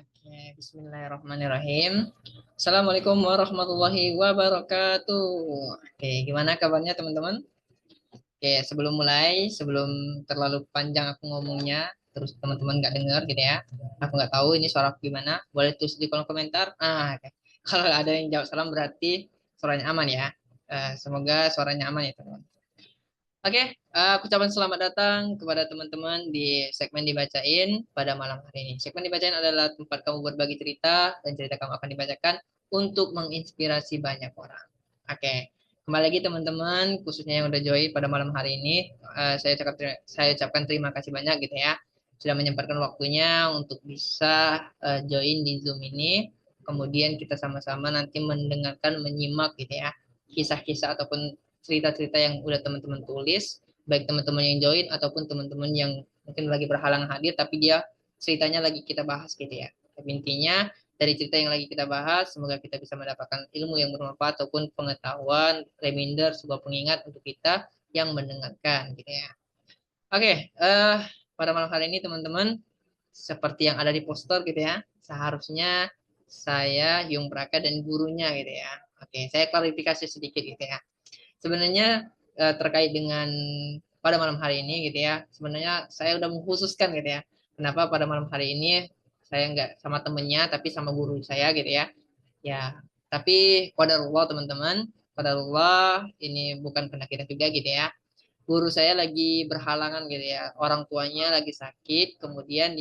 Oke, bismillahirrahmanirrahim. Assalamualaikum warahmatullahi wabarakatuh. Oke, gimana kabarnya teman-teman? Oke, sebelum mulai, sebelum terlalu panjang aku ngomongnya, terus teman-teman nggak dengar gitu ya. Aku nggak tahu ini suara aku gimana. Boleh tulis di kolom komentar. Oke. Kalau ada yang jawab salam berarti suaranya aman ya. Semoga suaranya aman ya teman-teman. Oke, aku ucapkan selamat datang kepada teman-teman di segmen dibacain pada malam hari ini. Segmen dibacain adalah tempat kamu berbagi cerita dan cerita kamu akan dibacakan untuk menginspirasi banyak orang. Oke, kembali lagi teman-teman, khususnya yang udah join pada malam hari ini, saya ucapkan terima kasih banyak gitu ya, sudah menyempatkan waktunya untuk bisa join di Zoom ini. Kemudian kita sama-sama nanti mendengarkan, menyimak gitu ya, kisah-kisah ataupun cerita-cerita yang udah teman-teman tulis, baik teman-teman yang join ataupun teman-teman yang mungkin lagi berhalang hadir, tapi dia ceritanya lagi kita bahas gitu ya. Tapi intinya dari cerita yang lagi kita bahas, semoga kita bisa mendapatkan ilmu yang bermanfaat ataupun pengetahuan, reminder, sebuah pengingat untuk kita yang mendengarkan gitu ya. Oke, pada malam hari ini teman-teman, seperti yang ada di poster gitu ya, seharusnya saya Yung Praka dan gurunya gitu ya. Oke, saya klarifikasi sedikit gitu ya. Sebenarnya terkait dengan pada malam hari ini gitu ya, sebenarnya saya udah mengkhususkan gitu ya, kenapa pada malam hari ini saya nggak sama temennya tapi sama guru saya gitu ya. Ya, tapi qadarullah teman-teman, qadarullah ini bukan kehendak kita juga gitu ya. Guru saya lagi berhalangan gitu ya, orang tuanya lagi sakit, kemudian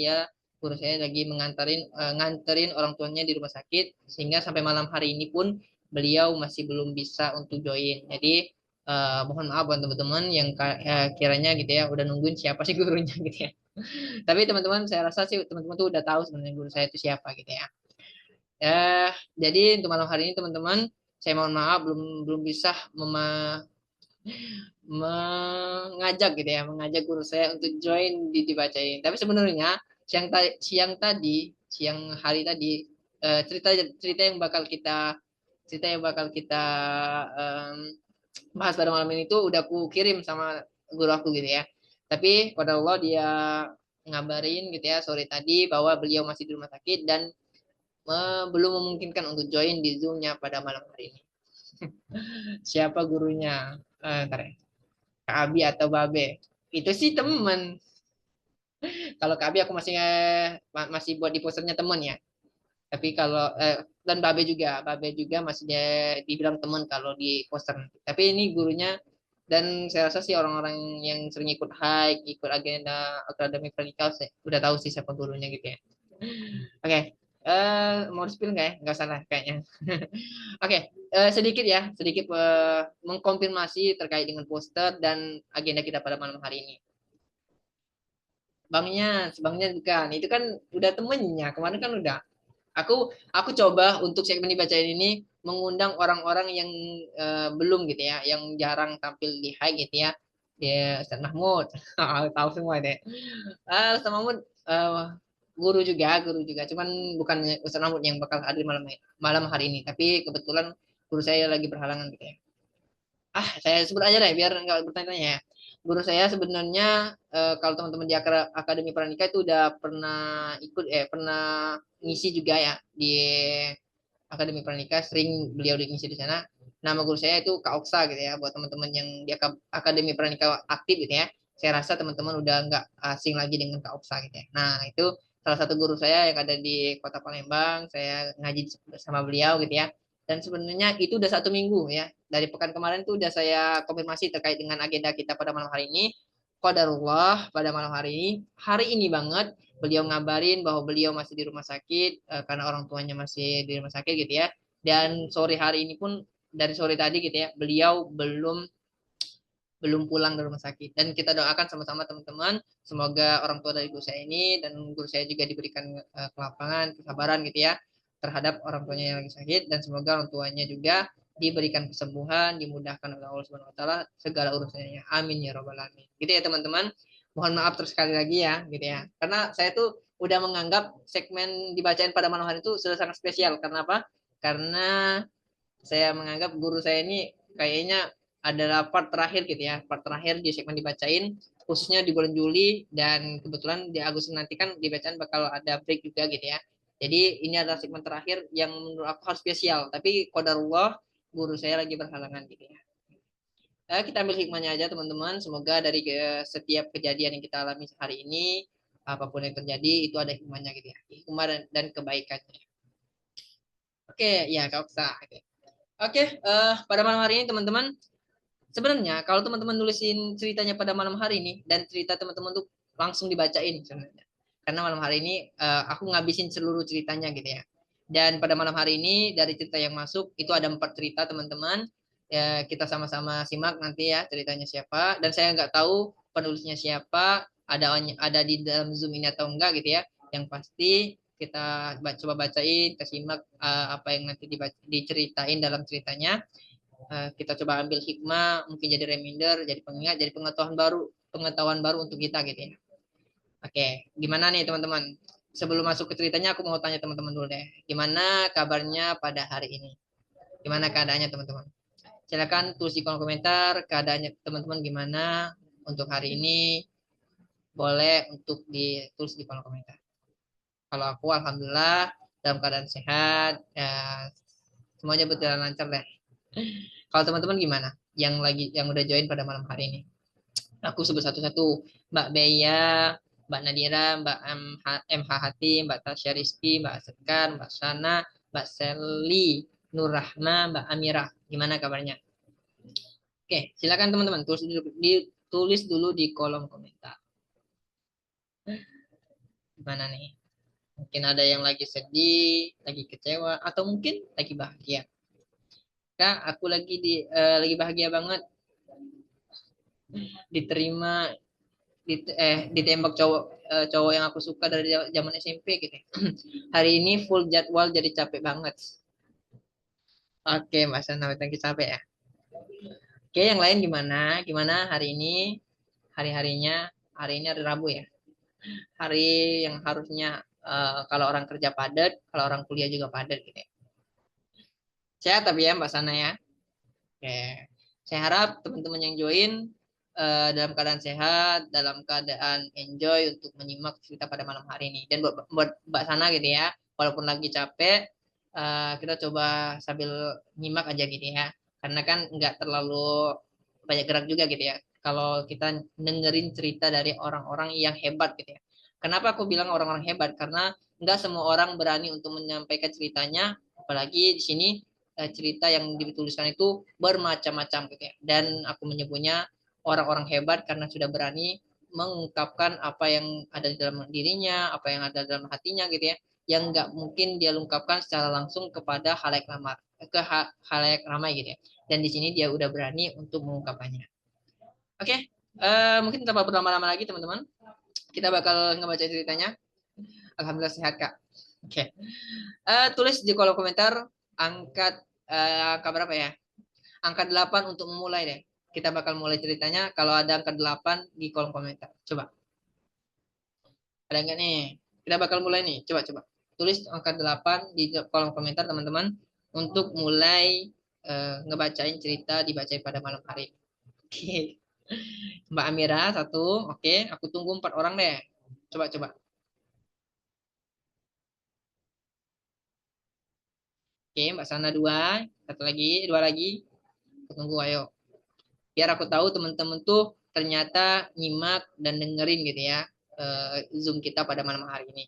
guru saya lagi nganterin orang tuanya di rumah sakit, sehingga sampai malam hari ini pun beliau masih belum bisa untuk join. Jadi mohon maaf buat teman-teman yang kiranya gitu ya udah nungguin siapa sih gurunya gitu ya. Tapi teman-teman saya rasa sih teman-teman tuh udah tahu sebenarnya guru saya itu siapa gitu ya. Eh jadi untuk malam hari ini teman-teman saya mohon maaf belum belum bisa mengajak guru saya untuk join di dibacain. Tapi sebenarnya siang hari tadi cerita cerita yang bakal kita em, bahas pada malam ini tuh udah aku kirim sama guru aku gitu ya. Tapi pada Allah dia ngabarin gitu ya sore tadi bahwa beliau masih di rumah sakit dan belum memungkinkan untuk join di Zoom-nya pada malam hari ini. Siapa gurunya? Ntar ya. Kak Abi atau Babe? Itu sih temen. Kalau Kak Abi aku masih buat di posternya temen ya. Tapi kalau dan Babe juga masih dia dibilang temen kalau di poster. Tapi ini gurunya dan saya rasa sih orang-orang yang sering ikut hike, ikut agenda akademi pranikah udah tahu sih siapa gurunya gitu ya. Oke, mau di-spill nggak ya? Nggak salah kayaknya. Oke, sedikit ya, sedikit mengkonfirmasi terkait dengan poster dan agenda kita pada malam hari ini. Bangnya bukan. Itu kan udah temennya. Kemarin kan udah. Aku coba untuk segmen dibacain ini mengundang orang-orang yang belum gitu ya, yang jarang tampil di high gitu ya. Ya, Ustaz Mahmud, tahu semua deh. Ustaz Mahmud guru juga. Cuman bukan Ustaz Mahmud yang bakal hadir malam hari ini, tapi kebetulan guru saya lagi berhalangan gitu ya. Saya sebut aja deh biar nggak bertanya-tanya ya. Guru saya sebenarnya kalau teman-teman di Akademi Pranika itu udah pernah ngisi juga ya di Akademi Pranika, sering beliau ngisi di sana. Nama guru saya itu Kak Oksa gitu ya, buat teman-teman yang di Akademi Pranika aktif gitu ya. Saya rasa teman-teman udah nggak asing lagi dengan Kak Oksa gitu ya. Nah, itu salah satu guru saya yang ada di Kota Palembang, saya ngaji sama beliau gitu ya. Dan sebenarnya itu udah 1 minggu ya. Dari pekan kemarin tuh udah saya konfirmasi terkait dengan agenda kita pada malam hari ini. Qadarullah pada malam hari ini banget beliau ngabarin bahwa beliau masih di rumah sakit karena orang tuanya masih di rumah sakit gitu ya. Dan sore hari ini pun dari sore tadi gitu ya, beliau belum belum pulang dari rumah sakit. Dan kita doakan sama-sama teman-teman, semoga orang tua dari guru saya ini dan guru saya juga diberikan kelapangan, kesabaran gitu ya terhadap orang tuanya yang lagi sakit dan semoga orang tuanya juga diberikan kesembuhan, dimudahkan oleh Allah Subhanahu wa taala segala urusannya. Amin ya robbal alamin. Gitu ya teman-teman. Mohon maaf terus sekali lagi ya gitu ya. Karena saya tuh udah menganggap segmen dibacain pada malam hari itu sudah sangat spesial. Karena apa? Karena saya menganggap guru saya ini kayaknya adalah part terakhir gitu ya, part terakhir di segmen dibacain, khususnya di bulan Juli dan kebetulan di Agustus nanti kan dibacaan bakal ada break juga gitu ya. Jadi ini adalah segmen terakhir yang menurut aku harus spesial. Tapi qadarullah guru saya lagi berhalangan gitu ya. Kita ambil hikmahnya aja teman-teman. Semoga dari setiap kejadian yang kita alami hari ini, apapun yang terjadi itu ada hikmahnya gitu ya. Hikmah dan kebaikannya. Oke, ya Kak Oksa. Oke, pada malam hari ini teman-teman, sebenarnya kalau teman-teman nulisin ceritanya pada malam hari ini dan cerita teman-teman tuh langsung dibacain sebenarnya. Karena malam hari ini aku ngabisin seluruh ceritanya gitu ya. Dan pada malam hari ini dari cerita yang masuk itu ada 4 cerita teman-teman. Ya, kita sama-sama simak nanti ya ceritanya siapa. Dan saya nggak tahu penulisnya siapa, ada di dalam Zoom ini atau enggak gitu ya. Yang pasti kita coba bacain, kita simak apa yang nanti diceritain dalam ceritanya. Kita coba ambil hikmah, mungkin jadi reminder, jadi pengingat, jadi pengetahuan baru untuk kita gitu ya. Oke, gimana nih teman-teman? Sebelum masuk ke ceritanya, aku mau tanya teman-teman dulu deh. Gimana kabarnya pada hari ini? Gimana keadaannya teman-teman? Silakan tulis di kolom komentar keadaannya teman-teman gimana untuk hari ini. Boleh untuk ditulis di kolom komentar. Kalau aku alhamdulillah dalam keadaan sehat, ya, semuanya berjalan lancar deh. Kalau teman-teman gimana? Yang udah join pada malam hari ini. Aku sebut satu-satu. Mbak Beya, Mbak Nadira, Mbak MH Hati, Mbak Tasya Rizky, Mbak Sekar, Mbak Sana, Mbak Seli, Nur Rahma, Mbak Amira. Gimana kabarnya? Oke, silakan teman-teman ditulis dulu di kolom komentar. Gimana nih? Mungkin ada yang lagi sedih, lagi kecewa, atau mungkin lagi bahagia. Kak, aku lagi bahagia banget diterima ditembak cowok yang aku suka dari zaman SMP gitu. Hari ini full jadwal jadi capek banget. Oke, Mbak Sana, thank you capek ya. Oke, yang lain gimana? Gimana hari ini? Hari-harinya, hari ini hari Rabu ya. Hari yang harusnya kalau orang kerja padat, kalau orang kuliah juga padat gitu ya. Sehat tapi ya Mbak Sana ya. Oke. Saya harap teman-teman yang join dalam keadaan sehat, dalam keadaan enjoy untuk menyimak cerita pada malam hari ini. Dan buat Mbak Sana gitu ya, walaupun lagi capek, kita coba sambil nyimak aja gitu ya. Karena kan nggak terlalu banyak gerak juga gitu ya. Kalau kita dengerin cerita dari orang-orang yang hebat gitu ya. Kenapa aku bilang orang-orang hebat? Karena nggak semua orang berani untuk menyampaikan ceritanya, apalagi di sini cerita yang dituliskan itu bermacam-macam gitu ya. Dan aku menyebutnya orang-orang hebat karena sudah berani mengungkapkan apa yang ada di dalam dirinya, apa yang ada dalam hatinya gitu ya, yang nggak mungkin dia ungkapkan secara langsung kepada halayak ramai gitu ya. Dan di sini dia udah berani untuk mengungkapkannya. Oke, mungkin tanpa berlama-lama lagi teman-teman, kita bakal ngebaca ceritanya. Alhamdulillah sehat kak. Oke, tulis di kolom komentar angka berapa ya? Angka 8 untuk memulai deh. Kita bakal mulai ceritanya kalau ada angka 8 di kolom komentar. Coba. Ada enggak nih? Kita bakal mulai nih. Coba. Tulis angka 8 di kolom komentar teman-teman untuk mulai ngebacain cerita dibacain pada malam hari. Oke. Mbak Amira satu. Oke. Aku tunggu 4 orang deh. Coba. Oke. Mbak Sana 2. Satu lagi. 2 lagi. Aku tunggu ayo. Biar aku tahu teman-teman tuh ternyata nyimak dan dengerin gitu ya Zoom kita pada malam hari ini.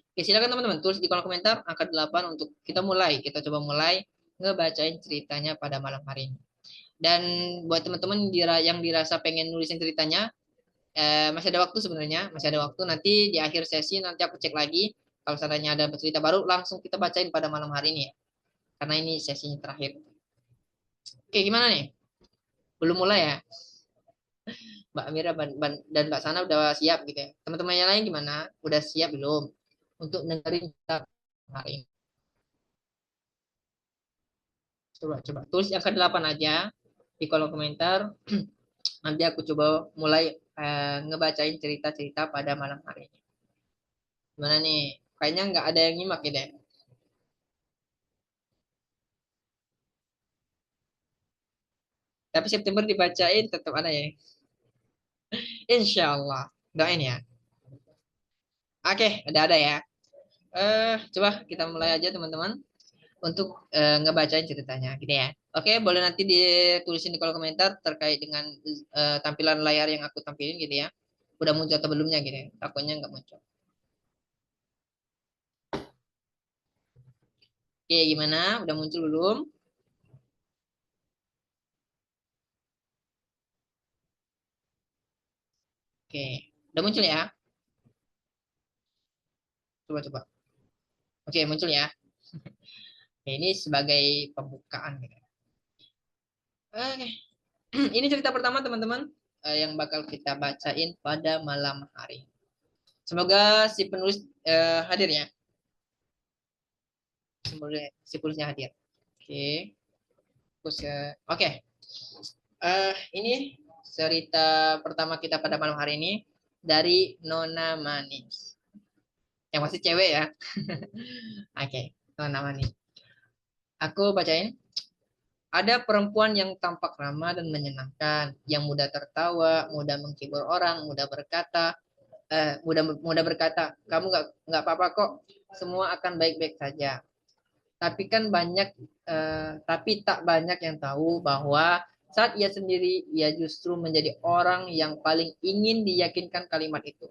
Oke, silakan teman-teman tulis di kolom komentar angka 8 untuk kita mulai. Kita coba mulai ngebacain ceritanya pada malam hari ini. Dan buat teman-teman yang dirasa pengen nulisin ceritanya, masih ada waktu sebenarnya, masih ada waktu. Nanti di akhir sesi nanti aku cek lagi. Kalau seandainya ada cerita baru, langsung kita bacain pada malam hari ini ya. Karena ini sesinya terakhir. Oke, gimana nih? Belum mulai ya? Mbak Amira dan Mbak Sana udah siap gitu ya. Teman-teman yang lain gimana? Udah siap belum untuk dengerin kita hari ini? Coba tulis yang ke-8 aja di kolom komentar. Nanti aku coba mulai ngebacain cerita-cerita pada malam hari ini. Gimana nih? Kayaknya nggak ada yang nyimak ya deh. Tapi September dibacain tetap ada ya. Insya Allah. Doain ya. Oke, udah ada ya. Coba kita mulai aja teman-teman untuk ngebacain ceritanya gitu ya. Oke, boleh nanti ditulisin di kolom komentar terkait dengan tampilan layar yang aku tampilin gitu ya. Udah muncul atau belumnya gitu ya. Takutnya nggak muncul. Oke, gimana? Udah muncul belum? Oke, udah muncul ya? Coba-coba. Oke, muncul ya. Oke, ini sebagai pembukaan gitu ya. Oke, ini cerita pertama teman-teman yang bakal kita bacain pada malam hari. Semoga si penulis hadir ya. Semoga si penulisnya hadir. Oke, terus oke. Ini cerita pertama kita pada malam hari ini dari Nona Manis. Yang pasti cewek ya. Oke, Nona Manis. Aku bacain. Ada perempuan yang tampak ramah dan menyenangkan, yang mudah tertawa, mudah menghibur orang, mudah berkata, kamu nggak apa-apa kok, semua akan baik-baik saja. Tapi kan tapi tak banyak yang tahu bahwa saat ia sendiri, ia justru menjadi orang yang paling ingin diyakinkan kalimat itu.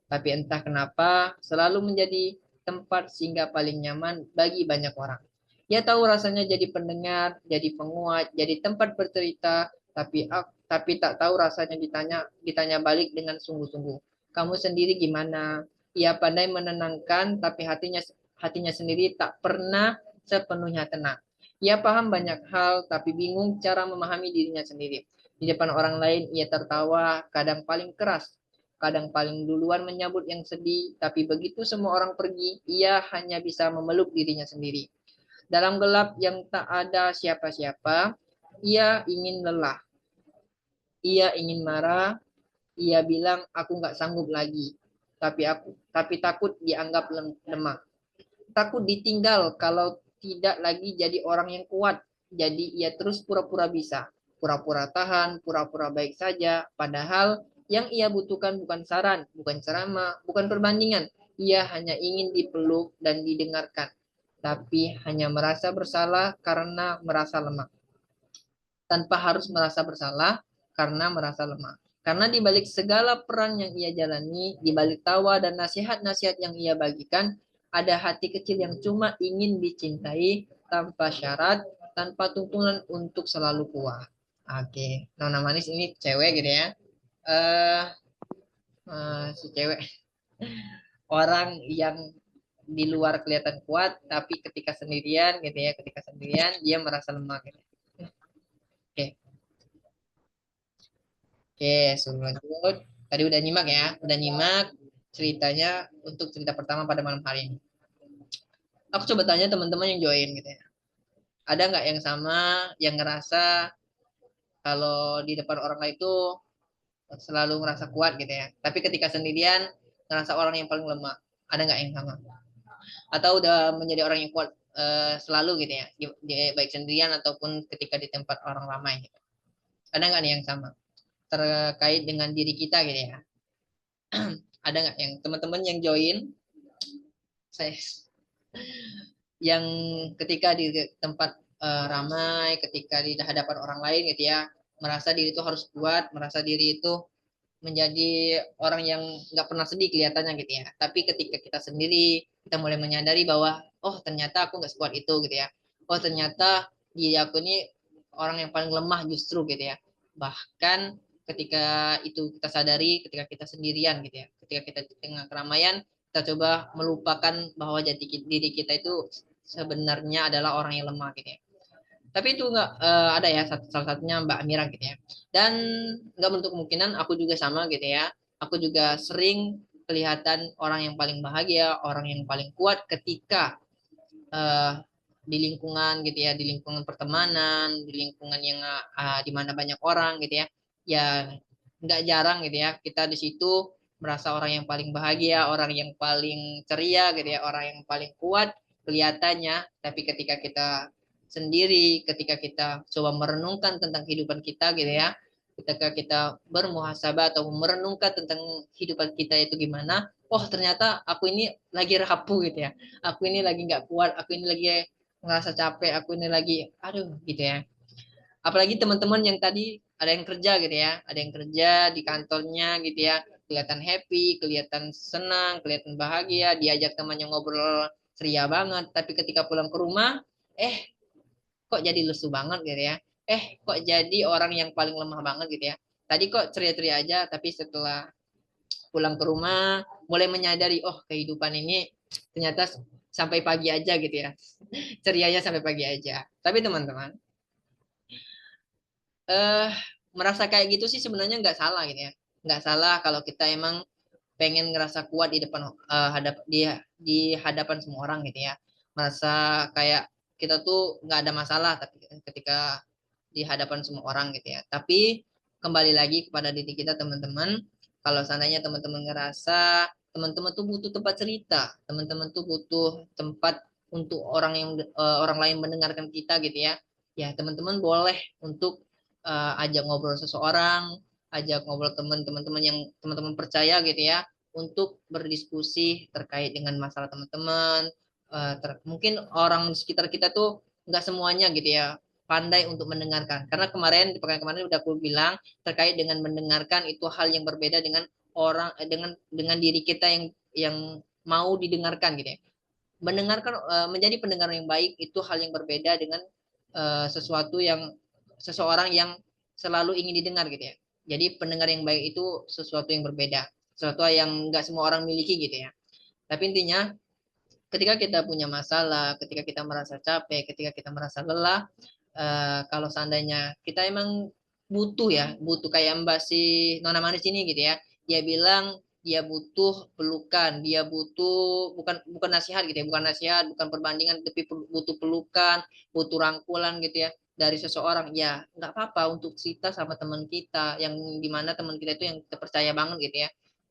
Tapi entah kenapa, selalu menjadi tempat singgah paling nyaman bagi banyak orang. Ia tahu rasanya jadi pendengar, jadi penguat, jadi tempat bercerita, tapi tak tahu rasanya ditanya balik dengan sungguh-sungguh. Kamu sendiri gimana? Ia pandai menenangkan, tapi hatinya sendiri tak pernah sepenuhnya tenang. Ia paham banyak hal, tapi bingung cara memahami dirinya sendiri. Di depan orang lain, ia tertawa, kadang paling keras, kadang paling duluan menyambut yang sedih, tapi begitu semua orang pergi, ia hanya bisa memeluk dirinya sendiri. Dalam gelap yang tak ada siapa-siapa, ia ingin lelah, ia ingin marah, ia bilang aku nggak sanggup lagi, tapi takut dianggap lemah, takut ditinggal kalau tidak lagi jadi orang yang kuat. Jadi ia terus pura-pura bisa, pura-pura tahan, pura-pura baik saja, padahal yang ia butuhkan bukan saran, bukan ceramah, bukan perbandingan. Ia hanya ingin dipeluk dan didengarkan, tapi hanya merasa bersalah karena merasa lemah, tanpa harus merasa bersalah karena merasa lemah. Karena di balik segala perang yang ia jalani, di balik tawa dan nasihat-nasihat yang ia bagikan, ada hati kecil yang cuma ingin dicintai tanpa syarat, tanpa tuntunan untuk selalu kuat. Oke, Nona Manis ini cewek gitu ya. Eh, si cewek orang yang di luar kelihatan kuat, tapi ketika sendirian gitu ya, ketika sendirian dia merasa lemah gitu. Oke, Oke, sebelum lanjut, tadi udah nyimak ya, udah nyimak ceritanya untuk cerita pertama pada malam hari ini. Aku coba tanya teman-teman yang join gitu ya. Ada nggak yang sama yang ngerasa kalau di depan orang lain itu selalu ngerasa kuat gitu ya, tapi ketika sendirian ngerasa orang yang paling lemah. Ada nggak yang sama? Atau udah menjadi orang yang kuat selalu gitu ya, baik sendirian ataupun ketika di tempat orang ramai gitu. Ada nggak nih yang sama terkait dengan diri kita gitu ya? Ada nggak yang teman-teman yang join saya yang ketika di tempat ramai, ketika di hadapan orang lain gitu ya, merasa diri itu harus kuat, merasa diri itu menjadi orang yang nggak pernah sedih kelihatannya gitu ya. Tapi ketika kita sendiri, kita mulai menyadari bahwa, oh ternyata aku nggak sekuat itu gitu ya. Oh ternyata diri aku ini orang yang paling lemah justru gitu ya. Bahkan ketika itu kita sadari, ketika kita sendirian gitu ya. Ketika kita di tengah keramaian, kita coba melupakan bahwa jati diri kita itu sebenarnya adalah orang yang lemah gitu ya. Tapi itu nggak ada ya salah satunya Mbak Amira gitu ya. Dan nggak menutup kemungkinan aku juga sama gitu ya. Aku juga sering kelihatan orang yang paling bahagia, orang yang paling kuat ketika eh, di lingkungan gitu ya, di lingkungan pertemanan, di lingkungan yang di mana banyak orang gitu ya. Ya nggak jarang gitu ya, kita di situ merasa orang yang paling bahagia, orang yang paling ceria gitu ya, orang yang paling kuat kelihatannya. Tapi ketika kita sendiri, ketika kita coba merenungkan tentang kehidupan kita gitu ya, ketika kita bermuhasabah atau merenungkan tentang kehidupan kita itu gimana, oh ternyata aku ini lagi rapuh gitu ya, aku ini lagi nggak kuat, aku ini lagi ngerasa capek, aku ini lagi aduh gitu ya. Apalagi teman-teman yang tadi ada yang kerja gitu ya, ada yang kerja di kantornya gitu ya, kelihatan happy, kelihatan senang, kelihatan bahagia, diajak temannya ngobrol ceria banget, tapi ketika pulang ke rumah, kok jadi lesu banget gitu ya, kok jadi orang yang paling lemah banget gitu ya. Tadi kok ceria-ceria aja, tapi setelah pulang ke rumah mulai menyadari, oh kehidupan ini ternyata sampai pagi aja gitu ya, cerianya sampai pagi aja. Tapi teman-teman, eh merasa kayak gitu sih sebenarnya nggak salah gitu ya, nggak salah kalau kita emang pengen ngerasa kuat di depan di hadapan semua orang gitu ya, merasa kayak kita tuh nggak ada masalah tapi ketika di hadapan semua orang gitu ya. Tapi kembali lagi kepada diri kita teman-teman, kalau seandainya teman-teman ngerasa teman-teman tuh butuh tempat cerita, teman-teman tuh butuh tempat untuk orang lain mendengarkan kita gitu ya, ya teman-teman boleh untuk ajak ngobrol seseorang, ajak ngobrol teman-teman yang teman-teman percaya gitu ya, untuk berdiskusi terkait dengan masalah teman-teman. Mungkin orang di sekitar kita tuh nggak semuanya gitu ya pandai untuk mendengarkan. Karena kemarin di pekan kemarin udah aku bilang terkait dengan mendengarkan itu hal yang berbeda dengan dengan diri kita yang mau didengarkan gitu ya. Mendengarkan menjadi pendengar yang baik itu hal yang berbeda dengan sesuatu yang seseorang yang selalu ingin didengar gitu ya. Jadi pendengar yang baik itu sesuatu yang berbeda, sesuatu yang nggak semua orang miliki gitu ya. Tapi intinya ketika kita punya masalah, ketika kita merasa capek, ketika kita merasa lelah, kalau seandainya kita emang butuh ya, butuh kayak Mbak si Nona Manis ini gitu ya, dia bilang dia butuh pelukan, dia butuh bukan bukan nasihat gitu ya, bukan nasihat, bukan perbandingan, tapi butuh pelukan, butuh rangkulan gitu ya dari seseorang. Ya nggak apa-apa untuk cerita sama teman kita, yang dimana teman kita itu yang kita percaya banget gitu ya.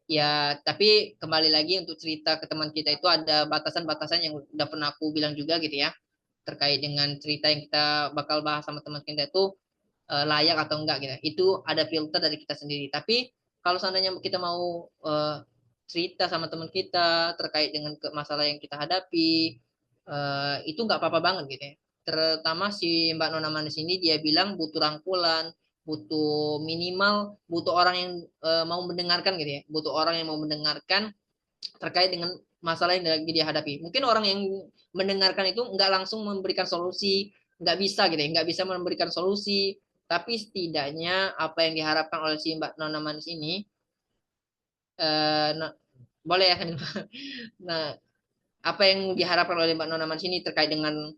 Ya, tapi kembali lagi untuk cerita ke teman kita itu ada batasan-batasan yang udah pernah aku bilang juga gitu ya, terkait dengan cerita yang kita bakal bahas sama teman kita itu layak atau enggak gitu. Itu ada filter dari kita sendiri. Tapi kalau seandainya kita mau cerita sama teman kita terkait dengan masalah yang kita hadapi, itu nggak apa-apa banget gitu ya. Terutama si Mbak Nona Manis ini dia bilang butuh rangkulan, butuh minimal, butuh orang yang mau mendengarkan gitu ya, butuh orang yang mau mendengarkan terkait dengan masalah yang lagi dia hadapi. Mungkin orang yang mendengarkan itu nggak langsung memberikan solusi, nggak bisa gitu ya, nggak bisa memberikan solusi, tapi setidaknya apa yang diharapkan oleh si Mbak Nona Manis ini, nah, boleh ya. Nah, apa yang diharapkan oleh Mbak Nona Manis ini terkait dengan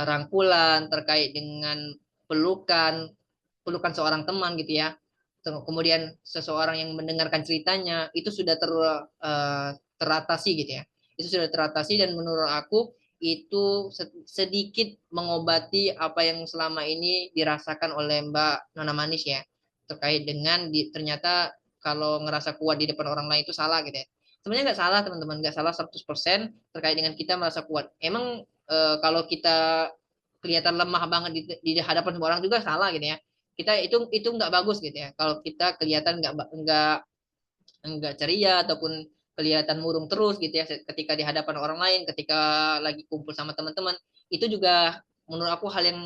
rangkulan, terkait dengan pelukan, pelukan seorang teman gitu ya. Kemudian seseorang yang mendengarkan ceritanya itu sudah teratasi gitu ya. Itu sudah teratasi dan menurut aku itu sedikit mengobati apa yang selama ini dirasakan oleh Mbak Nona Manis ya. Terkait dengan ternyata kalau ngerasa kuat di depan orang lain itu salah gitu ya. Sebenarnya nggak salah teman-teman, nggak salah 100% terkait dengan kita merasa kuat. Emang kalau kita kelihatan lemah banget di hadapan semua orang juga salah gitu ya, kita itu nggak bagus gitu ya kalau kita kelihatan nggak ceria ataupun kelihatan murung terus gitu ya ketika di hadapan orang lain, ketika lagi kumpul sama teman-teman, itu juga menurut aku hal yang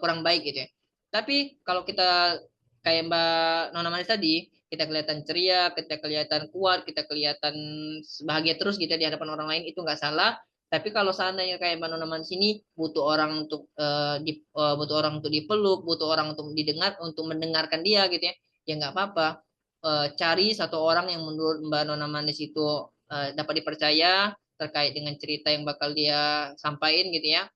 kurang baik gitu ya. Tapi kalau kita kayak Mbak Nona Manis tadi, kita kelihatan ceria, kita kelihatan kuat, kita kelihatan bahagia terus gitu ya di hadapan orang lain, itu nggak salah. Tapi kalau seandainya kayak Mbak Nona Manis ini butuh orang untuk butuh orang untuk dipeluk, butuh orang untuk didengar, untuk mendengarkan dia gitu ya, ya nggak apa-apa. Cari satu orang yang menurut Mbak Nona Manis itu dapat dipercaya terkait dengan cerita yang bakal dia sampaikan gitu ya.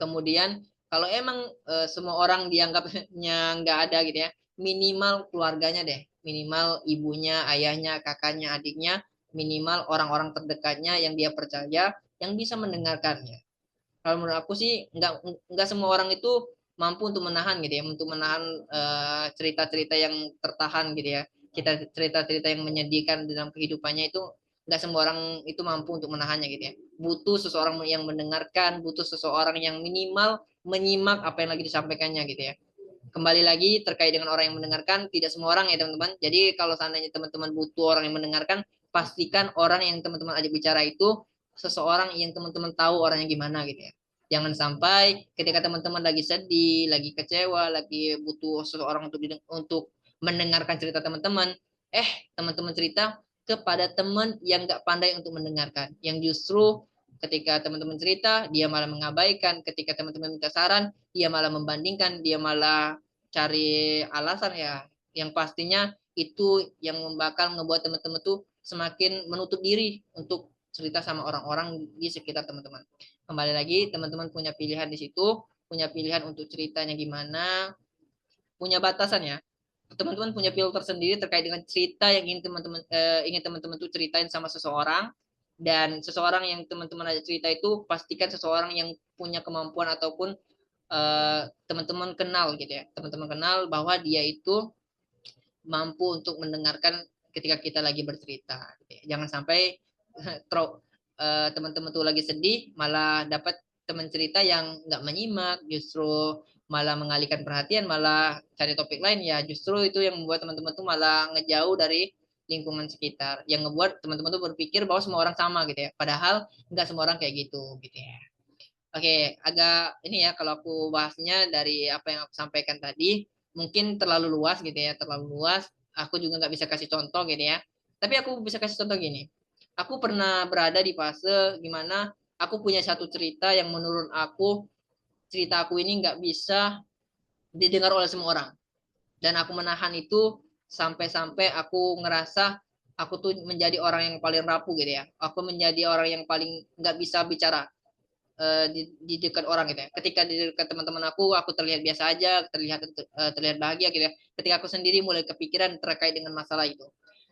Kemudian kalau emang semua orang dianggapnya nggak ada gitu ya, minimal keluarganya deh, minimal ibunya, ayahnya, kakaknya, adiknya, minimal orang-orang terdekatnya yang dia percaya, yang bisa mendengarkannya. Kalau menurut aku sih nggak semua orang itu mampu untuk menahan gitu ya, untuk menahan cerita-cerita yang tertahan gitu ya. Kita cerita-cerita yang menyedihkan dalam kehidupannya itu nggak semua orang itu mampu untuk menahannya gitu ya. Butuh seseorang yang mendengarkan, butuh seseorang yang minimal menyimak apa yang lagi disampaikannya gitu ya. kembali lagi terkait dengan orang yang mendengarkan, tidak semua orang ya teman-teman. Jadi kalau seandainya teman-teman butuh orang yang mendengarkan, pastikan orang yang teman-teman ajak bicara itu seseorang yang teman-teman tahu orangnya gimana gitu ya. Jangan sampai ketika teman-teman lagi sedih, lagi kecewa, lagi butuh seseorang untuk mendengarkan cerita teman-teman, teman-teman cerita kepada teman yang nggak pandai untuk mendengarkan, yang justru ketika teman-teman cerita, dia malah mengabaikan. Ketika teman-teman minta saran, dia malah membandingkan, dia malah cari alasan ya. Yang pastinya itu yang bakal ngebuat teman-teman tuh semakin menutup diri untuk cerita sama orang-orang di sekitar teman-teman. Kembali lagi, teman-teman punya pilihan di situ, punya pilihan untuk ceritanya gimana, punya batasan ya. Teman-teman punya filter sendiri terkait dengan cerita yang ingin teman-teman tuh ceritain sama seseorang, dan seseorang yang teman-teman ada cerita itu pastikan seseorang yang punya kemampuan ataupun teman-teman kenal gitu ya, teman-teman kenal bahwa dia itu mampu untuk mendengarkan ketika kita lagi bercerita gitu ya. Jangan sampai teman-teman tuh lagi sedih malah dapat teman cerita yang nggak menyimak, justru malah mengalihkan perhatian, malah cari topik lain, ya justru itu yang membuat teman-teman tuh malah ngejauh dari lingkungan sekitar, yang ngebuat teman-teman tuh berpikir bahwa semua orang sama gitu ya, padahal nggak semua orang kayak gitu ya. Oke, agak ini ya kalau aku bahasnya dari apa yang aku sampaikan tadi, mungkin terlalu luas gitu ya, terlalu luas. Aku juga nggak bisa kasih contoh gitu ya. Tapi aku bisa kasih contoh gini. Aku pernah berada di fase gimana aku punya satu cerita yang menurut aku, cerita aku ini nggak bisa didengar oleh semua orang. Dan aku menahan itu sampai-sampai aku ngerasa aku tuh menjadi orang yang paling rapuh gitu ya. Aku menjadi orang yang paling nggak bisa bicara di dekat orang gitu ya. Ketika di dekat teman-teman aku terlihat biasa aja, terlihat bahagia gitu ya. Ketika aku sendiri mulai kepikiran terkait dengan masalah itu.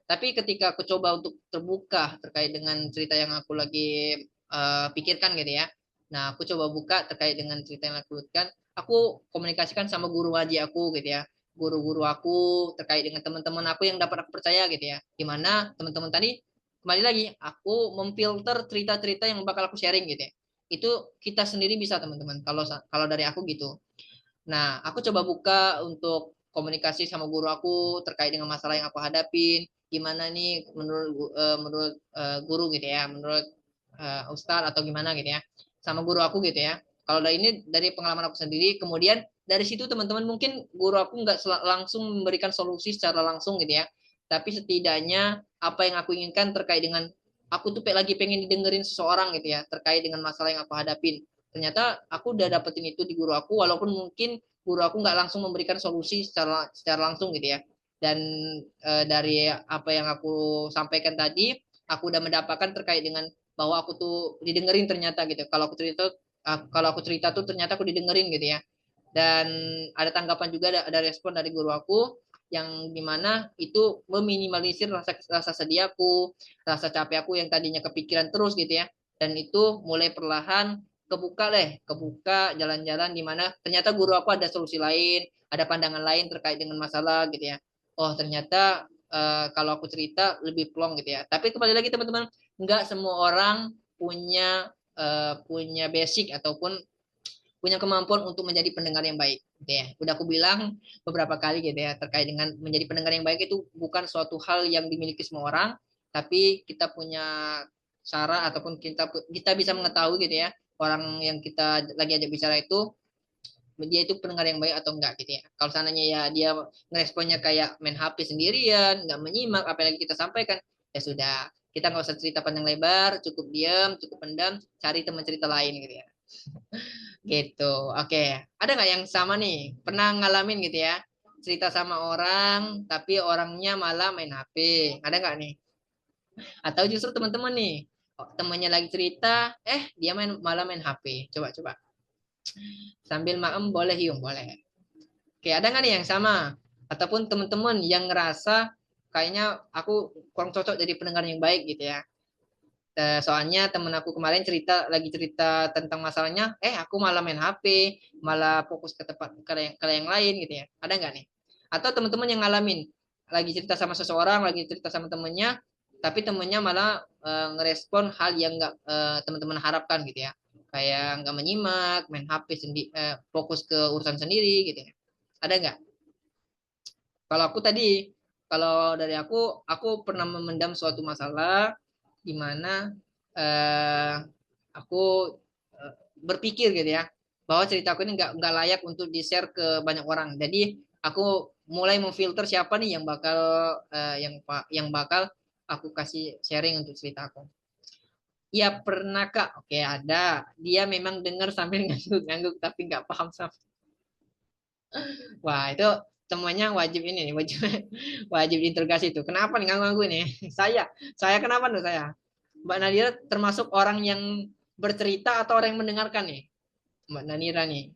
Tapi ketika aku coba untuk terbuka terkait dengan cerita yang aku lagi pikirkan gitu ya. Nah, aku coba buka terkait dengan cerita yang aku lakukan. Aku komunikasikan sama guru ngaji aku gitu ya. Guru-guru aku terkait dengan teman-teman aku yang dapat aku percaya gitu ya. Gimana teman-teman tadi, kembali lagi, aku memfilter cerita-cerita yang bakal aku sharing gitu ya. Itu kita sendiri bisa teman-teman, kalau kalau dari aku gitu. Nah, aku coba buka untuk komunikasi sama guru aku terkait dengan masalah yang aku hadapin, gimana nih menurut guru gitu ya, menurut ustadz atau gimana gitu ya, sama guru aku gitu ya. Kalau dari ini dari pengalaman aku sendiri, kemudian dari situ teman-teman mungkin guru aku nggak langsung memberikan solusi secara langsung gitu ya, tapi setidaknya apa yang aku inginkan terkait dengan aku tuh lagi pengen didengerin seseorang gitu ya terkait dengan masalah yang aku hadapin. Ternyata aku udah dapetin itu di guru aku, walaupun mungkin guru aku nggak langsung memberikan solusi secara langsung gitu ya. Dan dari apa yang aku sampaikan tadi, aku udah mendapatkan terkait dengan bahwa aku tuh didengerin ternyata gitu. Kalau aku cerita tuh ternyata aku didengerin gitu ya. Dan ada tanggapan juga, ada respon dari guru aku yang dimana itu meminimalisir rasa sedih aku, rasa capek aku yang tadinya kepikiran terus gitu ya. Dan itu mulai perlahan kebuka jalan-jalan di mana ternyata guru aku ada solusi lain, ada pandangan lain terkait dengan masalah gitu ya. Oh ternyata kalau aku cerita lebih plong gitu ya. Tapi kembali lagi teman-teman, nggak semua orang punya basic ataupun punya kemampuan untuk menjadi pendengar yang baik gitu ya. Udah aku bilang beberapa kali gitu ya, terkait dengan menjadi pendengar yang baik itu bukan suatu hal yang dimiliki semua orang, tapi kita punya cara ataupun kita bisa mengetahui gitu ya, orang yang kita lagi ajak bicara itu dia itu pendengar yang baik atau enggak gitu ya. Kalau seandainya ya dia ngeresponnya kayak main HP sendirian, nggak menyimak apa yang kita sampaikan, ya sudah, kita nggak usah cerita panjang lebar, cukup diam, cukup pendam, cari teman cerita lain gitu ya. Gitu. Oke. Ada nggak yang sama nih? Pernah ngalamin gitu ya? Cerita sama orang, tapi orangnya malah main HP. Ada nggak nih? Atau justru teman-teman nih, temannya lagi cerita, dia malah main HP. Coba-coba. Sambil maem boleh, hiung boleh. Oke, ada nggak nih yang sama? Ataupun teman-teman yang ngerasa kayaknya aku kurang cocok jadi pendengar yang baik gitu ya. Soalnya temen aku kemarin lagi cerita tentang masalahnya, aku malah main HP, malah fokus ke yang lain gitu ya. Ada nggak nih? Atau teman-teman yang ngalamin lagi cerita sama seseorang, lagi cerita sama temennya, tapi temennya malah ngerespon hal yang nggak teman-teman harapkan gitu ya. Kayak nggak menyimak, main HP sendiri, fokus ke urusan sendiri gitu ya. Ada nggak? Kalau aku tadi, kalau dari aku pernah memendam suatu masalah di mana eh, aku berpikir gitu ya, bahwa ceritaku ini nggak layak untuk di-share ke banyak orang. Jadi aku mulai memfilter siapa nih yang bakal yang bakal aku kasih sharing untuk ceritaku. Ya pernah Kak, oke ada. Dia memang dengar sambil ngangguk-ngangguk tapi nggak paham sama. Wah, itu temuannya wajib ini nih, wajib wajib diinterogasi itu. Kenapa nih ganggu ini? Saya kenapa tuh saya? Mbak Nadira termasuk orang yang bercerita atau orang yang mendengarkan nih, Mbak Nadira nih.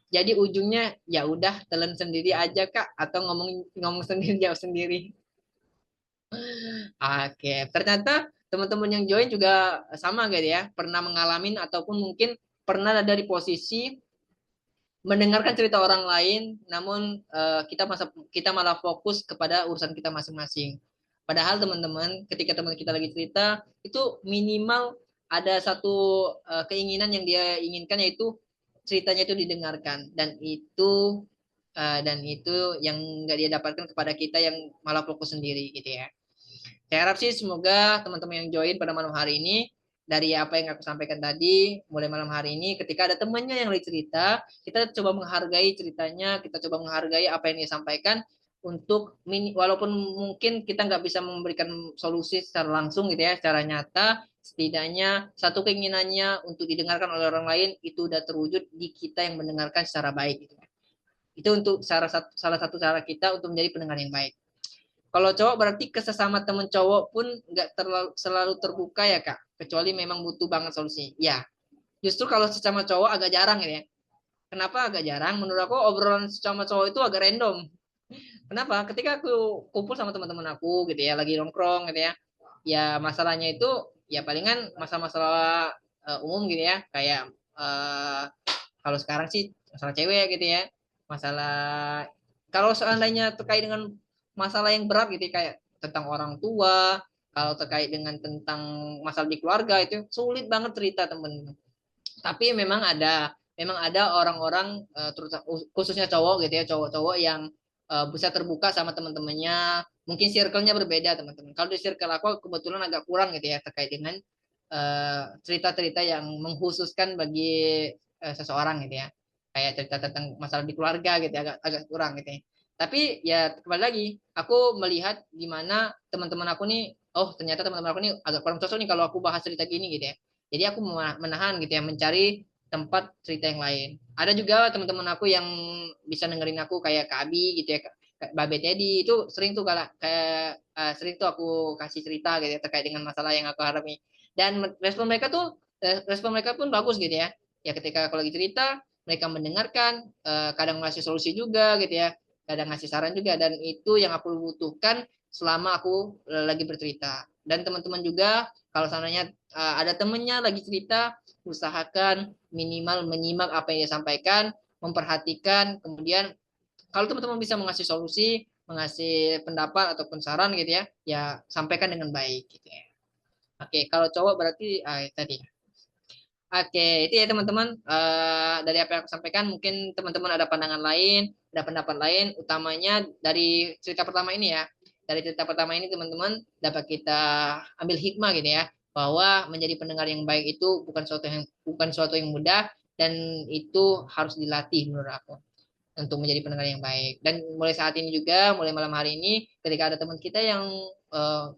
Jadi ujungnya ya udah telan sendiri aja Kak, atau ngomong ngomong sendiri jawab sendiri. Oke, ternyata teman-teman yang join juga sama gitu ya, pernah mengalami ataupun mungkin pernah ada di posisi mendengarkan cerita orang lain, namun kita malah fokus kepada urusan kita masing-masing. Padahal teman-teman, ketika teman kita lagi cerita, itu minimal ada satu keinginan yang dia inginkan, yaitu ceritanya itu didengarkan, dan itu yang nggak dia dapatkan kepada kita yang malah fokus sendiri gitu ya. Saya harap sih semoga teman-teman yang join pada malam hari ini, dari apa yang aku sampaikan tadi, mulai malam hari ini ketika ada temannya yang lagi cerita, kita coba menghargai ceritanya, kita coba menghargai apa yang dia sampaikan, untuk walaupun mungkin kita nggak bisa memberikan solusi secara langsung gitu ya, secara nyata, setidaknya satu keinginannya untuk didengarkan oleh orang lain itu udah terwujud di kita yang mendengarkan secara baik gitu. Itu untuk salah satu cara kita untuk menjadi pendengar yang baik. Kalau cowok berarti ke sesama temen cowok pun nggak selalu terbuka ya Kak, kecuali memang butuh banget solusi. Ya, justru kalau sesama cowok agak jarang ya. Kenapa agak jarang? Menurut aku obrolan sesama cowok itu agak random. Kenapa? Ketika aku kumpul sama teman-teman aku gitu ya, lagi nongkrong gitu ya, ya masalahnya itu ya palingan masalah-masalah umum gitu ya, kayak kalau sekarang sih masalah cewek gitu ya, masalah kalau seandainya terkait dengan masalah yang berat gitu kayak tentang orang tua, kalau terkait dengan tentang masalah di keluarga itu sulit banget cerita temen. Tapi memang ada orang-orang khususnya cowok gitu ya, cowok-cowok yang bisa terbuka sama teman-temannya. Mungkin circle-nya berbeda teman-teman. Kalau di circle aku kebetulan agak kurang gitu ya, terkait dengan cerita-cerita yang mengkhususkan bagi seseorang gitu ya, kayak cerita tentang masalah di keluarga gitu ya, agak agak kurang gitu ya. Tapi ya kembali lagi, aku melihat gimana teman-teman aku nih, oh ternyata teman-teman aku nih agak kurang cocok nih kalau aku bahas cerita gini gitu ya. Jadi aku menahan gitu ya, mencari tempat cerita yang lain. Ada juga teman-teman aku yang bisa dengerin aku kayak Kak Abi gitu ya, Babe Teddy itu sering tuh kalau kayak sering tuh aku kasih cerita gitu ya, terkait dengan masalah yang aku hadapi. Dan respon mereka pun bagus gitu ya. Ya ketika aku lagi cerita, mereka mendengarkan, kadang ngasih solusi juga gitu ya, kadang ngasih saran juga, dan itu yang aku butuhkan selama aku lagi bercerita. Dan teman-teman juga kalau seandainya ada temennya lagi cerita, usahakan minimal menyimak apa yang dia sampaikan, memperhatikan, kemudian kalau teman-teman bisa mengasih solusi, mengasih pendapat ataupun saran gitu ya, ya sampaikan dengan baik gitu ya. Oke, kalau cowok berarti tadi. Oke, itu ya teman-teman. Dari apa yang aku sampaikan, mungkin teman-teman ada pandangan lain, ada pendapat lain, utamanya dari cerita pertama ini ya. Dari cerita pertama ini teman-teman dapat kita ambil hikmah gitu ya, bahwa menjadi pendengar yang baik itu bukan suatu yang mudah, dan itu harus dilatih menurut aku untuk menjadi pendengar yang baik. Dan mulai saat ini juga, mulai malam hari ini, ketika ada teman kita yang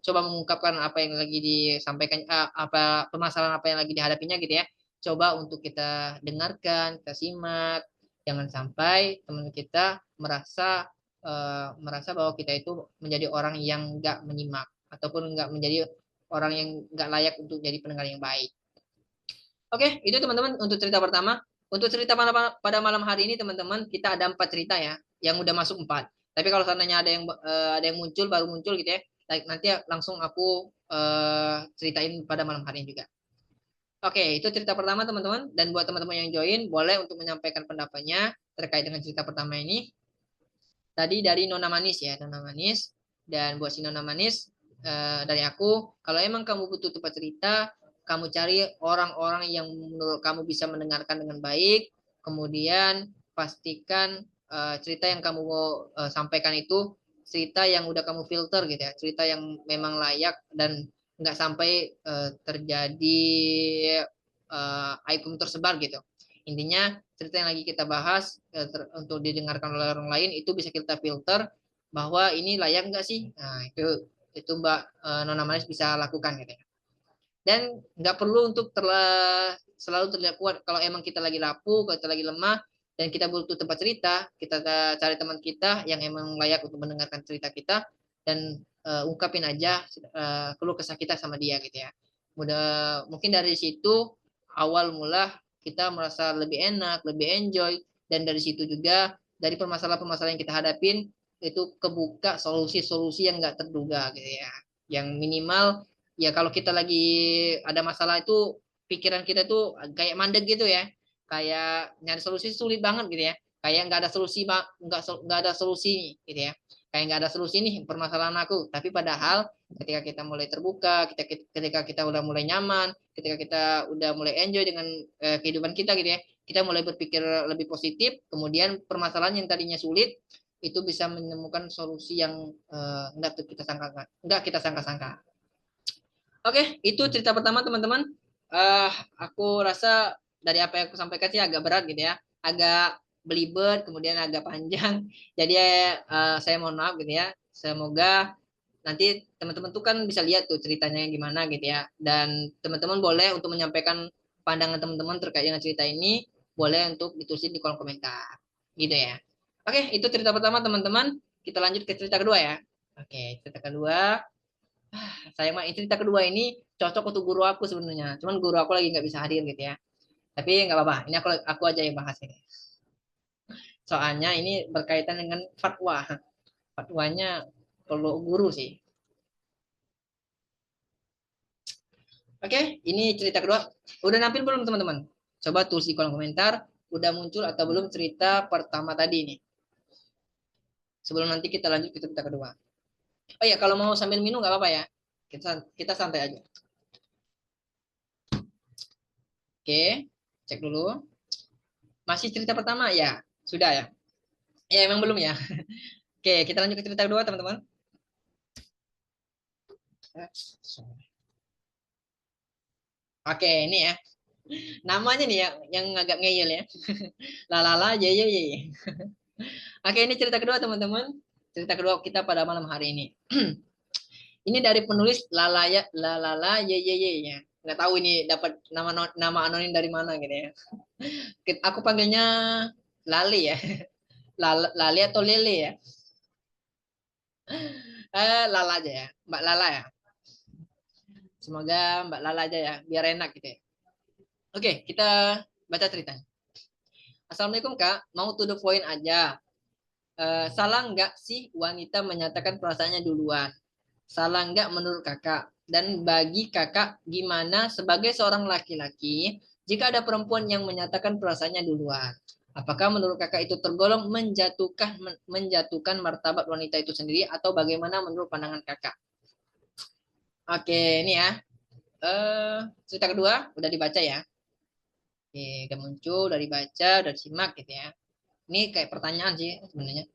coba mengungkapkan apa yang lagi disampaikan, apa permasalahan apa yang lagi dihadapinya gitu ya, coba untuk kita dengarkan, kita simak, jangan sampai teman kita merasa bahwa kita itu menjadi orang yang nggak menyimak ataupun nggak menjadi orang yang nggak layak untuk jadi pendengar yang baik. Oke, itu teman-teman untuk cerita pertama. Untuk cerita pada malam hari ini teman-teman, kita ada 4 cerita ya, yang udah masuk 4. Tapi kalau seandainya ada yang muncul baru muncul gitu ya, nanti langsung aku ceritain pada malam hari ini juga. Oke, itu cerita pertama teman-teman. Dan buat teman-teman yang join, boleh untuk menyampaikan pendapatnya terkait dengan cerita pertama ini. Tadi dari Nona Manis ya, Nona Manis. Dan buat si Nona Manis, dari aku, kalau emang kamu butuh tempat cerita, kamu cari orang-orang yang menurut kamu bisa mendengarkan dengan baik, kemudian pastikan cerita yang kamu sampaikan itu cerita yang udah kamu filter gitu ya, cerita yang memang layak dan nggak sampai terjadi aib kamu tersebar gitu. Intinya cerita yang lagi kita bahas untuk didengarkan oleh orang lain itu bisa kita filter bahwa ini layak nggak sih? Nah, itu Mbak Nona Manis bisa lakukan gitu ya. Dan nggak perlu untuk selalu terlihat kuat. Kalau emang kita lagi rapuh, kalau kita lagi lemah, dan kita butuh tempat cerita, kita cari teman kita yang emang layak untuk mendengarkan cerita kita, dan ungkapin aja keluh kesah kita sama dia gitu ya. Mungkin dari situ awal mula kita merasa lebih enak, lebih enjoy, dan dari situ juga dari permasalahan-permasalahan yang kita hadapin itu kebuka solusi-solusi yang nggak terduga gitu ya. Yang minimal ya kalau kita lagi ada masalah itu pikiran kita tuh kayak mandek gitu ya, kayak nyari solusi sulit banget gitu ya, kayak nggak ada solusi nggak ada solusi gitu ya, kayak nggak ada solusi nih permasalahan aku. Tapi padahal ketika kita mulai terbuka, ketika kita udah mulai nyaman, ketika kita udah mulai enjoy dengan kehidupan kita gitu ya, kita mulai berpikir lebih positif, kemudian permasalahan yang tadinya sulit itu bisa menemukan solusi yang nggak kita sangka-sangka. Oke, itu cerita pertama teman-teman. Aku rasa dari apa yang aku sampaikan sih agak berat gitu ya, agak belibet, kemudian agak panjang. Jadi saya mohon maaf gitu ya. Semoga nanti teman-teman tuh kan bisa lihat tuh ceritanya gimana gitu ya. Dan teman-teman boleh untuk menyampaikan pandangan teman-teman terkait dengan cerita ini, boleh untuk ditulis di kolom komentar. Gitu ya. Oke, itu cerita pertama teman-teman. Kita lanjut ke cerita kedua ya. Oke, cerita kedua. Saya mah cerita kedua ini cocok untuk guru aku sebenarnya. Cuman guru aku lagi nggak bisa hadir gitu ya. Tapi nggak apa-apa. Ini aku aja yang bahas ini. Soalnya ini berkaitan dengan fatwa. Fatwanya perlu guru sih. Oke, ini cerita kedua. Udah nampil belum teman-teman? Coba tulis di kolom komentar. Udah muncul atau belum cerita pertama tadi ini. Sebelum nanti kita lanjut ke cerita kedua. Oh ya, kalau mau sambil minum nggak apa-apa ya. Kita santai aja. Oke, cek dulu. Masih cerita pertama ya? Sudah ya? Ya emang belum ya. Oke, kita lanjut ke cerita kedua, teman-teman. Oke, ini ya. Namanya nih yang agak ngeyel ya. Lalala, ye, ye, ye. Oke, ini cerita kedua, teman-teman. Cerita kedua kita pada malam hari ini. Ini dari penulis Lalaya, Lalala, ye, ye, ye. Ya. Nggak tahu ini dapat nama anonim dari mana gitu ya. Aku panggilnya Lali ya. Lali atau Lele ya. Lala aja ya. Mbak Lala ya. Semoga Mbak Lala aja ya, biar enak gitu ya. Oke, kita baca ceritanya. Assalamualaikum Kak, mau to the point aja. Salah nggak sih wanita menyatakan perasaannya duluan? Salah nggak menurut kakak? Dan bagi kakak, gimana sebagai seorang laki-laki jika ada perempuan yang menyatakan perasaannya duluan? Apakah menurut kakak itu tergolong menjatuhkan martabat wanita itu sendiri atau bagaimana menurut pandangan kakak? Oke, ini ya. Cerita kedua udah dibaca ya. Oke, udah muncul, udah dibaca, udah disimak gitu ya. Ini kayak pertanyaan sih sebenarnya.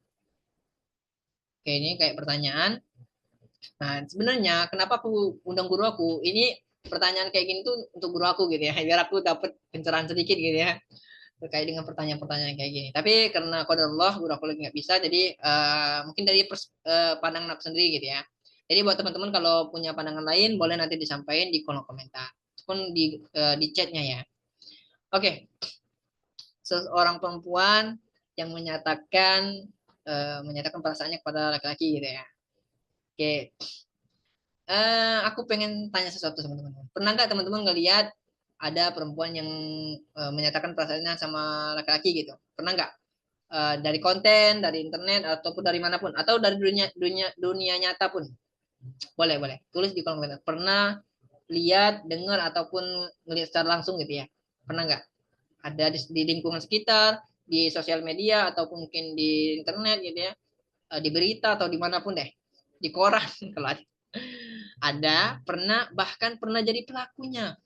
Oke, ini kayak pertanyaan. Nah, sebenarnya kenapa aku undang guru aku? Ini pertanyaan kayak gini tuh untuk guru aku gitu ya, biar aku dapat pencerahan sedikit gitu ya terkait dengan pertanyaan-pertanyaan kayak gini. Tapi karena qadarullah guru aku lagi nggak bisa, jadi mungkin dari pandangan aku sendiri gitu ya. Jadi buat teman-teman kalau punya pandangan lain boleh nanti disampaikan di kolom komentar, ataupun di chatnya ya. Oke, seorang perempuan yang menyatakan perasaannya kepada laki-laki gitu ya. Oke, aku pengen tanya sesuatu sama teman-teman. Pernah nggak teman-teman ngelihat ada perempuan yang menyatakan perasaannya sama laki-laki gitu? Pernah nggak? Dari konten, dari internet, ataupun dari manapun, atau dari dunia dunia dunia nyata pun, boleh boleh. Tulis di kolom komentar. Pernah lihat, dengar, ataupun ngelihat secara langsung gitu ya? Pernah nggak? Ada di lingkungan sekitar, di sosial media, ataupun mungkin di internet gitu ya? Di berita atau dimanapun deh, di koran kalau ada, pernah, bahkan pernah jadi pelakunya.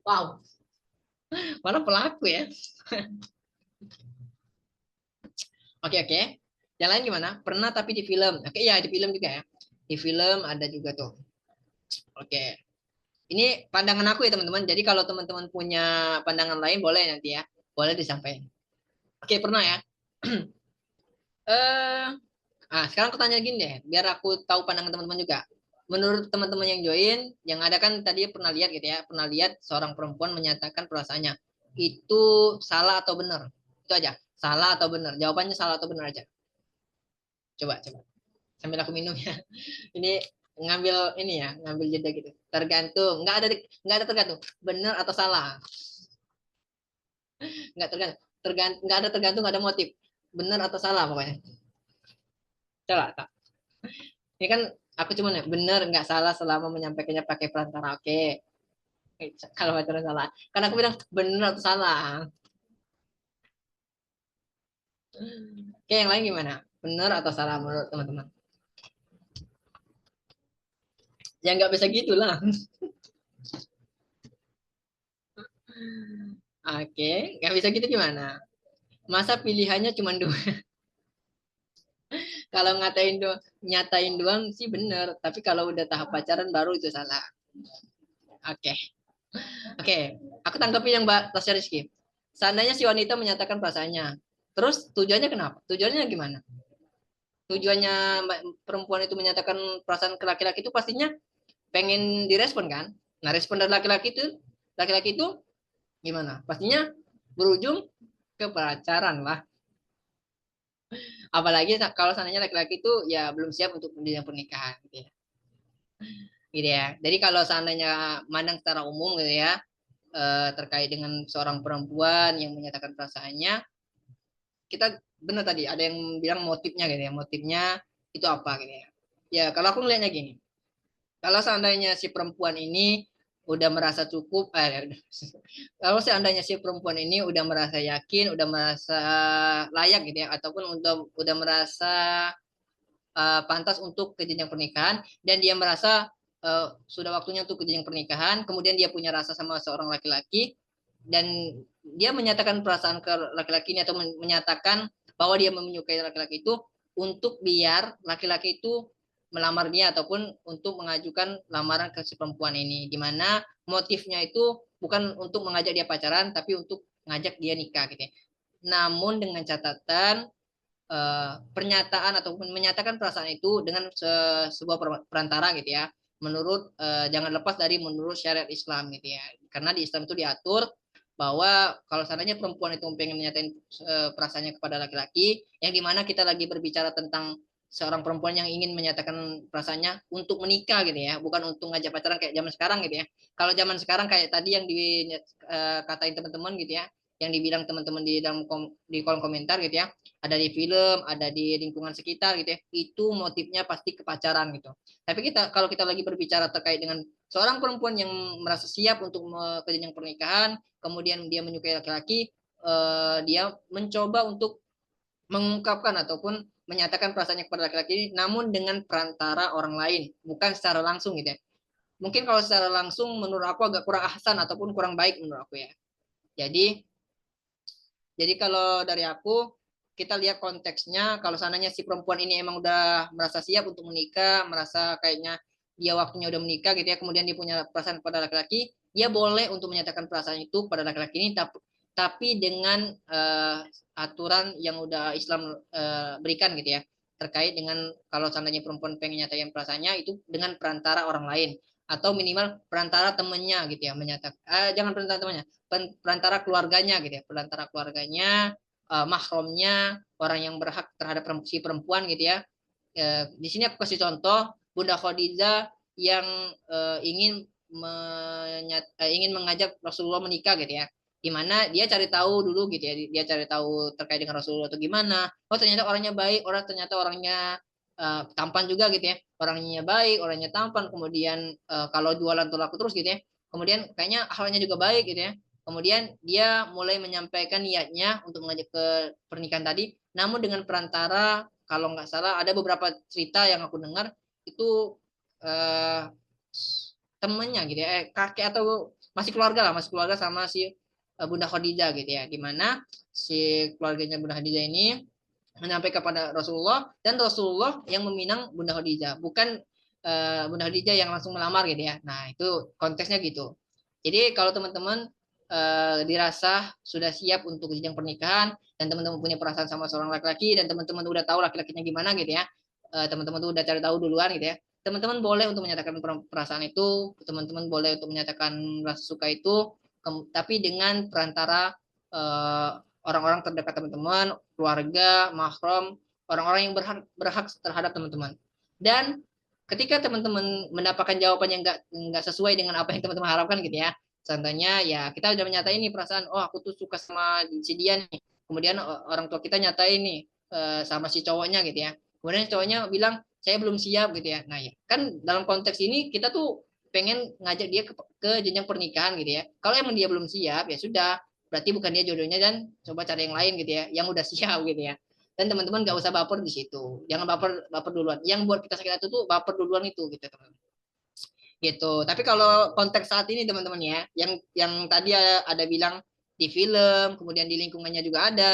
Wow, malah pelaku ya. Oke, oke. Yang lain gimana? Pernah tapi di film. Oke, ya di film juga ya. Di film ada juga tuh. Oke. Ini pandangan aku ya teman-teman. Jadi kalau teman-teman punya pandangan lain boleh nanti ya. Boleh disampaikan. Oke, pernah ya. Eh, sekarang aku tanya gini deh, biar aku tahu pandangan teman-teman juga. Menurut teman-teman yang join, yang ada kan tadi pernah lihat gitu ya, pernah lihat seorang perempuan menyatakan perasaannya. Itu salah atau benar? Itu aja. Salah atau benar? Jawabannya salah atau benar aja. Coba, coba. Sambil aku minum ya. Ini ngambil ini ya, ngambil jeda gitu. Tergantung, nggak ada tergantung. Benar atau salah? Nggak tergantung. Nggak ada tergantung, nggak ada motif. Benar atau salah pokoknya. Coba, Kak. Ini kan aku cuma ya, benar nggak salah selama menyampaikannya pakai perantara. Oke. Kalau pacaran salah. Karena aku bilang benar atau salah. Oke, yang lain gimana? Benar atau salah menurut teman-teman? Ya nggak bisa gitulah. Oke, nggak bisa gitu gimana? Masa pilihannya cuma dua? Kalau nyatain doang sih bener, tapi kalau udah tahap pacaran baru itu salah. Oke, oke. Aku tanggapi yang Mbak Tasya Rizky. Seandainya si wanita menyatakan perasaannya, terus tujuannya kenapa? Tujuannya gimana? Tujuannya perempuan itu menyatakan perasaan ke laki-laki itu pastinya pengen direspon kan? Nah, respon dari laki-laki itu gimana? Pastinya berujung ke pacaran lah. Apalagi kalau seandainya laki-laki itu ya belum siap untuk menjalin pernikahan gitu ya. Gitu ya. Jadi kalau seandainya mandang secara umum gitu ya, terkait dengan seorang perempuan yang menyatakan perasaannya, kita benar tadi ada yang bilang motifnya gitu ya. Motifnya itu apa gitu ya. Ya, kalau aku ngelihatnya gini, kalau seandainya si perempuan ini udah merasa cukup, kalau seandainya si perempuan ini udah merasa yakin, udah merasa layak gitu ya, ataupun udah merasa pantas untuk ke jenjang pernikahan dan dia merasa sudah waktunya untuk ke jenjang pernikahan, kemudian dia punya rasa sama seorang laki-laki dan dia menyatakan perasaan ke laki-laki ini atau menyatakan bahwa dia menyukai laki-laki itu untuk biar laki-laki itu melamar dia ataupun untuk mengajukan lamaran ke si perempuan ini, di mana motifnya itu bukan untuk mengajak dia pacaran tapi untuk ngajak dia nikah gitu ya. Namun dengan catatan pernyataan ataupun menyatakan perasaan itu dengan sebuah perantara gitu ya. Menurut jangan lepas dari menurut syariat Islam gitu ya. Karena di Islam itu diatur bahwa kalau seandainya perempuan itu pengen menyatain perasaannya kepada laki-laki, yang dimana kita lagi berbicara tentang seorang perempuan yang ingin menyatakan perasaannya untuk menikah gitu ya, bukan untuk ngajak pacaran kayak zaman sekarang gitu ya. Kalau zaman sekarang kayak tadi yang dikatain teman-teman gitu ya, yang dibilang teman-teman di dalam di kolom komentar gitu ya, ada di film, ada di lingkungan sekitar gitu ya, itu motifnya pasti kepacaran gitu. Tapi kalau kita lagi berbicara terkait dengan seorang perempuan yang merasa siap untuk ke jenjang pernikahan, kemudian dia menyukai laki-laki, dia mencoba untuk mengungkapkan ataupun menyatakan perasaannya kepada laki-laki ini, namun dengan perantara orang lain, bukan secara langsung gitu ya. Mungkin kalau secara langsung menurut aku agak kurang ahsan ataupun kurang baik menurut aku ya. Jadi jadi kalau dari aku, kita lihat konteksnya, kalau seandainya si perempuan ini emang udah merasa siap untuk menikah, merasa kayaknya dia waktunya udah menikah gitu ya, kemudian dia punya perasaan pada laki-laki, dia boleh untuk menyatakan perasaan itu pada laki-laki ini, tapi dengan aturan yang udah Islam berikan gitu ya, terkait dengan kalau seandainya perempuan pengen nyatain perasaannya itu dengan perantara orang lain atau minimal perantara temennya gitu ya menyatakan jangan perantara temannya, perantara keluarganya gitu ya, perantara keluarganya, mahramnya, orang yang berhak terhadap si perempuan gitu ya. Di sini aku kasih contoh Bunda Khadijah yang ingin mengajak Rasulullah menikah gitu ya, di mana dia cari tahu dulu gitu ya, dia cari tahu terkait dengan Rasulullah atau gimana. Oh ternyata orangnya baik, ternyata orangnya tampan juga gitu ya, orangnya baik, orangnya tampan, kemudian kalau jualan tuh laku terus gitu ya, kemudian kayaknya akhlaknya juga baik gitu ya. Kemudian dia mulai menyampaikan niatnya untuk mengajak ke pernikahan tadi, namun dengan perantara kalau nggak salah ada beberapa cerita yang aku dengar itu eh, temennya gitu ya, kakek atau masih keluarga sama si Bunda Khadijah gitu ya, di mana si keluarganya Bunda Khadijah ini menyampaikan kepada Rasulullah, dan Rasulullah yang meminang Bunda Khadijah, bukan Bunda Khadijah yang langsung melamar gitu ya. Nah, itu konteksnya gitu. Jadi kalau teman-teman dirasa sudah siap untuk jenjang pernikahan, dan teman-teman punya perasaan sama seorang laki-laki, dan teman-teman udah tahu laki-lakinya gimana gitu ya. Teman-teman tuh udah cari tahu duluan gitu ya. Teman-teman boleh untuk menyatakan perasaan itu, teman-teman boleh untuk menyatakan rasa suka itu, tapi dengan perantara eh, orang-orang terdekat teman-teman, keluarga, mahram, orang-orang yang berhak terhadap teman-teman. Dan ketika teman-teman mendapatkan jawaban yang nggak sesuai dengan apa yang teman-teman harapkan gitu ya. Contohnya ya kita udah nyatain nih perasaan, oh aku tuh suka sama si dia nih. Kemudian orang tua kita nyatain nih sama si cowoknya gitu ya. Kemudian cowoknya bilang saya belum siap gitu ya. Nah ya kan dalam konteks ini kita tuh pengen ngajak dia ke jenjang pernikahan gitu ya. Kalau emang dia belum siap ya sudah, berarti bukan dia jodohnya, dan coba cari yang lain gitu ya, yang udah siap gitu ya. Dan teman-teman gak usah baper di situ, jangan baper duluan. Yang buat kita sakit hati tuh baper duluan itu gitu teman gitu. Tapi kalau konteks saat ini teman-teman ya, yang tadi ada bilang di film, kemudian di lingkungannya juga ada,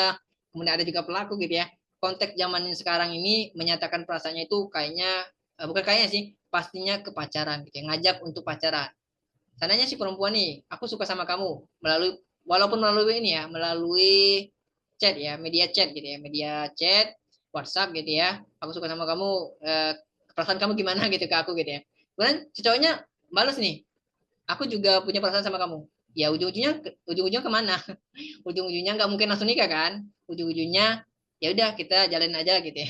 kemudian ada juga pelaku gitu ya. Konteks zaman sekarang ini menyatakan perasaannya itu kayaknya bukan kayaknya sih, pastinya ke pacaran gitu ya, ngajak untuk pacaran. Seandainya si perempuan nih, aku suka sama kamu melalui, walaupun melalui ini ya, melalui chat ya, media chat gitu ya, media chat, WhatsApp gitu ya. Aku suka sama kamu, perasaan kamu gimana gitu ke aku gitu ya. Kemudian si cowoknya balas nih, aku juga punya perasaan sama kamu. Ya ujung-ujungnya kemana? Ujung-ujungnya nggak mungkin langsung nikah kan? Ujung-ujungnya ya udah kita jalanin aja gitu ya.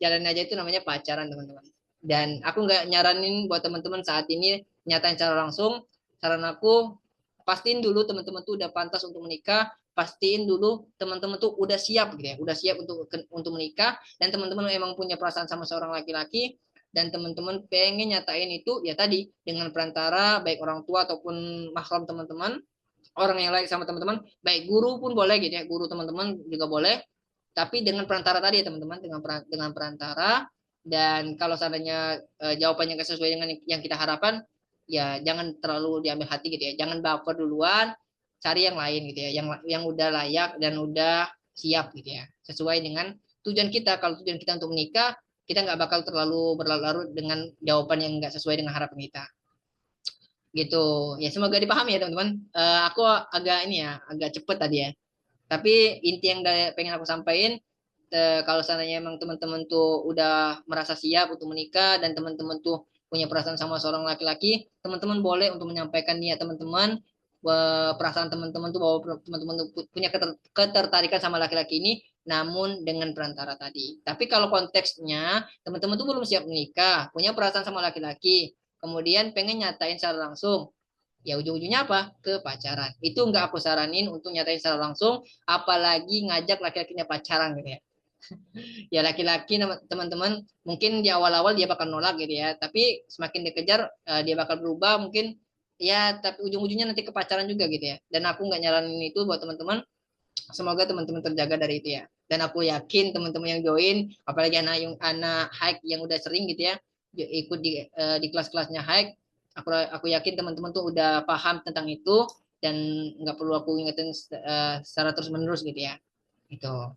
Jalanin aja itu namanya pacaran teman-teman. Dan aku nggak nyaranin buat teman-teman saat ini nyatain cara langsung. Saran aku, pastiin dulu teman-teman tuh udah pantas untuk menikah, pastiin dulu teman-teman tuh udah siap gitu ya, udah siap untuk menikah, dan teman-teman emang punya perasaan sama seorang laki-laki, dan teman-teman pengen nyatain itu ya tadi dengan perantara baik orang tua ataupun mahram teman-teman, orang yang lain sama teman-teman, baik guru pun boleh gitu ya, guru teman-teman juga boleh, tapi dengan perantara tadi ya teman-teman, dengan perantara. Dan kalau seandainya jawabannya nggak sesuai dengan yang kita harapkan, ya jangan terlalu diambil hati gitu ya, jangan baper duluan, cari yang lain gitu ya, yang udah layak dan udah siap gitu ya, sesuai dengan tujuan kita. Kalau tujuan kita untuk menikah, kita nggak bakal terlalu berlarut-larut dengan jawaban yang nggak sesuai dengan harapan kita gitu ya. Semoga dipahami ya teman-teman. Aku agak ini ya, agak cepet tadi ya, tapi inti yang pengen aku sampaikan, kalau seandainya emang teman-teman tuh udah merasa siap untuk menikah, dan teman-teman tuh punya perasaan sama seorang laki-laki, teman-teman boleh untuk menyampaikan niat teman-teman, perasaan teman-teman tuh bahwa teman-teman tuh punya ketertarikan sama laki-laki ini, namun dengan perantara tadi. Tapi kalau konteksnya teman-teman tuh belum siap menikah, punya perasaan sama laki-laki, kemudian pengen nyatain secara langsung, ya ujung-ujungnya apa? Ke pacaran. Itu nggak aku saranin untuk nyatain secara langsung, apalagi ngajak laki-lakinya pacaran gitu ya. Ya laki-laki teman-teman mungkin di awal-awal dia bakal nolak gitu ya, tapi semakin dikejar dia bakal berubah mungkin ya, tapi ujung-ujungnya nanti ke pacaran juga gitu ya. Dan aku nggak nyaranin itu buat teman-teman. Semoga teman-teman terjaga dari itu ya. Dan aku yakin teman-teman yang join, apalagi anak hike yang udah sering gitu ya, ikut di kelas-kelasnya hike, aku yakin teman-teman tuh udah paham tentang itu, dan nggak perlu aku ingetin secara terus menerus gitu ya. Itu.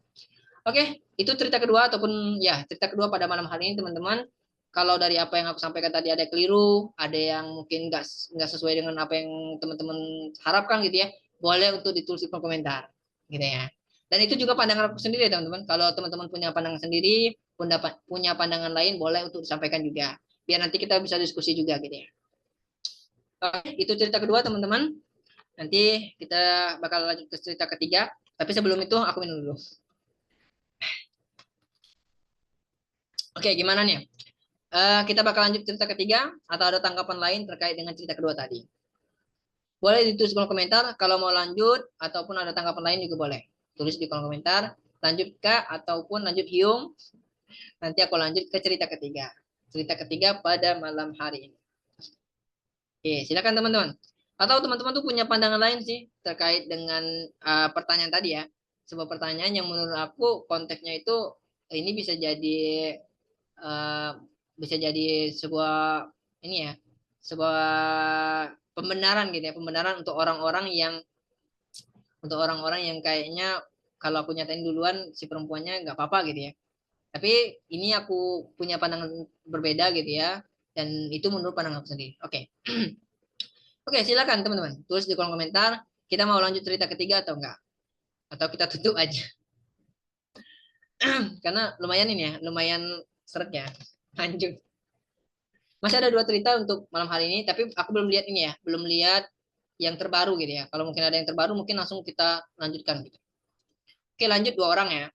Oke, itu cerita kedua, ataupun ya cerita kedua pada malam hari ini teman-teman. Kalau dari apa yang aku sampaikan tadi ada keliru, ada yang mungkin nggak sesuai dengan apa yang teman-teman harapkan gitu ya, boleh untuk ditulis di kolom komentar, gitu ya. Dan itu juga pandangan aku sendiri ya teman-teman. Kalau teman-teman punya pandangan sendiri, punya pandangan lain, boleh untuk disampaikan juga. Biar nanti kita bisa diskusi juga gitu ya. Oke, itu cerita kedua teman-teman. Nanti kita bakal lanjut ke cerita ketiga. Tapi sebelum itu aku minum dulu. Oke, gimana nih? Kita bakal lanjut cerita ketiga, atau ada tanggapan lain terkait dengan cerita kedua tadi. Boleh ditulis di kolom komentar kalau mau lanjut, ataupun ada tanggapan lain juga boleh. Tulis di kolom komentar, lanjut kak, ataupun lanjut hiung. Nanti aku lanjut ke cerita ketiga. Cerita ketiga pada malam hari ini. Oke, silakan teman-teman. Atau teman-teman tuh punya pandangan lain sih terkait dengan pertanyaan tadi ya. Sebuah pertanyaan yang menurut aku konteksnya itu ini uh, bisa jadi sebuah ini ya, sebuah pembenaran gitu ya, pembenaran untuk orang-orang yang kayaknya kalau aku nyatain duluan si perempuannya nggak apa-apa gitu ya. Tapi ini aku punya pandangan berbeda gitu ya. Dan itu menurut pandangan aku sendiri. Oke. Oke, silakan teman-teman. Tulis di kolom komentar. Kita mau lanjut cerita ketiga atau enggak? Atau kita tutup aja. Karena lumayan ini ya. Lumayan seret ya. Lanjut. Masih ada dua cerita untuk malam hari ini. Tapi aku belum lihat ini ya. Belum lihat yang terbaru gitu ya. Kalau mungkin ada yang terbaru mungkin langsung kita lanjutkan gitu. Oke, lanjut dua orang ya.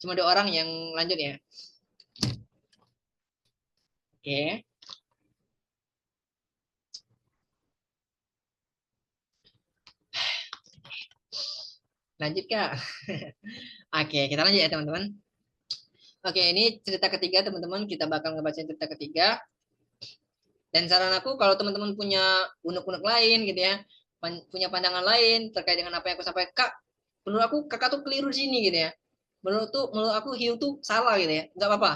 Cuma dua orang yang lanjut ya. Oke. Lanjut Kak. Oke, kita lanjut ya teman-teman. Oke, ini cerita ketiga teman-teman. Kita bakal ngebaca cerita ketiga. Dan saran aku kalau teman-teman punya unek-unek lain gitu ya, punya pandangan lain terkait dengan apa yang aku sampaikan, Kak, menurut aku kakak tuh keliru di sini gitu ya. Menurut aku hiu tuh salah gitu ya. Nggak apa-apa.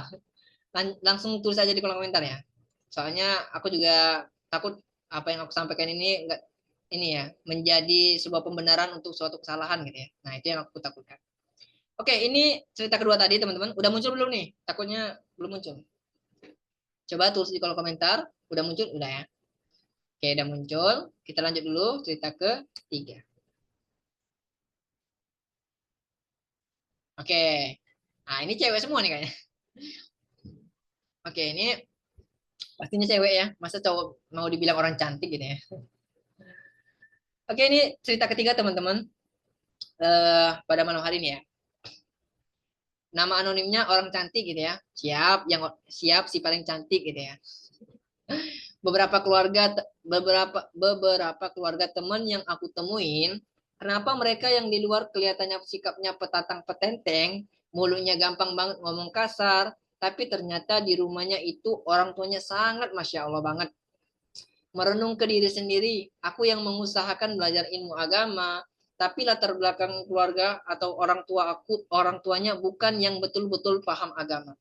Langsung tulis aja di kolom komentar ya. Soalnya aku juga takut apa yang aku sampaikan ini enggak ini ya menjadi sebuah pembenaran untuk suatu kesalahan gitu ya. Nah, itu yang aku takutkan. Oke, ini cerita kedua tadi teman-teman. Udah muncul belum nih? Takutnya belum muncul. Coba tulis di kolom komentar. Udah muncul? Udah ya. Oke, udah muncul. Kita lanjut dulu cerita ketiga. Oke. Nah, ini cewek semua nih kayaknya. Oke, ini pastinya cewek ya. Masa cowok mau dibilang orang cantik gitu ya. Oke, ini cerita ketiga teman-teman. Pada malam hari ini ya. Nama anonimnya orang cantik gitu ya. Siap si paling cantik gitu ya. Beberapa keluarga teman yang aku temuin, kenapa mereka yang di luar kelihatannya sikapnya petatang petenteng, mulutnya gampang banget ngomong kasar, tapi ternyata di rumahnya itu orang tuanya sangat masya Allah banget. Merenung ke diri sendiri, aku yang mengusahakan belajar ilmu agama, tapi latar belakang keluarga atau orang tuanya bukan yang betul-betul paham agama.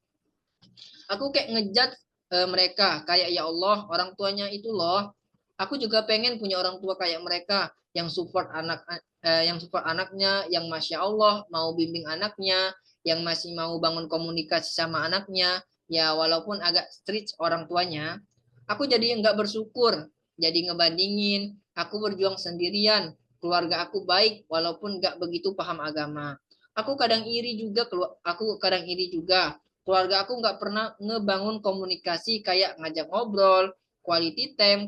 Aku kayak ngejat mereka kayak ya Allah orang tuanya itu loh. Aku juga pengen punya orang tua kayak mereka yang support anaknya, yang masya Allah mau bimbing anaknya, yang masih mau bangun komunikasi sama anaknya. Ya walaupun agak strict orang tuanya, aku jadi nggak bersyukur, jadi ngebandingin. Aku berjuang sendirian, keluarga aku baik walaupun nggak begitu paham agama. Aku kadang iri juga keluarga aku nggak pernah ngebangun komunikasi kayak ngajak ngobrol, quality time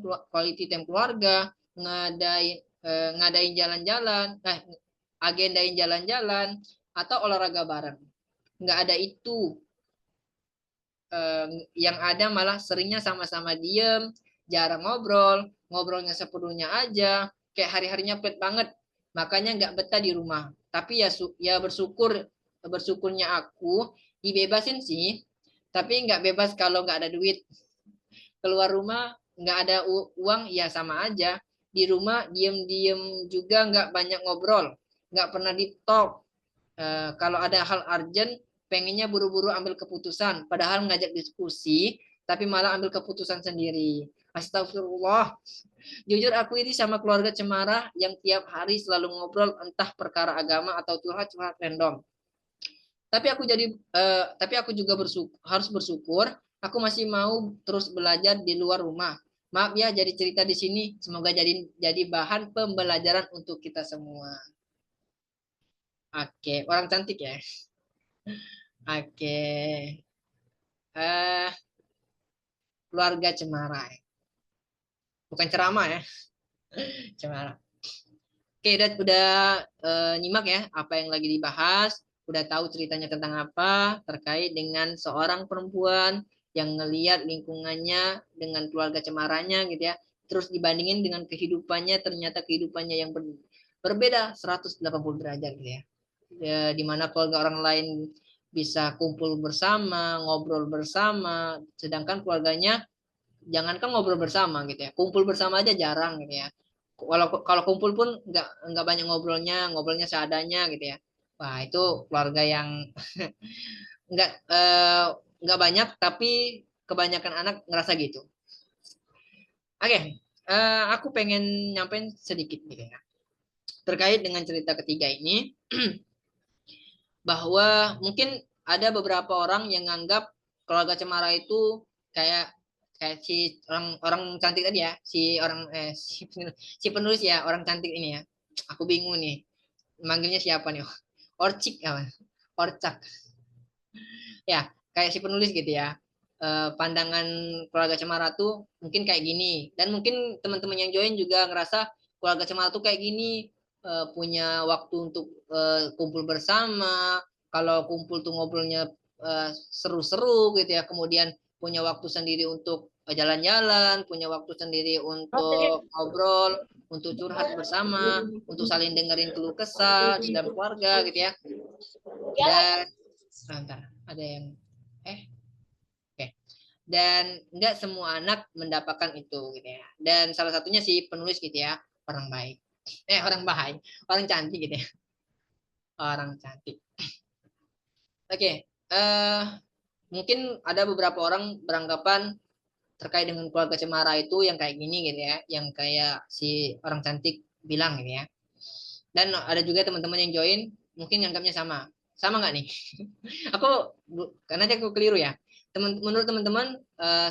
keluarga, ngadain jalan-jalan, agendain jalan-jalan atau olahraga bareng. Nggak ada itu. Yang ada malah seringnya sama-sama diem, jarang ngobrolnya sepenuhnya aja, kayak hari-harinya pet banget. Makanya nggak betah di rumah. Tapi ya bersyukurnya aku dibebasin sih, tapi nggak bebas kalau nggak ada duit. Keluar rumah nggak ada uang ya sama aja. Di rumah diem-diem juga nggak banyak ngobrol, nggak pernah di talk. Kalau ada hal urgent, pengennya buru-buru ambil keputusan, padahal ngajak diskusi, tapi malah ambil keputusan sendiri. Astagfirullah. Jujur aku ini sama keluarga Cemara yang tiap hari selalu ngobrol entah perkara agama atau curhat-curhat random. Tapi aku juga harus bersyukur aku masih mau terus belajar di luar rumah. Maaf ya jadi cerita di sini, semoga jadi bahan pembelajaran untuk kita semua. Oke, orang cantik ya. Oke. Eh Keluarga Cemara. Bukan ceramah ya, Cemara. Oke, udah nyimak ya apa yang lagi dibahas, udah tahu ceritanya tentang apa terkait dengan seorang perempuan yang ngelihat lingkungannya dengan keluarga Cemaranya gitu ya. Terus dibandingin dengan kehidupannya, ternyata kehidupannya yang berbeda 180 derajat gitu ya. Di mana keluarga orang lain bisa kumpul bersama, ngobrol bersama, sedangkan keluarganya jangankan ngobrol bersama gitu ya, kumpul bersama aja jarang gitu ya. Kalau kumpul pun nggak banyak ngobrolnya seadanya gitu ya. Wah itu keluarga yang nggak eh, nggak banyak tapi kebanyakan anak ngerasa gitu. Oke, aku pengen nyampein sedikit gitu ya. terkait dengan cerita ketiga ini, bahwa mungkin ada beberapa orang yang nganggap keluarga Cemara itu kayak kayak si orang orang cantik tadi ya, si penulis ya, orang cantik ini ya. Aku bingung nih, manggilnya siapa nih? Orcik apa? Orcak. Ya, kayak si penulis gitu ya. Pandangan keluarga Cemara tuh mungkin kayak gini, dan mungkin teman-teman yang join juga ngerasa keluarga Cemara tuh kayak gini, punya waktu untuk kumpul bersama. Kalau kumpul tuh ngobrolnya seru-seru gitu ya, kemudian punya waktu sendiri untuk jalan-jalan, punya waktu sendiri untuk ngobrol, untuk curhat bersama, untuk saling dengerin keluh kesah di dalam keluarga gitu ya. Dan sebentar, ada yang oke. Dan enggak semua anak mendapatkan itu gitu ya. Dan salah satunya si penulis gitu ya, orang baik. Orang baik, orang cantik gitu ya. Orang cantik. Oke, mungkin ada beberapa orang beranggapan terkait dengan keluarga Cemara itu yang kayak gini gitu ya, yang kayak si orang cantik bilang gitu ya. Dan ada juga teman-teman yang join mungkin nganggapnya sama. Sama nggak nih? Karena aku keliru ya. Menurut teman-teman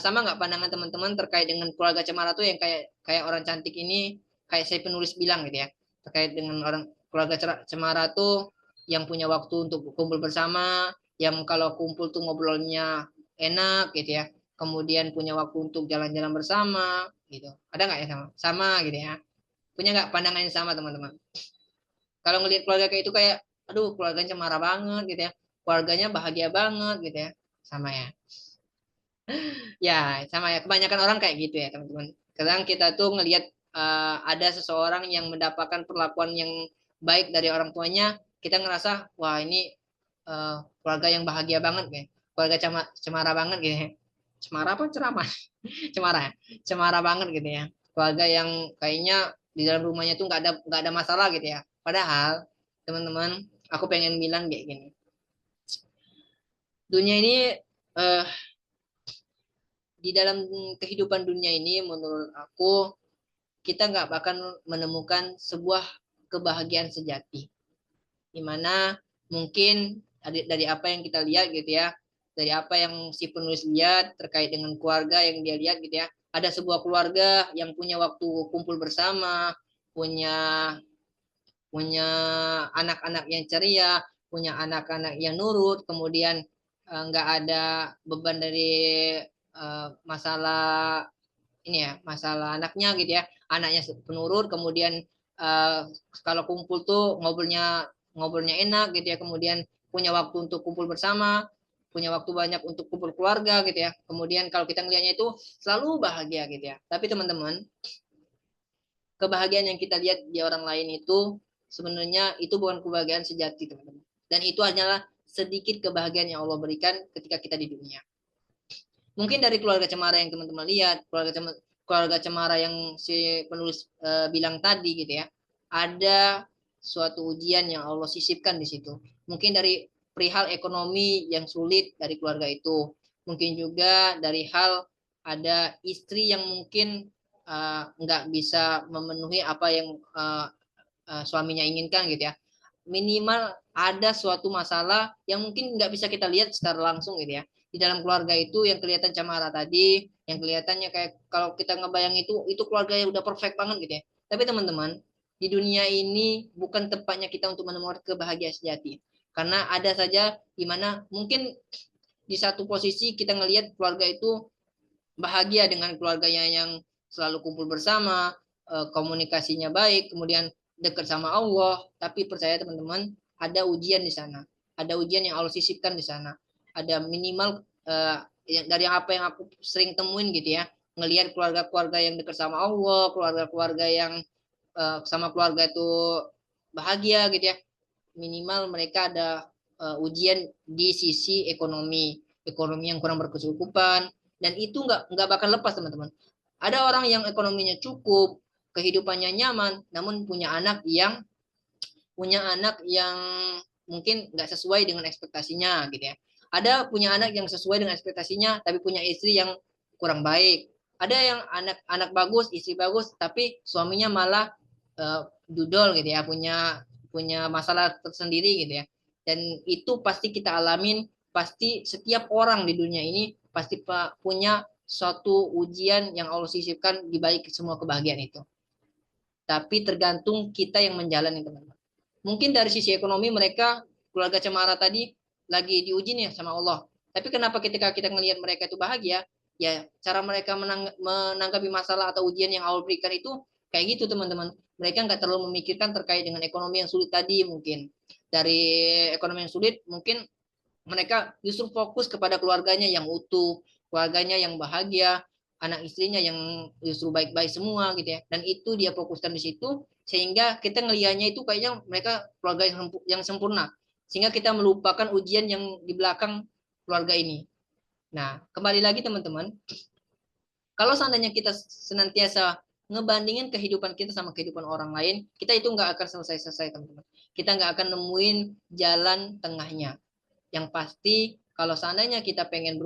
sama nggak pandangan teman-teman terkait dengan keluarga Cemara tuh yang kayak kayak orang cantik ini, kayak saya penulis bilang gitu ya, terkait dengan orang keluarga Cemara tuh yang punya waktu untuk kumpul bersama, yang kalau kumpul tuh ngobrolnya enak gitu ya, kemudian punya waktu untuk jalan-jalan bersama gitu. Ada nggak ya sama? Sama gitu ya. Punya nggak pandangan yang sama teman-teman? Kalau ngelihat keluarga kayak itu kayak, aduh keluarganya marah banget gitu ya, keluarganya bahagia banget gitu ya, sama ya. Ya, sama ya. Kebanyakan orang kayak gitu ya, teman-teman. Kadang kita tuh ngelihat ada seseorang yang mendapatkan perlakuan yang baik dari orang tuanya, kita ngerasa, wah ini keluarga yang bahagia banget, ya. Keluarga cemara banget gitu ya. Cemara apa ceramah? Cemara, ya? Cemara banget gitu ya. Keluarga yang kayaknya di dalam rumahnya tuh nggak ada masalah gitu ya. Padahal, teman-teman, aku pengen bilang kayak gini. Dunia ini eh, di dalam kehidupan dunia ini menurut aku kita nggak bakal menemukan sebuah kebahagiaan sejati, dimana mungkin dari apa yang kita lihat gitu ya, dari apa yang si penulis lihat terkait dengan keluarga yang dia lihat gitu ya, ada sebuah keluarga yang punya waktu kumpul bersama, punya punya anak-anak yang ceria, punya anak-anak yang nurut, kemudian nggak ada beban dari masalah ini ya, masalah anaknya gitu ya, anaknya penurut, kemudian uh, kalau kumpul tuh ngobrolnya ngobrolnya enak gitu ya, kemudian punya waktu untuk kumpul bersama, punya waktu banyak untuk kumpul keluarga gitu ya, kemudian kalau kita ngelihatnya itu selalu bahagia gitu ya. Tapi teman-teman, kebahagiaan yang kita lihat di orang lain itu sebenarnya itu bukan kebahagiaan sejati, teman-teman. Dan itu hanyalah sedikit kebahagiaan yang Allah berikan ketika kita di dunia. Mungkin dari keluarga cemara yang teman-teman lihat, keluarga cemara yang si penulis bilang tadi gitu ya, ada suatu ujian yang Allah sisipkan di situ. Mungkin dari perihal ekonomi yang sulit dari keluarga itu, mungkin juga dari hal ada istri yang mungkin nggak bisa memenuhi apa yang suaminya inginkan gitu ya. Minimal ada suatu masalah yang mungkin nggak bisa kita lihat secara langsung gitu ya. Di dalam keluarga itu yang kelihatan cemara tadi, yang kelihatannya kayak kalau kita ngebayang itu keluarga yang udah perfect banget gitu ya. Tapi teman-teman, di dunia ini bukan tempatnya kita untuk menemukan kebahagiaan sejati. Karena ada saja di mana mungkin di satu posisi kita ngelihat keluarga itu bahagia dengan keluarganya yang selalu kumpul bersama, komunikasinya baik, kemudian dekat sama Allah. Tapi percaya teman-teman, ada ujian di sana, ada ujian yang Allah sisipkan di sana, ada minimal dari apa yang aku sering temuin gitu ya, ngelihat keluarga-keluarga yang dekat sama Allah, keluarga-keluarga yang sama keluarga itu bahagia gitu ya, minimal mereka ada ujian di sisi ekonomi yang kurang berkecukupan, dan itu nggak bakal lepas teman-teman. Ada orang yang ekonominya cukup, kehidupannya nyaman, namun punya anak yang mungkin nggak sesuai dengan ekspektasinya gitu ya. Ada punya anak yang sesuai dengan ekspektasinya, tapi punya istri yang kurang baik. Ada yang anak-anak bagus, istri bagus, tapi suaminya malah judul gitu ya, punya masalah tersendiri gitu ya. Dan itu pasti kita alamin, pasti setiap orang di dunia ini pasti punya suatu ujian yang Allah sisipkan di balik semua kebahagiaan itu. Tapi tergantung kita yang menjalani, teman-teman. Mungkin dari sisi ekonomi mereka, keluarga Cemara tadi lagi diuji nih sama Allah. Tapi kenapa ketika kita melihat mereka itu bahagia, ya cara mereka menanggapi masalah atau ujian yang Allah berikan itu kayak gitu, teman-teman. Mereka nggak terlalu memikirkan terkait dengan ekonomi yang sulit tadi mungkin. Dari ekonomi yang sulit, mungkin mereka justru fokus kepada keluarganya yang utuh, keluarganya yang bahagia, anak istrinya yang justru baik-baik semua gitu ya. Dan itu dia fokuskan di situ, sehingga kita ngelihatnya itu kayaknya mereka keluarga yang sempurna. Sehingga kita melupakan ujian yang di belakang keluarga ini. Nah, kembali lagi teman-teman, kalau seandainya kita senantiasa ngebandingin kehidupan kita sama kehidupan orang lain, kita itu nggak akan selesai-selesai, teman-teman. Kita nggak akan nemuin jalan tengahnya. Yang pasti kalau seandainya kita pengen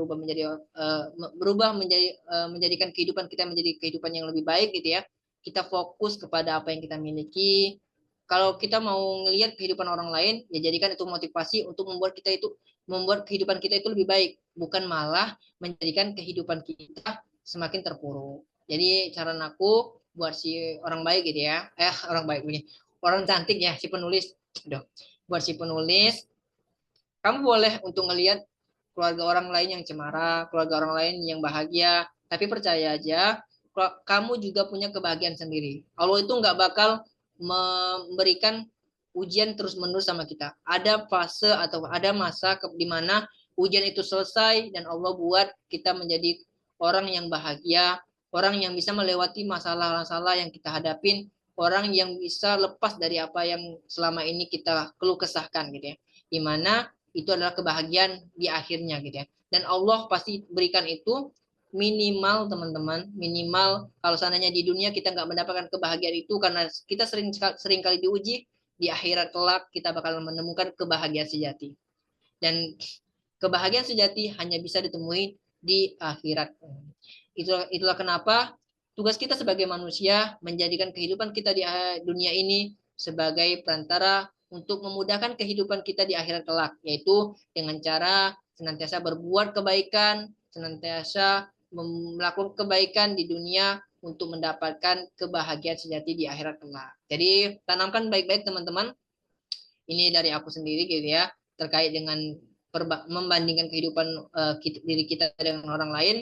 menjadikan kehidupan kita menjadi kehidupan yang lebih baik gitu ya, kita fokus kepada apa yang kita miliki. Kalau kita mau ngelihat kehidupan orang lain, ya jadikan itu motivasi untuk membuat kehidupan kita itu lebih baik, bukan malah menjadikan kehidupan kita semakin terpuruk. Jadi cara aku buat si orang baik gitu ya, orang baik begini, orang cantik ya, si penulis, buat si penulis, kamu boleh untuk ngelihat keluarga orang lain yang cemara, keluarga orang lain yang bahagia, tapi percaya aja, kamu juga punya kebahagiaan sendiri. Allah itu nggak bakal memberikan ujian terus-menerus sama kita. Ada fase atau ada masa di mana ujian itu selesai dan Allah buat kita menjadi orang yang bahagia, orang yang bisa melewati masalah-masalah yang kita hadapin, orang yang bisa lepas dari apa yang selama ini kita keluh kesahkan gitu ya. Dimana itu adalah kebahagiaan di akhirnya gitu ya. Dan Allah pasti berikan itu minimal, teman-teman, minimal kalau seandainya di dunia kita nggak mendapatkan kebahagiaan itu karena kita sering kali diuji, di akhirat kelak kita bakal menemukan kebahagiaan sejati. Dan kebahagiaan sejati hanya bisa ditemui di akhirat. Itulah kenapa tugas kita sebagai manusia menjadikan kehidupan kita di dunia ini sebagai perantara untuk memudahkan kehidupan kita di akhirat kelak, yaitu dengan cara senantiasa berbuat kebaikan, senantiasa melakukan kebaikan di dunia untuk mendapatkan kebahagiaan sejati di akhirat kelak. Jadi tanamkan baik-baik teman-teman. Ini dari aku sendiri gitu ya, terkait dengan membandingkan kehidupan diri kita dengan orang lain,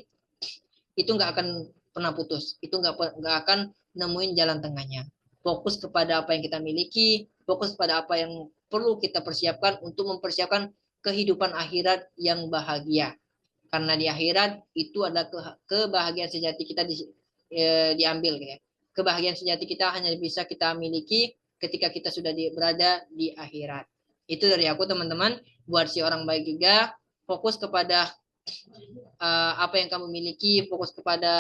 itu nggak akan pernah putus, itu nggak akan nemuin jalan tengahnya. Fokus kepada apa yang kita miliki, fokus pada apa yang perlu kita persiapkan untuk mempersiapkan kehidupan akhirat yang bahagia. Karena di akhirat itu ada kebahagiaan sejati kita diambil ya. Kebahagiaan sejati kita hanya bisa kita miliki ketika kita sudah berada di akhirat. Itu dari aku teman-teman. Buat si orang baik juga, fokus kepada apa yang kamu miliki, fokus kepada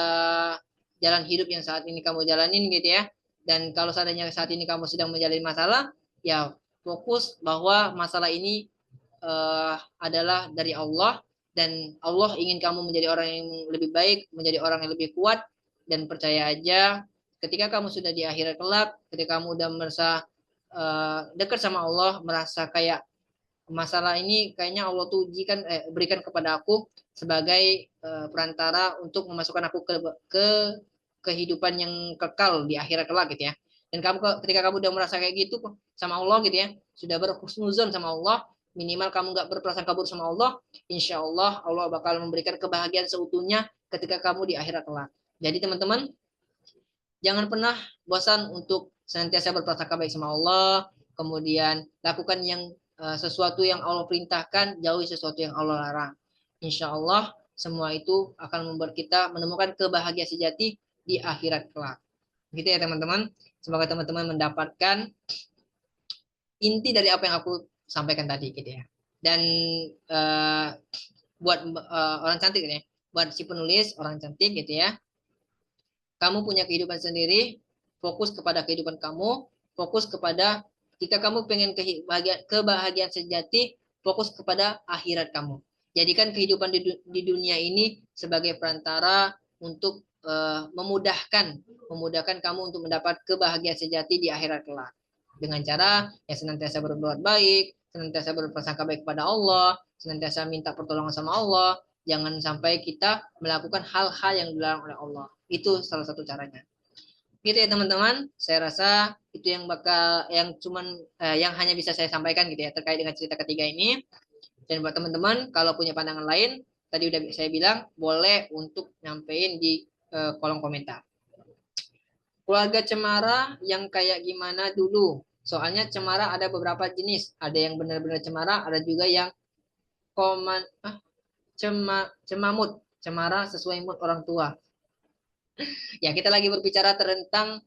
jalan hidup yang saat ini kamu jalanin gitu ya. Dan kalau seandainya saat ini kamu sedang menjalani masalah, ya fokus bahwa masalah ini adalah dari Allah dan Allah ingin kamu menjadi orang yang lebih baik, menjadi orang yang lebih kuat, dan percaya aja ketika kamu sudah di akhirat kelak, ketika kamu udah merasa dekat sama Allah, merasa kayak masalah ini kayaknya Allah tuh berikan kepada aku sebagai perantara untuk memasukkan aku ke kehidupan yang kekal di akhirat kelak gitu ya. Dan ketika kamu udah merasa kayak gitu sama Allah gitu ya, sudah berhusnuzon sama Allah, minimal kamu nggak berprasangka buruk sama Allah, insya Allah Allah bakal memberikan kebahagiaan seutuhnya ketika kamu di akhirat kelak. Jadi teman-teman, jangan pernah bosan untuk senantiasa berprasangka baik sama Allah, kemudian lakukan sesuatu yang Allah perintahkan, jauhi sesuatu yang Allah larang. Insya Allah semua itu akan membuat kita menemukan kebahagiaan sejati di akhirat kelak. Gitu ya teman-teman. Semoga teman-teman mendapatkan inti dari apa yang aku sampaikan tadi gitu ya. Dan buat orang cantik ya, buat si penulis orang cantik gitu ya. Kamu punya kehidupan sendiri, fokus kepada kehidupan kamu, fokus kepada jika kamu pengen kebahagiaan sejati, fokus kepada akhirat kamu. Jadikan kehidupan di dunia ini sebagai perantara untuk memudahkan kamu untuk mendapat kebahagiaan sejati di akhirat kelak. Dengan cara ya senantiasa berbuat baik, senantiasa berprasangka baik kepada Allah, senantiasa minta pertolongan sama Allah. Jangan sampai kita melakukan hal-hal yang dilarang oleh Allah. Itu salah satu caranya. Gitu ya teman-teman. Saya rasa itu yang yang hanya bisa saya sampaikan gitu ya terkait dengan cerita ketiga ini. Dan buat teman-teman kalau punya pandangan lain, tadi udah saya bilang boleh untuk nyampein di kolom komentar. Keluarga cemara yang kayak gimana dulu? Soalnya cemara ada beberapa jenis. Ada yang benar-benar cemara, ada juga yang koman cemamut, cemara sesuai mood orang tua. Ya, kita lagi berbicara tentang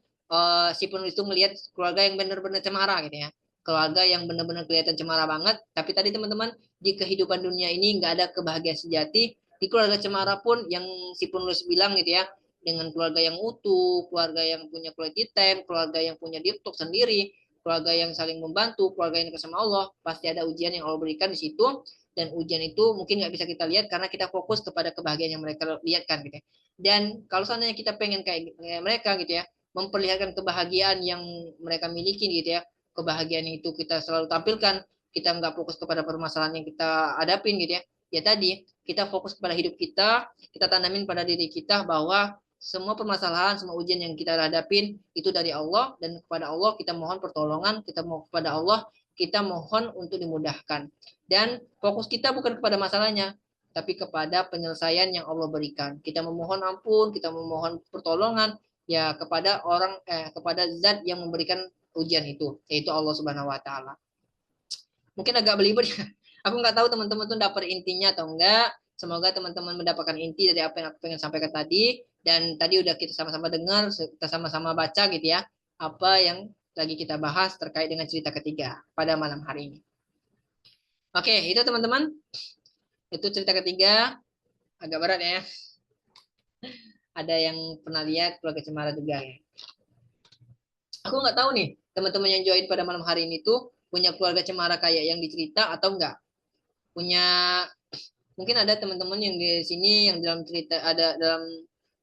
si penulis itu melihat keluarga yang benar-benar cemara gitu ya. Keluarga yang benar-benar kelihatan cemara banget. Tapi tadi teman-teman, di kehidupan dunia ini nggak ada kebahagiaan sejati. Di keluarga cemara pun yang si penulis bilang gitu ya, dengan keluarga yang utuh, keluarga yang punya quality time, keluarga yang punya deep talk sendiri, keluarga yang saling membantu, keluarga yang dekat sama Allah, pasti ada ujian yang Allah berikan di situ. Dan ujian itu mungkin nggak bisa kita lihat karena kita fokus kepada kebahagiaan yang mereka lihatkan gitu ya. Dan kalau seandainya kita pengen kayak mereka gitu ya, memperlihatkan kebahagiaan yang mereka miliki gitu ya, kebahagiaan itu kita selalu tampilkan, kita nggak fokus kepada permasalahan yang kita hadapin gitu ya. Ya tadi, kita fokus kepada hidup kita tanamin pada diri kita bahwa semua permasalahan, semua ujian yang kita hadapin itu dari Allah, dan kepada Allah kita mohon pertolongan, kita mau kepada Allah, kita mohon untuk dimudahkan. Dan fokus kita bukan kepada masalahnya, tapi kepada penyelesaian yang Allah berikan. Kita memohon ampun, kita memohon pertolongan ya kepada zat yang memberikan ujian itu, yaitu Allah Subhanahu wa taala. Mungkin agak belibet ya. Aku nggak tahu teman-teman tuh dapat intinya atau enggak. Semoga teman-teman mendapatkan inti dari apa yang aku pengen sampaikan tadi, dan tadi udah kita sama-sama dengar, kita sama-sama baca gitu ya, apa yang lagi kita bahas terkait dengan cerita ketiga pada malam hari ini. Oke, itu teman-teman. Itu cerita ketiga, agak berat ya. Ada yang pernah lihat keluarga cemara juga ya. Aku nggak tahu nih, teman-teman yang join pada malam hari ini tuh punya keluarga cemara kayak yang dicerita atau enggak? Punya, mungkin ada teman-teman yang di sini yang dalam cerita ada dalam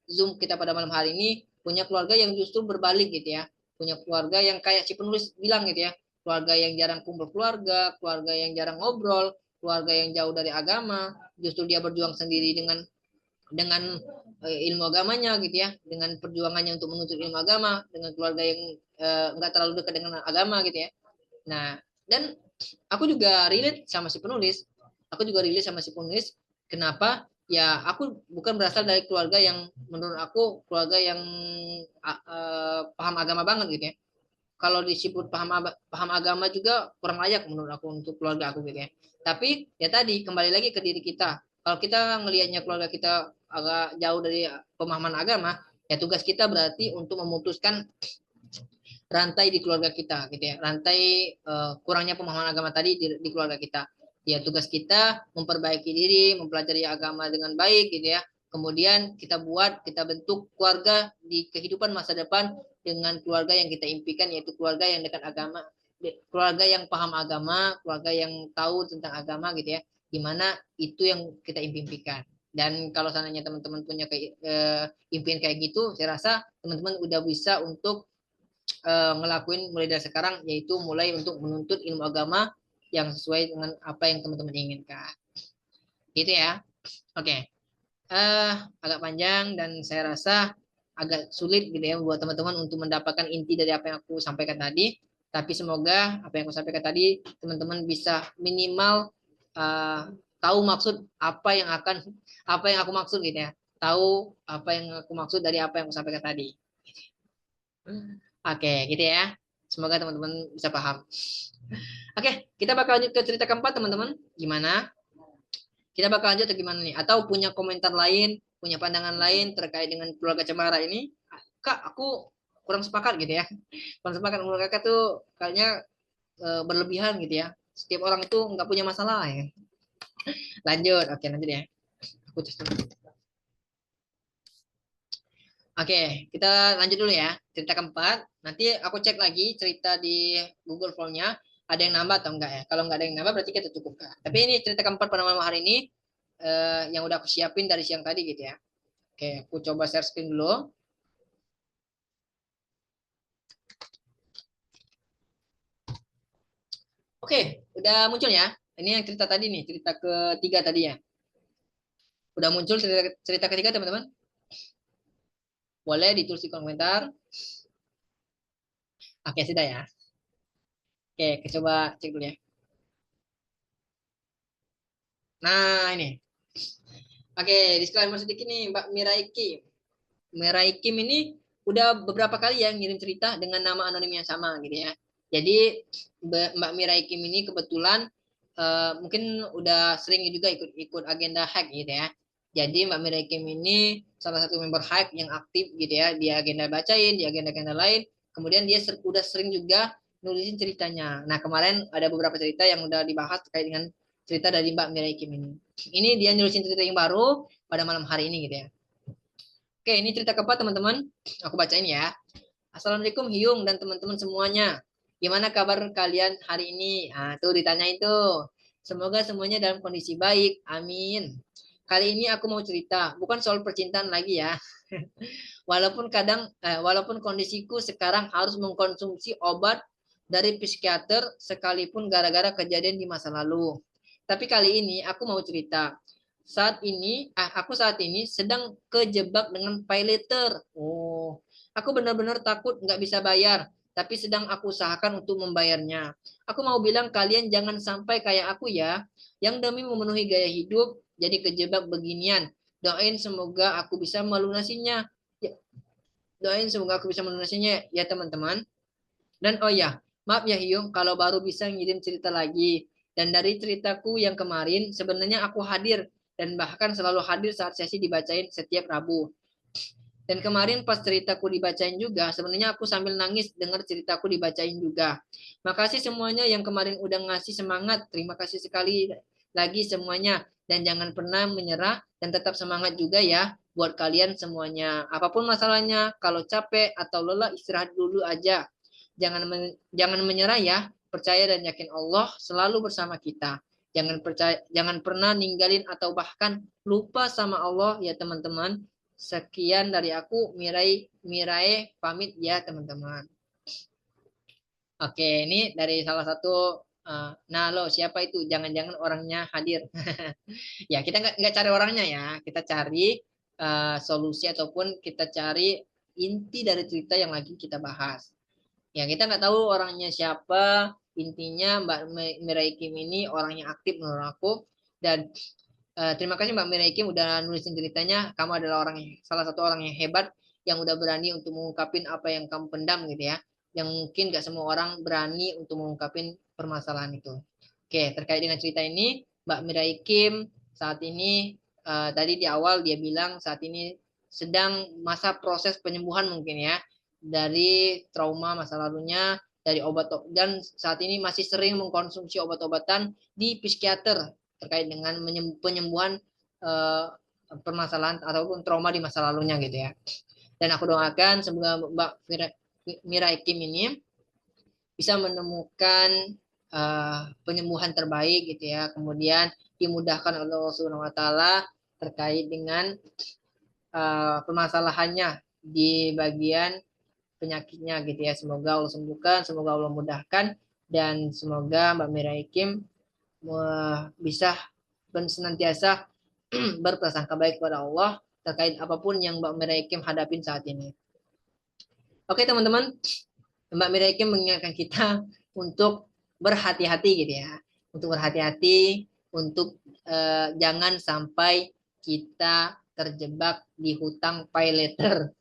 Zoom kita pada malam hari ini punya keluarga yang justru berbalik gitu ya. Punya keluarga yang kayak si penulis bilang gitu ya. Keluarga yang jarang kumpul keluarga yang jarang ngobrol, keluarga yang jauh dari agama, justru dia berjuang sendiri dengan ilmu agamanya gitu ya, dengan perjuangannya untuk menuntut ilmu agama, dengan keluarga yang nggak terlalu dekat dengan agama gitu ya. Nah, dan aku juga relate sama si penulis. Kenapa? Ya, aku bukan berasal dari keluarga yang menurut aku keluarga yang paham agama banget gitu ya. Kalau disebut paham agama juga kurang layak menurut aku untuk keluarga aku gitu ya. Tapi ya tadi kembali lagi ke diri kita. Kalau kita ngelihatnya keluarga kita agak jauh dari pemahaman agama, ya tugas kita berarti untuk memutuskan rantai di keluarga kita gitu ya. Rantai kurangnya pemahaman agama tadi di keluarga kita. Ya tugas kita memperbaiki diri, mempelajari agama dengan baik gitu ya. Kemudian kita bentuk keluarga di kehidupan masa depan dengan keluarga yang kita impikan, yaitu keluarga yang dekat agama, keluarga yang paham agama, keluarga yang tahu tentang agama gitu ya. Dimana itu yang kita impikan. Dan kalau seandainya teman-teman punya impian kayak gitu, saya rasa teman-teman udah bisa untuk ngelakuin mulai dari sekarang, yaitu mulai untuk menuntut ilmu agama yang sesuai dengan apa yang teman-teman inginkan. Gitu ya. Oke. Agak panjang dan saya rasa agak sulit gitu ya buat teman-teman untuk mendapatkan inti dari apa yang aku sampaikan tadi. Tapi semoga apa yang aku sampaikan tadi teman-teman bisa minimal tahu maksud apa yang aku maksud gitu ya. Tahu apa yang aku maksud dari apa yang aku sampaikan tadi. Oke, gitu ya. Semoga teman-teman bisa paham. Oke, kita bakal lanjut ke cerita keempat, teman-teman. Gimana? Kita bakal lanjut atau gimana nih? Atau punya komentar lain, punya pandangan lain terkait dengan keluarga cemara ini? Kak, aku kurang sepakat gitu ya. Kurang sepakat menurut kakak tuh kayaknya berlebihan gitu ya. Setiap orang itu nggak punya masalah ya. Lanjut, oke lanjut ya. Aku Oke, kita lanjut dulu ya. Cerita keempat. Nanti aku cek lagi cerita di Google Form-nya. Ada yang nambah atau enggak ya? Kalau enggak ada yang nambah berarti kita cukupkan. Tapi ini cerita keempat pada malam hari ini yang udah aku siapin dari siang tadi gitu ya. Oke, aku coba share screen dulu. Oke, udah muncul ya. Ini yang cerita tadi nih, cerita ketiga tadi ya. Udah muncul cerita ketiga teman-teman? Boleh ditulis di komentar. Oke, sudah ya. Oke, kita coba cek dulu ya. Nah, ini. Oke, disclaimer sedikit nih, Mbak Mirai Kim. Mirai Kim ini udah beberapa kali ya ngirim cerita dengan nama anonim yang sama gitu ya. Jadi Mbak Mirai Kim ini kebetulan mungkin udah sering juga ikut agenda hack gitu ya. Jadi Mbak Mirai Kim ini salah satu member hack yang aktif gitu ya. Di agenda bacain, di agenda-agenda lain. Kemudian dia udah sering juga nulisin ceritanya. Nah kemarin ada beberapa cerita yang udah dibahas terkait dengan cerita dari Mbak Mirai Kim ini. Ini dia nulisin cerita yang baru pada malam hari ini gitu ya. Oke, ini cerita keempat teman-teman. Aku bacain ya. Assalamualaikum Hyung dan teman-teman semuanya. Gimana kabar kalian hari ini? Nah, tuh ditanya itu. Semoga semuanya dalam kondisi baik. Amin. Kali ini aku mau cerita, bukan soal percintaan lagi ya. Walaupun kondisiku sekarang harus mengkonsumsi obat dari psikiater sekalipun gara-gara kejadian di masa lalu. Tapi kali ini aku mau cerita. Aku saat ini sedang kejebak dengan pay later. Oh, aku benar-benar takut nggak bisa bayar, tapi sedang aku usahakan untuk membayarnya. Aku mau bilang kalian jangan sampai kayak aku ya, yang demi memenuhi gaya hidup jadi kejebak beginian. Doain semoga aku bisa melunasinya. Ya, doain semoga aku bisa melunasinya ya teman-teman. Dan oh ya, maaf ya Hyung kalau baru bisa ngirim cerita lagi. Dan dari ceritaku yang kemarin, sebenarnya aku hadir dan bahkan selalu hadir saat sesi dibacain setiap Rabu. Dan kemarin pas ceritaku dibacain juga, sebenarnya aku sambil nangis dengar ceritaku dibacain juga. Makasih semuanya yang kemarin udah ngasih semangat. Terima kasih sekali lagi semuanya. Dan jangan pernah menyerah dan tetap semangat juga ya buat kalian semuanya. Apapun masalahnya, kalau capek atau lelah istirahat dulu aja. Jangan menyerah ya. Percaya dan yakin Allah selalu bersama kita. Jangan pernah ninggalin atau bahkan lupa sama Allah ya teman-teman. Sekian dari aku, Mirai pamit ya teman-teman. Oke, ini dari salah satu nah lo siapa itu? Jangan-jangan orangnya hadir. Ya kita nggak cari orangnya ya, kita cari solusi ataupun kita cari inti dari cerita yang lagi kita bahas. Ya kita nggak tahu orangnya siapa. Intinya Mbak Mirai Kim ini orang yang aktif menurut aku dan terima kasih Mbak Miriam udah nulisin ceritanya. Kamu adalah salah satu orang yang hebat yang udah berani untuk mengungkapin apa yang kamu pendam gitu ya. Yang mungkin gak semua orang berani untuk mengungkapin permasalahan itu. Oke, terkait dengan cerita ini, Mbak Mirai Kim saat ini tadi di awal dia bilang saat ini sedang masa proses penyembuhan mungkin ya dari trauma masa lalunya dari obat dan saat ini masih sering mengkonsumsi obat-obatan di psikiater terkait dengan penyembuhan eh, permasalahan ataupun trauma di masa lalunya gitu ya. Dan aku doakan semoga Mbak Mira Kim ini bisa menemukan penyembuhan terbaik gitu ya. Kemudian dimudahkan oleh Allah Subhanahu wa taala terkait dengan permasalahannya di bagian penyakitnya gitu ya. Semoga Allah sembuhkan, semoga Allah mudahkan dan semoga Mbak Mira Kim bisa senantiasa berprasangka baik kepada Allah terkait apapun yang Mbak Miriam hadapin saat ini. Oke teman-teman, Mbak Miriam mengingatkan kita untuk berhati-hati gitu ya, untuk berhati-hati, untuk jangan sampai kita terjebak di hutang pay later.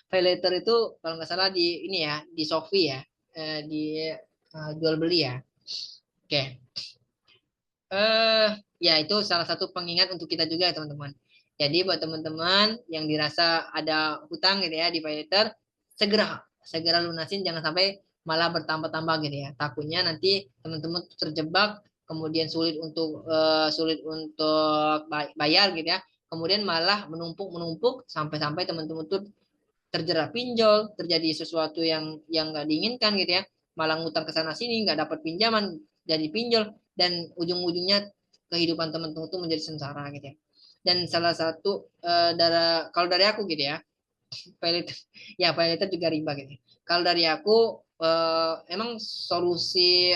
Pay later itu kalau nggak salah di ini ya, di Shopee ya, di jual beli ya. Oke. Ya itu salah satu pengingat untuk kita juga ya teman-teman. Jadi buat teman-teman yang dirasa ada hutang gitu ya di paylater, segera segera lunasin jangan sampai malah bertambah-tambah gitu ya. Takutnya nanti teman-teman terjebak kemudian sulit untuk bayar gitu ya. Kemudian malah menumpuk-menumpuk sampai-sampai teman-teman tuh terjerat pinjol, terjadi sesuatu yang nggak diinginkan gitu ya. Malah ngutang ke sana sini nggak dapat pinjaman jadi pinjol dan ujung-ujungnya kehidupan teman-teman itu menjadi sengsara gitu ya. Dan salah satu kalau dari aku gitu ya, pay later, ya pay later juga riba gitu. Kalau dari aku emang solusi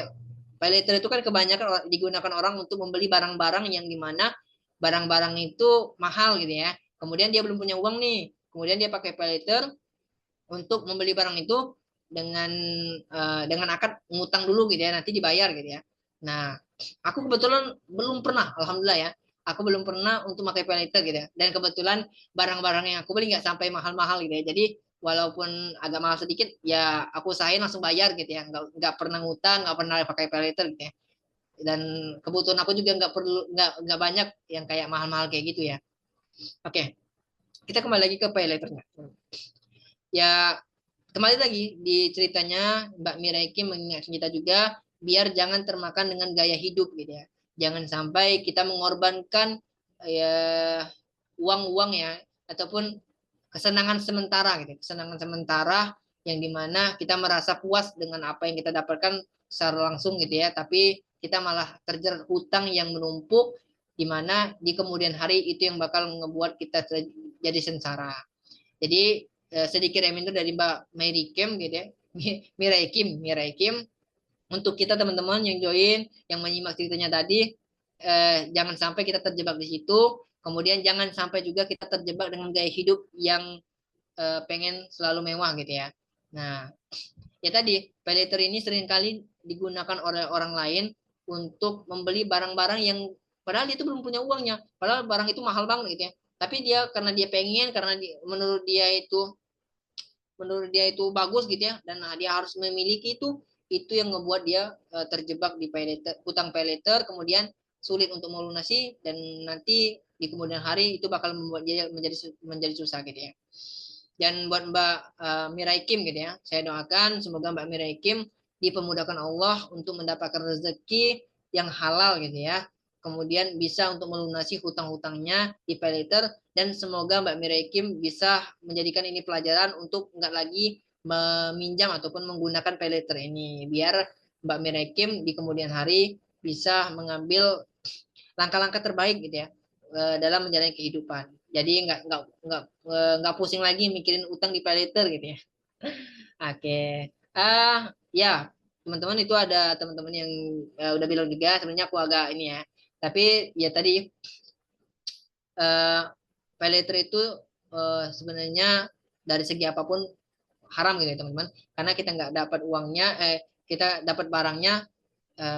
pay later itu kan kebanyakan digunakan orang untuk membeli barang-barang yang dimana barang-barang itu mahal gitu ya. Kemudian dia belum punya uang nih, kemudian dia pakai pay later untuk membeli barang itu dengan akad ngutang dulu gitu ya, nanti dibayar gitu ya. Nah, aku kebetulan belum pernah, alhamdulillah ya, aku belum pernah untuk pakai pay later gitu ya. Dan kebetulan barang-barang yang aku beli nggak sampai mahal-mahal gitu ya. Jadi walaupun agak mahal sedikit, ya aku usahain langsung bayar gitu ya. Nggak pernah ngutang, nggak pernah pakai pay later gitu ya. Dan kebutuhan aku juga nggak banyak yang kayak mahal-mahal kayak gitu ya. Oke, kita kembali lagi ke pay laternya. Ya, kembali lagi di ceritanya Mbak Miraiki mengingatkan kita juga biar jangan termakan dengan gaya hidup gitu ya. Jangan sampai kita mengorbankan ya uang-uang ya ataupun kesenangan sementara gitu. Kesenangan sementara yang dimana kita merasa puas dengan apa yang kita dapatkan secara langsung gitu ya, tapi kita malah terjerat hutang yang menumpuk di mana di kemudian hari itu yang bakal ngebuat kita jadi sengsara. Jadi sedikit reminder dari Mbak Mary Kim gitu ya. Mirai Kim untuk kita teman-teman yang join, yang menyimak ceritanya tadi, jangan sampai kita terjebak di situ. Kemudian jangan sampai juga kita terjebak dengan gaya hidup yang pengen selalu mewah gitu ya. Nah, ya tadi pay later ini seringkali digunakan oleh orang lain untuk membeli barang-barang yang padahal dia itu belum punya uangnya, padahal barang itu mahal banget gitu ya. Tapi dia karena dia pengen, karena menurut dia itu bagus gitu ya, dan dia harus memiliki itu yang ngebuat dia terjebak di pay later, hutang pay later, kemudian sulit untuk melunasi dan nanti di kemudian hari itu bakal membuat dia menjadi susah gitu ya. Dan buat Mbak Mirai Kim gitu ya, saya doakan semoga Mbak Mirai Kim dipermudahkan Allah untuk mendapatkan rezeki yang halal gitu ya. Kemudian bisa untuk melunasi hutang-hutangnya di pay later dan semoga Mbak Mirai Kim bisa menjadikan ini pelajaran untuk nggak lagi meminjam ataupun menggunakan pay later ini biar Mbak Mirai Kim di kemudian hari bisa mengambil langkah-langkah terbaik gitu ya dalam menjalani kehidupan. Jadi nggak pusing lagi mikirin utang di pay later gitu ya. Oke. Ya teman-teman itu ada teman-teman yang udah bilang juga sebenarnya aku agak ini ya. Tapi ya tadi uh, pay later itu sebenarnya dari segi apapun haram gitu ya teman-teman. Karena kita nggak dapat uangnya, kita dapat barangnya,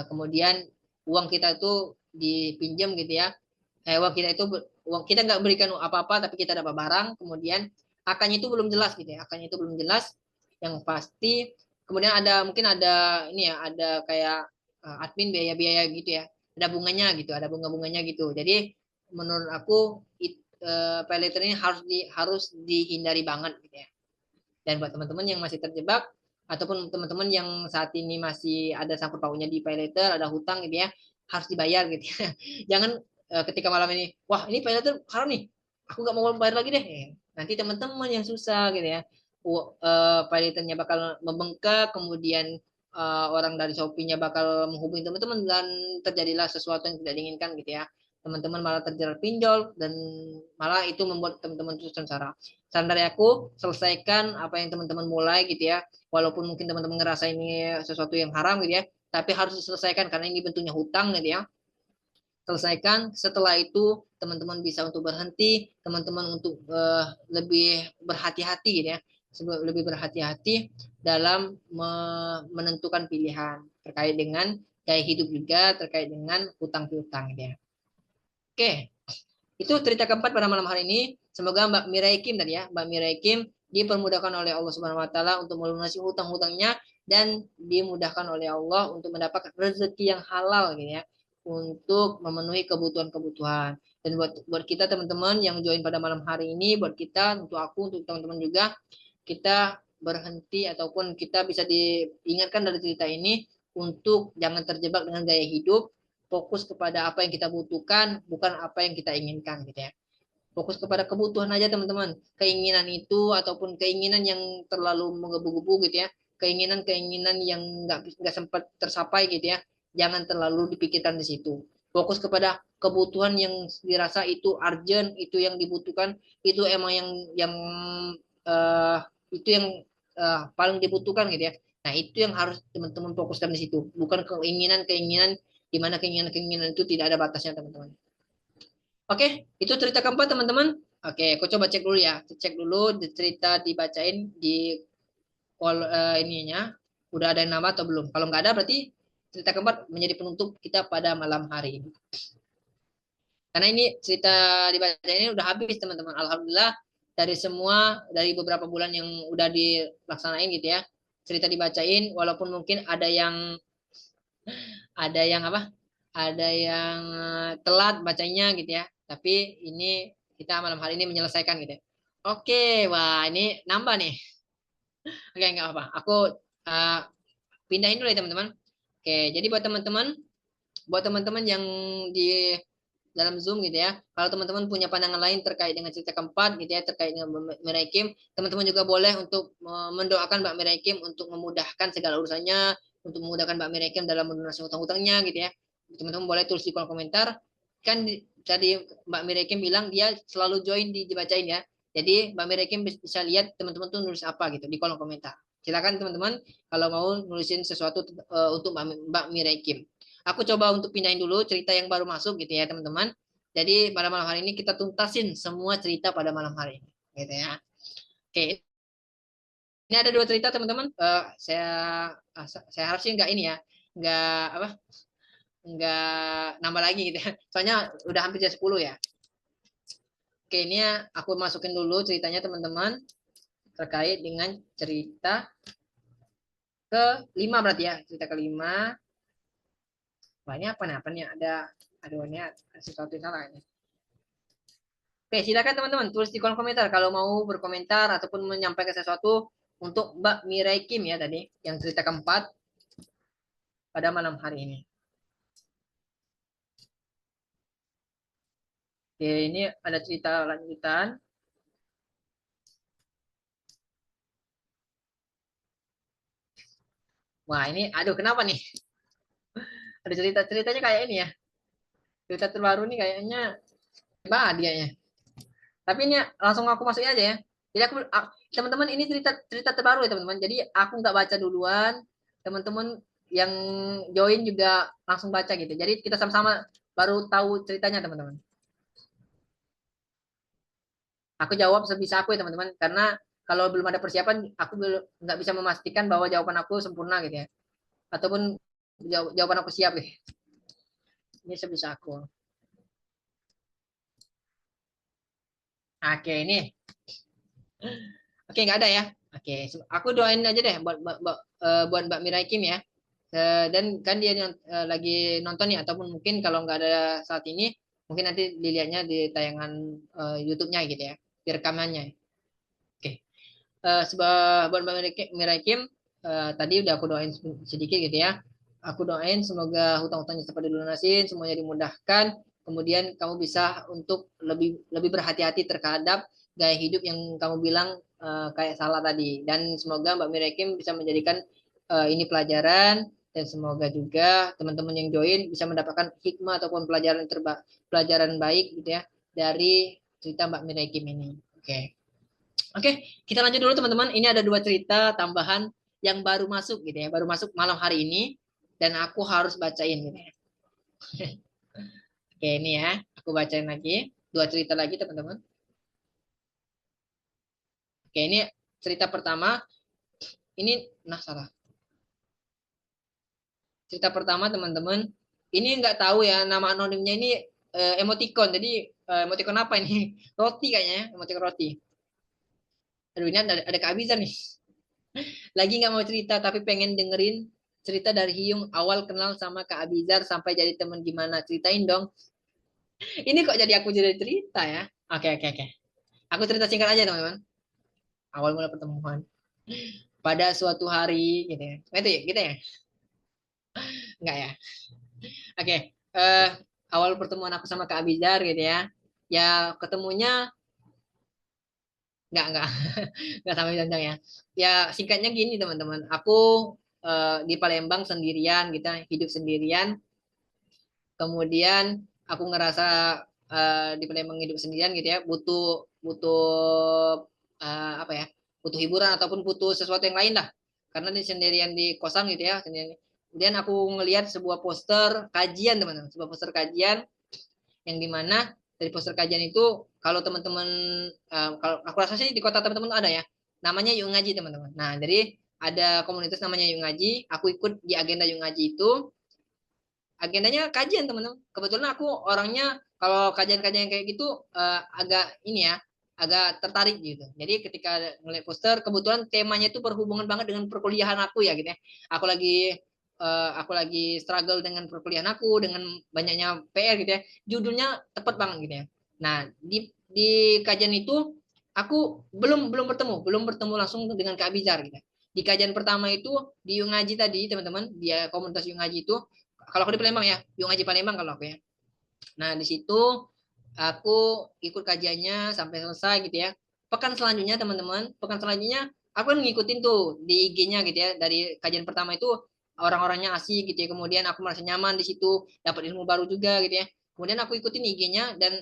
kemudian uang kita itu dipinjam gitu ya. Uang kita itu uang kita nggak berikan apa-apa tapi kita dapat barang, kemudian akannya itu belum jelas gitu ya. Akannya itu belum jelas yang pasti. Kemudian ada mungkin ada ini ya, ada kayak admin biaya-biaya gitu ya. Ada bunganya gitu, ada bunga-bunganya gitu. Jadi menurut aku pay later ini harus dihindari banget gitu ya. Dan buat teman-teman yang masih terjebak ataupun teman-teman yang saat ini masih ada sangkut pautnya di pay later, ada hutang gitu ya, harus dibayar gitu ya. Jangan ketika malam ini, wah ini pay later haram nih, aku nggak mau bayar lagi deh. Nanti teman-teman yang susah gitu ya. Pay laternya bakal membengkak, kemudian orang dari Shopee-nya bakal menghubungi teman-teman dan terjadilah sesuatu yang tidak diinginkan gitu ya. Teman-teman malah terjerat pinjol dan malah itu membuat teman-teman itu sengsara. Saran dari aku, selesaikan apa yang teman-teman mulai gitu ya. Walaupun mungkin teman-teman ngerasa ini sesuatu yang haram gitu ya, tapi harus diselesaikan karena ini bentuknya hutang gitu ya. Selesaikan, setelah itu teman-teman bisa untuk berhenti, teman-teman untuk lebih berhati-hati gitu ya. Lebih berhati-hati dalam menentukan pilihan terkait dengan gaya hidup juga, terkait dengan hutang piutang gitu ya. Oke, itu cerita keempat pada malam hari ini. Semoga Mbak Mirai Kim tadi ya, Mbak Mirai Kim dipermudahkan oleh Allah Subhanahu wa taala untuk melunasi hutang-hutangnya dan dimudahkan oleh Allah untuk mendapatkan rezeki yang halal gitu ya, untuk memenuhi kebutuhan-kebutuhan. Dan buat kita teman-teman yang join pada malam hari ini, buat kita, untuk aku, untuk teman-teman juga, kita berhenti ataupun kita bisa diingatkan dari cerita ini untuk jangan terjebak dengan gaya hidup, fokus kepada apa yang kita butuhkan, bukan apa yang kita inginkan gitu ya. Fokus kepada kebutuhan aja teman-teman. Keinginan itu ataupun keinginan yang terlalu menggebu-gebu gitu ya, keinginan-keinginan yang nggak sempat tersapai gitu ya, jangan terlalu dipikirkan di situ. Fokus kepada kebutuhan yang dirasa itu urgent, itu yang dibutuhkan, itu emang yang uh, itu yang paling dibutuhkan gitu ya. Nah, itu yang harus teman-teman fokuskan di situ, bukan keinginan-keinginan di mana keinginan-keinginan itu tidak ada batasnya, teman-teman. Oke, itu cerita keempat, teman-teman. Oke, aku coba cek dulu ya. Cek dulu di cerita dibacain di ininya udah ada yang nama atau belum. Kalau nggak ada berarti cerita keempat menjadi penutup kita pada malam hari ini. Karena ini cerita dibaca ini udah habis, teman-teman. Alhamdulillah dari beberapa bulan yang udah dilaksanain gitu ya. Cerita dibacain walaupun mungkin ada yang apa? Ada yang telat bacanya gitu ya. Tapi ini kita malam hari ini menyelesaikan gitu ya. Oke, wah ini nambah nih. Oke, nggak apa. Aku uh, pindahin dulu ya, teman-teman. Oke, jadi buat teman-teman yang di dalam Zoom gitu ya. Kalau teman-teman punya pandangan lain terkait dengan cerita keempat gitu ya, terkait dengan Mirai Kim, teman-teman juga boleh untuk mendoakan Mbak Mirai Kim untuk memudahkan segala urusannya, untuk memudahkan Mbak Mirai Kim dalam melunasi hutang-hutangnya gitu ya. Teman-teman boleh tulis di kolom komentar. Kan tadi Mbak Mirai Kim bilang dia selalu join dibacain ya. Jadi Mbak Mirai Kim bisa lihat teman-teman tuh nulis apa gitu di kolom komentar. Silakan teman-teman kalau mau nulisin sesuatu untuk Mbak Mirai Kim. Aku coba untuk pindahin dulu cerita yang baru masuk gitu ya, teman-teman. Jadi pada malam hari ini kita tuntasin semua cerita pada malam hari ini, gitu ya. Oke, ini ada dua cerita, teman-teman. Saya harus sih nggak ini ya, nggak apa, nggak nambah lagi gitu ya. Soalnya udah hampir jam 10 ya. Oke, ini ya, aku masukin dulu ceritanya, teman-teman, terkait dengan cerita kelima berarti ya, cerita kelima. Wah, ini apa nih? Apa nih? Aduh, ini ada sesuatu yang salah ini. Oke, silakan teman-teman tulis di kolom komentar kalau mau berkomentar ataupun menyampaikan sesuatu untuk Mbak Mirai Kim ya tadi yang cerita keempat pada malam hari ini. Oke, ini ada cerita lanjutan. Wah, ini aduh kenapa nih? Ada cerita-ceritanya kayak ini ya. Cerita terbaru nih kayaknya bah dianya. Tapi ini langsung aku masukin aja ya. Jadi teman-teman ini cerita cerita terbaru ya, teman-teman. Jadi aku nggak baca duluan. Teman-teman yang join juga langsung baca gitu. Jadi kita sama-sama baru tahu ceritanya, teman-teman. Aku jawab sebisa aku ya, teman-teman, karena kalau belum ada persiapan aku nggak bisa memastikan bahwa jawaban aku sempurna gitu ya, ataupun jawaban aku siap gitu. Ini sebisa aku. Oke, ini oke nggak ada ya. Oke, aku doain aja deh buat Mbak Mirai Kim ya. Dan kan dia lagi nonton nih, ataupun mungkin kalau nggak ada saat ini mungkin nanti dilihatnya di tayangan YouTube-nya gitu ya, di rekamannya. Oke. Buat Mbak Mirai Kim, tadi udah aku doain sedikit gitu ya. Aku doain semoga hutang-hutangnya cepat dilunasin, semuanya dimudahkan. Kemudian kamu bisa untuk lebih lebih berhati-hati terhadap gaya hidup yang kamu bilang kayak salah tadi. Dan semoga Mbak Mirai Kim bisa menjadikan ini pelajaran, dan semoga juga teman-teman yang join bisa mendapatkan hikmah ataupun pelajaran baik gitu ya dari cerita Mbak Mirai Kim ini. Oke. Oke, kita lanjut dulu, teman-teman. Ini ada dua cerita tambahan yang baru masuk gitu ya, baru masuk malam hari ini dan aku harus bacain gitu ya. Oke, ini ya, aku bacain lagi dua cerita lagi, teman-teman. Oke, ini cerita pertama. Ini nah salah. Cerita pertama, teman-teman. Ini nggak tahu ya nama anonimnya ini emoticon. Jadi emoticon apa ini? Roti kayaknya, ya, emoticon roti. Aduh, ini ada Kak Abizar nih. Lagi nggak mau cerita tapi pengen dengerin cerita dari Hyung awal kenal sama Kak Abizar sampai jadi teman gimana, ceritain dong. Ini kok jadi aku jadi cerita ya. Oke, oke, oke. Aku cerita singkat aja, teman-teman. Awal mula pertemuan pada suatu hari gitu ya. Itu ya gitu ya. Enggak ya. Oke. Awal pertemuan aku sama Kak Abizar gitu ya. Ya ketemunya enggak enggak sampai panjang ya. Ya singkatnya gini, teman-teman. Aku di Palembang sendirian gitu, hidup sendirian. kemudian aku ngerasa di Palembang hidup sendirian gitu ya, butuh butuh apa ya, butuh hiburan ataupun butuh sesuatu yang lain lah, karena di sendirian di kosan gitu ya sendirian. Kemudian aku ngelihat sebuah poster kajian teman-teman, sebuah poster kajian yang dimana dari poster kajian itu kalau teman-teman kalau aku rasa sih di kota teman-teman ada ya, namanya Yuk Ngaji teman-teman. Nah jadi ada komunitas namanya Yuk Ngaji, aku ikut di agenda Yuk Ngaji itu, agendanya kajian teman-teman. Kebetulan aku orangnya kalau kajian-kajian kayak gitu agak ini ya, agak tertarik gitu. Jadi ketika ngeliat poster, kebetulan temanya itu berhubungan banget dengan perkuliahan aku ya gitu ya. Aku lagi struggle dengan perkuliahan aku, dengan banyaknya PR gitu ya. Judulnya tepat banget gitu ya. Nah di kajian itu aku belum bertemu langsung dengan Kak Bizar gitu. Di kajian pertama itu di Yungaji tadi teman-teman, dia komunitas Yungaji itu, kalau aku di Palembang ya, Yung Haji Palembang kalau aku ya. Nah, di situ aku ikut kajiannya sampai selesai gitu ya. Pekan selanjutnya teman-teman, pekan selanjutnya aku kan ngikutin tuh di IG-nya gitu ya. Dari kajian pertama itu orang-orangnya asik gitu ya. Kemudian aku merasa nyaman di situ, dapat ilmu baru juga gitu ya. Kemudian aku ikutin IG-nya dan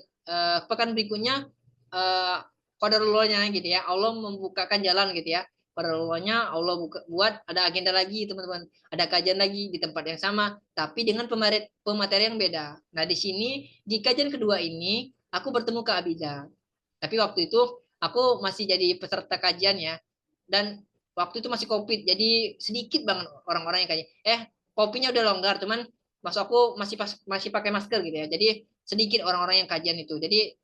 pekan berikutnya uh, qadarullah-nya gitu ya. Allah membukakan jalan gitu ya. Qadarullah-nya Allah buat ada agenda lagi teman-teman, ada kajian lagi di tempat yang sama tapi dengan pemateri yang beda. Nah, di sini di kajian kedua ini aku bertemu Kak Abiza. Tapi waktu itu aku masih jadi peserta kajian ya. Dan waktu itu masih Covid, jadi sedikit banget orang-orang yang kajian. Kopinya udah longgar, cuman maksud aku masih pakai masker gitu ya. Jadi sedikit orang-orang yang kajian itu. Jadi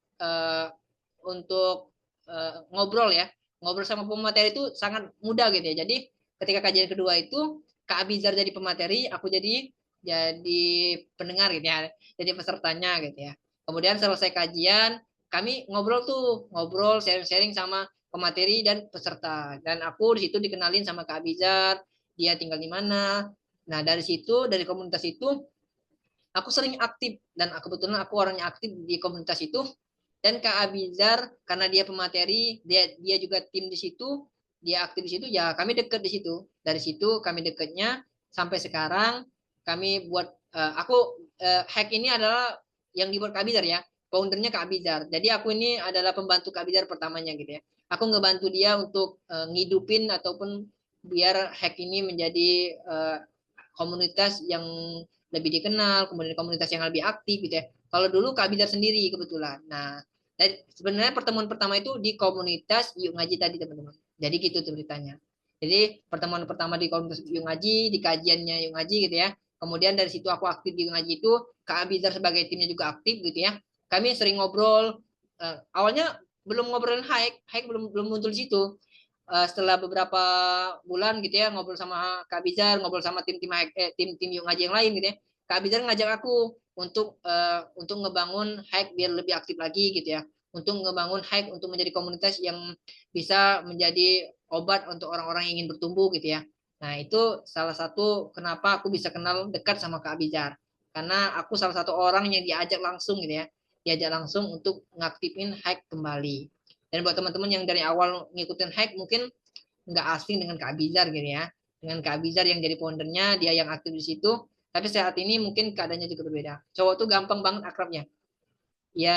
untuk ngobrol ya, ngobrol sama pemateri itu sangat mudah gitu ya. Jadi ketika kajian kedua itu Kak Abizar jadi pemateri, aku jadi pendengar gitu ya, jadi pesertanya gitu ya. Kemudian selesai kajian, kami ngobrol sharing-sharing sama pemateri dan peserta. Dan aku di situ dikenalin sama Kak Abizar, dia tinggal di mana. Nah dari situ, dari komunitas itu, aku sering aktif dan kebetulan aku orangnya aktif di komunitas itu. Dan Kak Abizar karena dia pemateri, dia juga tim di situ, dia aktif di situ, ya kami deket di situ. Dari situ kami deketnya sampai sekarang. Kami buat hack ini adalah yang dibuat Kak Abizar ya, foundernya Kak Abizar. Jadi aku ini adalah pembantu Kak Abizar pertamanya gitu ya. Aku ngebantu dia untuk ngidupin ataupun biar hack ini menjadi komunitas yang lebih dikenal, kemudian komunitas yang lebih aktif gitu ya. Kalau dulu Kak Bizar sendiri kebetulan. Nah, dan sebenarnya pertemuan pertama itu di komunitas Yuk Ngaji tadi teman-teman. Jadi gitu ceritanya. Jadi pertemuan pertama di komunitas Yuk Ngaji, di kajiannya Yuk Ngaji gitu ya. Kemudian dari situ aku aktif di Yuk Ngaji itu, Kak Bizar sebagai timnya juga aktif gitu ya. Kami sering ngobrol. Awalnya belum ngobrolin hike belum belum muncul di situ. Setelah beberapa bulan gitu ya ngobrol sama Kak Bizar, ngobrol sama tim Yuk Ngaji yang lain gitu ya. Kak Bizar ngajak aku untuk ngebangun hike biar lebih aktif lagi gitu ya. Untuk ngebangun hike untuk menjadi komunitas yang bisa menjadi obat untuk orang-orang yang ingin bertumbuh gitu ya. Nah, itu salah satu kenapa aku bisa kenal dekat sama Kak Bizar. Karena aku salah satu orang yang diajak langsung gitu ya. Diajak langsung untuk ngaktifin hike kembali. Dan buat teman-teman yang dari awal ngikutin hack mungkin nggak asing dengan Kak Bizar gitu ya. Dengan Kak Bizar yang jadi foundernya, dia yang aktif di situ. Tapi saat ini mungkin keadaannya juga berbeda. Cowok tuh gampang banget akrabnya. Ya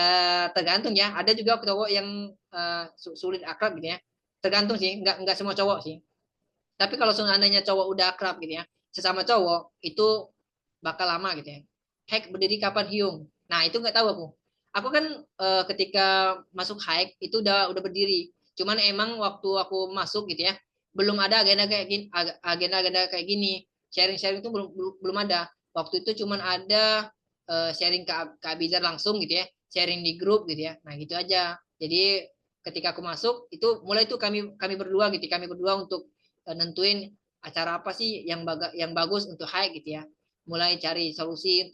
tergantung ya. Ada juga cowok yang sulit akrab gitu ya. Tergantung sih, nggak semua cowok sih. Tapi kalau seandainya cowok udah akrab gitu ya, sesama cowok itu bakal lama gitu ya. Hack berdiri kapan hiung. Nah itu nggak tahu aku. Aku kan ketika masuk hike itu udah berdiri. Cuman emang waktu aku masuk gitu ya, belum ada agenda-agenda kayak gini. Sharing-sharing itu belum ada. Waktu itu cuman ada sharing ke Abizar langsung gitu ya, sharing di grup gitu ya. Nah gitu aja. Jadi ketika aku masuk itu mulai itu kami kami berdua gitu, kami berdua untuk nentuin acara apa sih yang bagus untuk hike gitu ya. Mulai cari solusi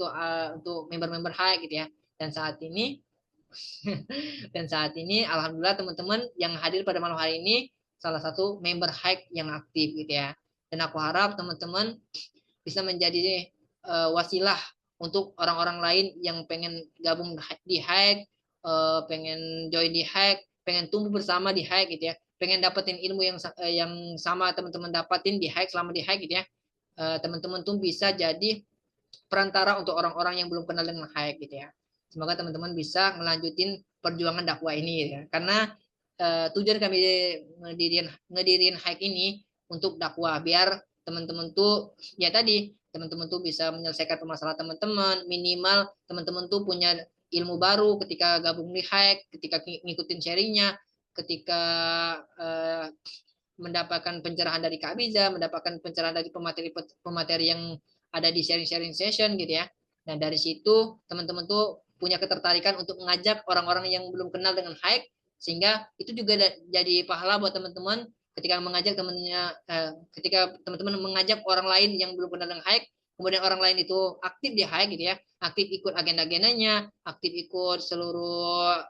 untuk member-member hike gitu ya. Dan saat ini dan saat ini alhamdulillah teman-teman yang hadir pada malam hari ini salah satu member hike yang aktif gitu ya. Dan aku harap teman-teman bisa menjadi wasilah untuk orang-orang lain yang pengen gabung di hike, pengen join di hike, pengen tumbuh bersama di hike gitu ya, pengen dapetin ilmu yang sama teman-teman dapatin di hike selama di hike gitu ya. Teman-teman tuh bisa jadi perantara untuk orang-orang yang belum kenal dengan Hayek gitu ya. Semoga teman-teman bisa ngelanjutin perjuangan dakwah ini gitu ya. Karena tujuan kami ngedirin Hayek ini untuk dakwah biar teman-teman tuh ya tadi teman-teman tuh bisa menyelesaikan permasalahan teman-teman, minimal teman-teman tuh punya ilmu baru ketika gabung di Hayek, ketika ngikutin sharingnya, ketika mendapatkan pencerahan dari Kak Biza, mendapatkan pencerahan dari pemateri yang ada di sharing-sharing session gitu ya. Nah dari situ teman-teman tuh punya ketertarikan untuk mengajak orang-orang yang belum kenal dengan Hayek, sehingga itu juga jadi pahala buat teman-teman ketika mengajak temannya, ketika teman-teman mengajak orang lain yang belum kenal dengan Hayek, kemudian orang lain itu aktif di Hayek gitu ya, aktif ikut agenda-agendanya, aktif ikut seluruh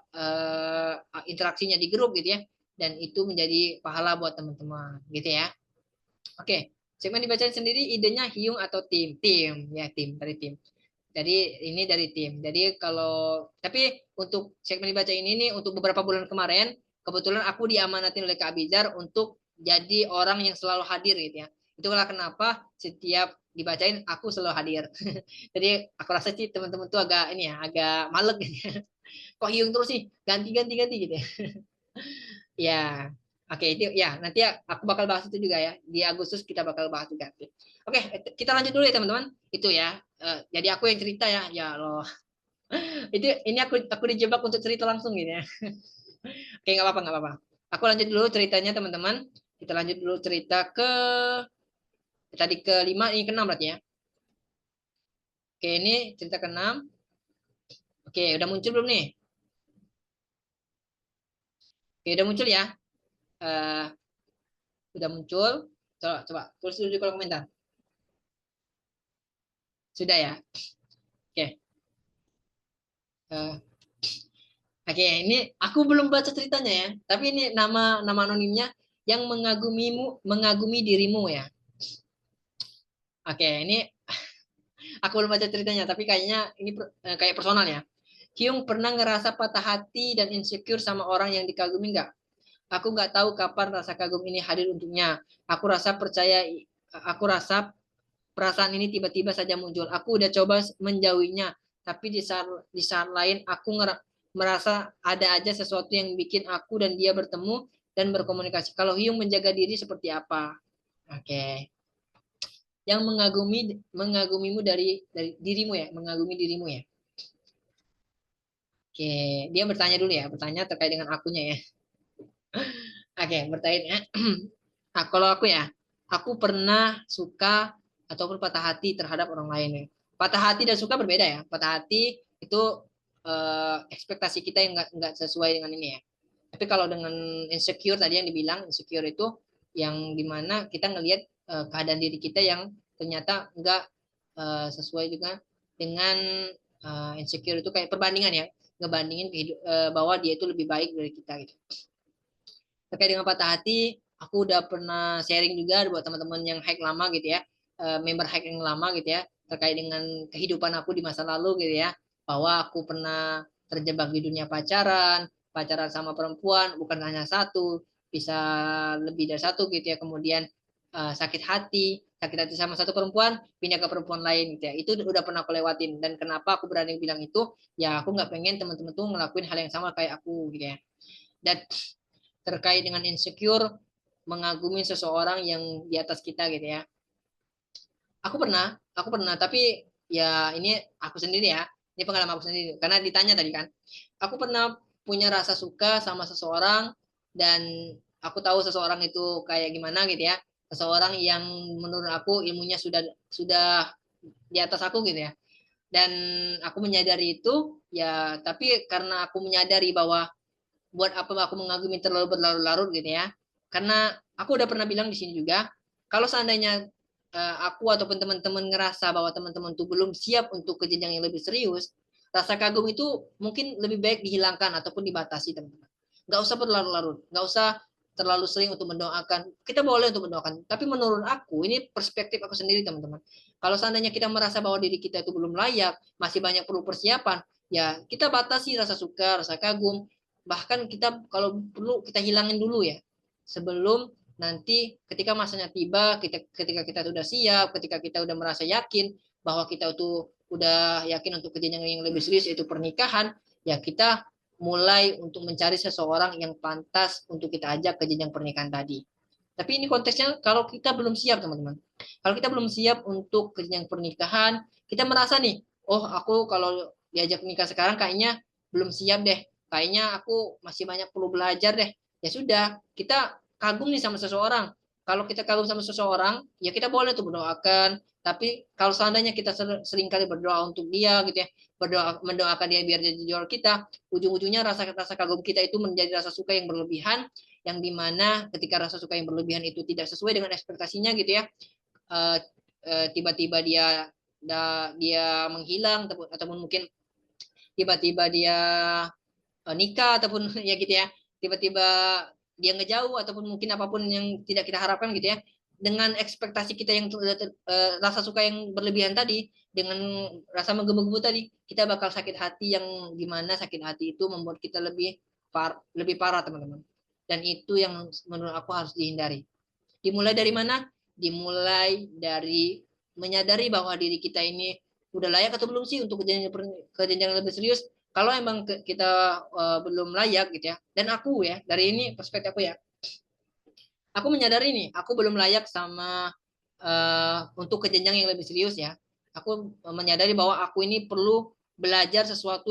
interaksinya di grup gitu ya, dan itu menjadi pahala buat teman-teman gitu ya. Oke, segmen dibacain sendiri idenya Hyung atau tim? Tim ya, tim dari tim. Jadi ini dari tim. Jadi kalau tapi untuk segmen dibaca ini nih untuk beberapa bulan kemarin kebetulan aku diamanatin oleh Kak Bizar untuk jadi orang yang selalu hadir gitu ya. Itulah kenapa setiap dibacain aku selalu hadir. Jadi aku rasa sih teman-teman tuh agak ini ya, agak males gitu ya. Kok Hyung terus sih? Ganti-ganti gitu ya. Ya, oke itu ya nanti ya, aku bakal bahas itu juga ya di Agustus kita bakal bahas juga. Oke, kita lanjut dulu ya teman-teman. Itu ya. Jadi aku yang cerita ya, ya loh. Itu ini aku dijebak untuk cerita langsung gitu ya. Oke nggak apa-apa nggak apa-apa. Aku lanjut dulu ceritanya teman-teman. Kita lanjut dulu cerita ke tadi ke 5 ini ke 6 berarti ya. Oke ini cerita ke 6. Oke udah muncul belum nih? Oke udah muncul ya. Uh, udah muncul. Coba coba tulis dulu di kolom komentar. Sudah ya. Oke. Uh, Oke, ini aku belum baca ceritanya ya, tapi ini nama anonimnya yang mengagumi dirimu ya. Oke, ini aku belum baca ceritanya, tapi kayaknya ini kayak personal ya. Hyung pernah ngerasa patah hati dan insecure sama orang yang dikagumi nggak? Aku nggak tahu kapan rasa kagum ini hadir untuknya. Aku rasa perasaan ini tiba-tiba saja muncul. Aku udah coba menjauhinya, tapi di saat lain aku merasa ada aja sesuatu yang bikin aku dan dia bertemu dan berkomunikasi. Kalau Hyung menjaga diri seperti apa? Oke. Yang mengagumimu dari dirimu ya, mengagumi dirimu ya. Oke, dia bertanya dulu ya, bertanya terkait dengan akunya ya. Oke, bertanya. Nah, kalau aku ya, aku pernah suka ataupun patah hati terhadap orang lain ya. Patah hati dan suka berbeda ya. Patah hati itu ekspektasi kita yang nggak sesuai dengan ini ya. Tapi kalau dengan insecure tadi yang dibilang insecure itu yang dimana kita ngelihat keadaan diri kita yang ternyata nggak sesuai juga dengan insecure itu kayak perbandingan ya, ngebandingin bahwa dia itu lebih baik dari kita gitu. Terkait dengan patah hati, aku udah pernah sharing juga buat teman-teman yang hack lama gitu ya, member hack yang lama gitu ya, terkait dengan kehidupan aku di masa lalu gitu ya, bahwa aku pernah terjebak di dunia pacaran, pacaran sama perempuan, bukan hanya satu, bisa lebih dari satu gitu ya, kemudian sakit hati sama satu perempuan, pindah ke perempuan lain gitu ya, itu udah pernah aku lewatin, dan kenapa aku berani bilang itu, ya aku nggak pengen teman-teman tuh ngelakuin hal yang sama kayak aku gitu ya. Dan terkait dengan insecure mengagumi seseorang yang di atas kita gitu ya. Aku pernah, tapi ya ini aku sendiri ya. Ini pengalaman aku sendiri. Karena ditanya tadi kan, aku pernah punya rasa suka sama seseorang dan aku tahu seseorang itu kayak gimana gitu ya. Seseorang yang menurut aku ilmunya sudah di atas aku gitu ya. Dan aku menyadari itu ya, tapi karena aku menyadari bahwa buat apa aku mengagumi terlalu berlarut-larut gitu ya. Karena aku udah pernah bilang di sini juga, kalau seandainya aku ataupun teman-teman ngerasa bahwa teman-teman tuh belum siap untuk ke jenjang yang lebih serius, rasa kagum itu mungkin lebih baik dihilangkan ataupun dibatasi teman-teman. Nggak usah berlarut-larut, nggak usah terlalu sering untuk mendoakan. Kita boleh untuk mendoakan, tapi menurut aku ini perspektif aku sendiri teman-teman. Kalau seandainya kita merasa bahwa diri kita itu belum layak, masih banyak perlu persiapan, ya kita batasi rasa suka, rasa kagum, bahkan kita kalau perlu kita hilangin dulu ya sebelum nanti ketika masanya tiba, ketika kita sudah siap, ketika kita sudah merasa yakin, bahwa kita itu udah yakin untuk ke jenjang yang lebih serius yaitu pernikahan, ya kita mulai untuk mencari seseorang yang pantas untuk kita ajak ke jenjang pernikahan tadi. Tapi ini konteksnya kalau kita belum siap, teman-teman. Kalau kita belum siap untuk ke jenjang pernikahan, kita merasa nih, oh aku kalau diajak nikah sekarang kayaknya belum siap deh. Kayaknya aku masih banyak perlu belajar deh. Ya sudah, kita kagum nih sama seseorang. Kalau kita kagum sama seseorang, ya kita boleh tuh mendoakan. Tapi kalau seandainya kita sering kali berdoa untuk dia gitu ya, mendoakan dia biar jadi juara kita, ujung-ujungnya rasa kagum kita itu menjadi rasa suka yang berlebihan, yang dimana ketika rasa suka yang berlebihan itu tidak sesuai dengan ekspektasinya gitu ya, tiba-tiba dia menghilang ataupun mungkin tiba-tiba dia nikah ataupun ya gitu ya, tiba-tiba dia ngejauh ataupun mungkin apapun yang tidak kita harapkan gitu ya, dengan ekspektasi kita yang rasa suka yang berlebihan tadi, dengan rasa menggebu-gebu tadi, kita bakal sakit hati, yang dimana sakit hati itu membuat kita lebih parah teman-teman, dan itu yang menurut aku harus dihindari. Dimulai dari mana? Dimulai dari menyadari bahwa diri kita ini udah layak atau belum sih untuk ke jenjang lebih serius. Kalau emang kita belum layak gitu ya, dan aku ya, dari ini perspektif aku ya, aku menyadari nih, aku belum layak sama untuk ke jenjang yang lebih serius ya. Aku menyadari bahwa aku ini perlu belajar sesuatu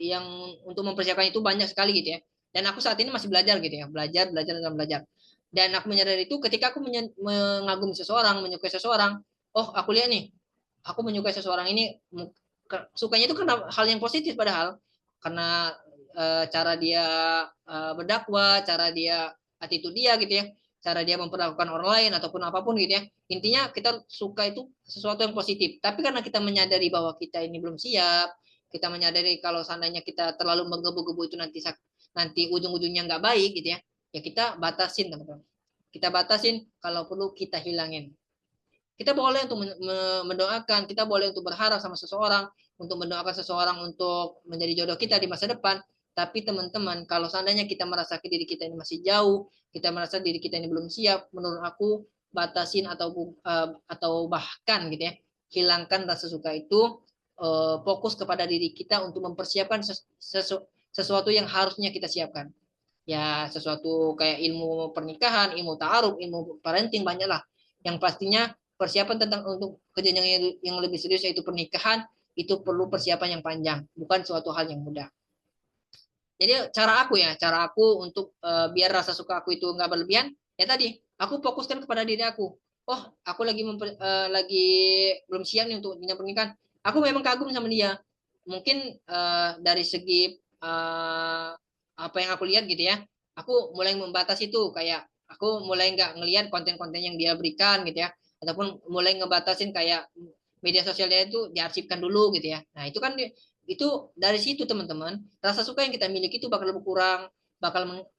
yang untuk mempersiapkan itu banyak sekali gitu ya. Dan aku saat ini masih belajar gitu ya, belajar dan belajar. Dan aku menyadari itu ketika aku mengagumi seseorang, menyukai seseorang, oh aku lihat nih, aku menyukai seseorang ini, sukanya itu karena hal yang positif, padahal karena cara dia berdakwah, cara dia attitude dia gitu ya, cara dia memperlakukan orang lain ataupun apapun gitu ya. Intinya kita suka itu sesuatu yang positif. Tapi karena kita menyadari bahwa kita ini belum siap, kita menyadari kalau seandainya kita terlalu menggebu-gebu itu nanti ujung-ujungnya nggak baik gitu ya. Ya kita batasin teman-teman. Kita batasin, kalau perlu kita hilangin. Kita boleh untuk mendoakan, kita boleh untuk berharap sama seseorang, untuk mendoakan seseorang untuk menjadi jodoh kita di masa depan. Tapi teman-teman, kalau seandainya kita merasa diri kita ini masih jauh, kita merasa diri kita ini belum siap, menurut aku batasin atau bahkan gitu ya, hilangkan rasa suka itu, fokus kepada diri kita untuk mempersiapkan sesuatu yang harusnya kita siapkan. Ya sesuatu kayak ilmu pernikahan, ilmu ta'aruf, ilmu parenting, banyak lah. Yang pastinya persiapan tentang untuk kejadian yang lebih serius yaitu pernikahan, itu perlu persiapan yang panjang, bukan suatu hal yang mudah. Jadi cara aku untuk biar rasa suka aku itu nggak berlebihan, ya tadi aku fokuskan kepada diri aku. Oh, aku lagi belum siap nih untuk jenjang pernikahan. Aku memang kagum sama dia. Mungkin dari segi apa yang aku lihat gitu ya, aku mulai membatasi itu, kayak aku mulai nggak ngelihat konten-konten yang dia berikan gitu ya, ataupun mulai ngebatasin kayak media sosialnya itu diarsipkan dulu gitu ya. Nah itu kan itu dari situ teman-teman, rasa suka yang kita miliki itu bakal berkurang, bakal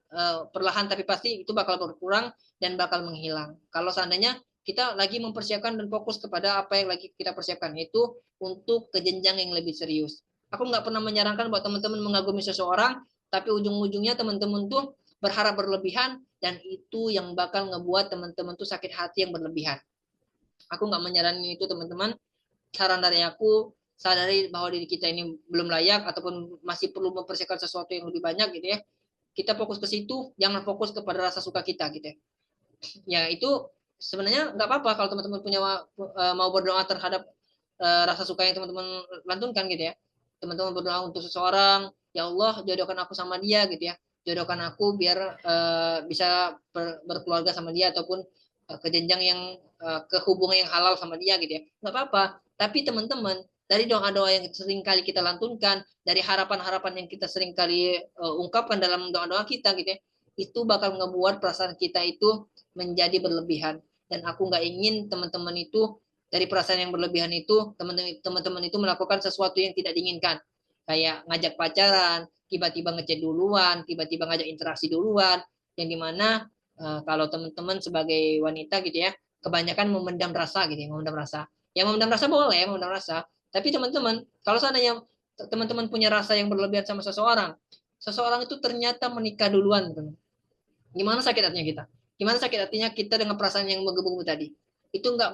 perlahan tapi pasti itu bakal berkurang dan bakal menghilang. Kalau seandainya kita lagi mempersiapkan dan fokus kepada apa yang lagi kita persiapkan, itu untuk ke jenjang yang lebih serius. Aku nggak pernah menyarankan buat teman-teman mengagumi seseorang, tapi ujung-ujungnya teman-teman tuh berharap berlebihan, dan itu yang bakal ngebuat teman-teman tuh sakit hati yang berlebihan. Aku nggak menyarankan itu teman-teman. Saran dari aku, sadari bahwa diri kita ini belum layak ataupun masih perlu mempersiapkan sesuatu yang lebih banyak gitu ya. Kita fokus ke situ, jangan fokus kepada rasa suka kita gitu ya. Ya itu sebenarnya nggak apa-apa kalau teman-teman punya mau berdoa terhadap rasa suka yang teman-teman lantunkan gitu ya. Teman-teman berdoa untuk seseorang, ya Allah jodohkan aku sama dia gitu ya. Jodohkan aku biar bisa berkeluarga sama dia, ataupun ke jenjang yang ke hubungan yang halal sama dia gitu ya. Nggak apa-apa. Tapi teman-teman, dari doa-doa yang sering kali kita lantunkan, dari harapan-harapan yang kita sering kali ungkapkan dalam doa-doa kita gitu ya, itu bakal ngebuat perasaan kita itu menjadi berlebihan. Dan aku nggak ingin teman-teman itu, dari perasaan yang berlebihan itu, teman-teman itu melakukan sesuatu yang tidak diinginkan. Kayak ngajak pacaran, tiba-tiba ngechat duluan, tiba-tiba ngajak interaksi duluan, yang dimana kalau teman-teman sebagai wanita gitu ya, kebanyakan memendam rasa gitu ya, memendam rasa. Ya memendam rasa boleh, memendam rasa. Tapi teman-teman, kalau seandainya teman-teman punya rasa yang berlebihan sama seseorang, seseorang itu ternyata menikah duluan, teman. Gimana sakit hatinya kita? Gimana sakit hatinya kita dengan perasaan yang menggebu-gebu tadi? Itu nggak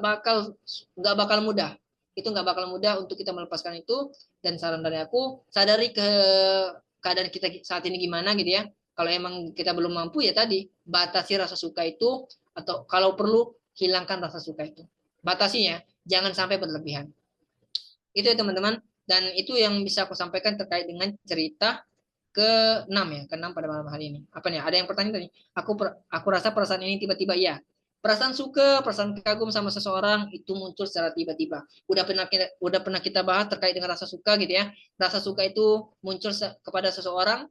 bakal mudah. itu nggak bakal mudah untuk kita melepaskan itu. Dan saran dari aku, sadari keadaan kita saat ini gimana gitu ya. Kalau emang kita belum mampu ya tadi, batasi rasa suka itu, atau kalau perlu hilangkan rasa suka itu. Batasinya, jangan sampai berlebihan. Itu ya teman-teman. Dan itu yang bisa aku sampaikan terkait dengan cerita ke-6 ya, ke-6 pada malam hari ini. Apa nih? Ada yang bertanya tadi. Aku rasa perasaan ini tiba-tiba ya. Perasaan suka, perasaan kagum sama seseorang itu muncul secara tiba-tiba. Udah pernah kita bahas terkait dengan rasa suka gitu ya. Rasa suka itu muncul kepada seseorang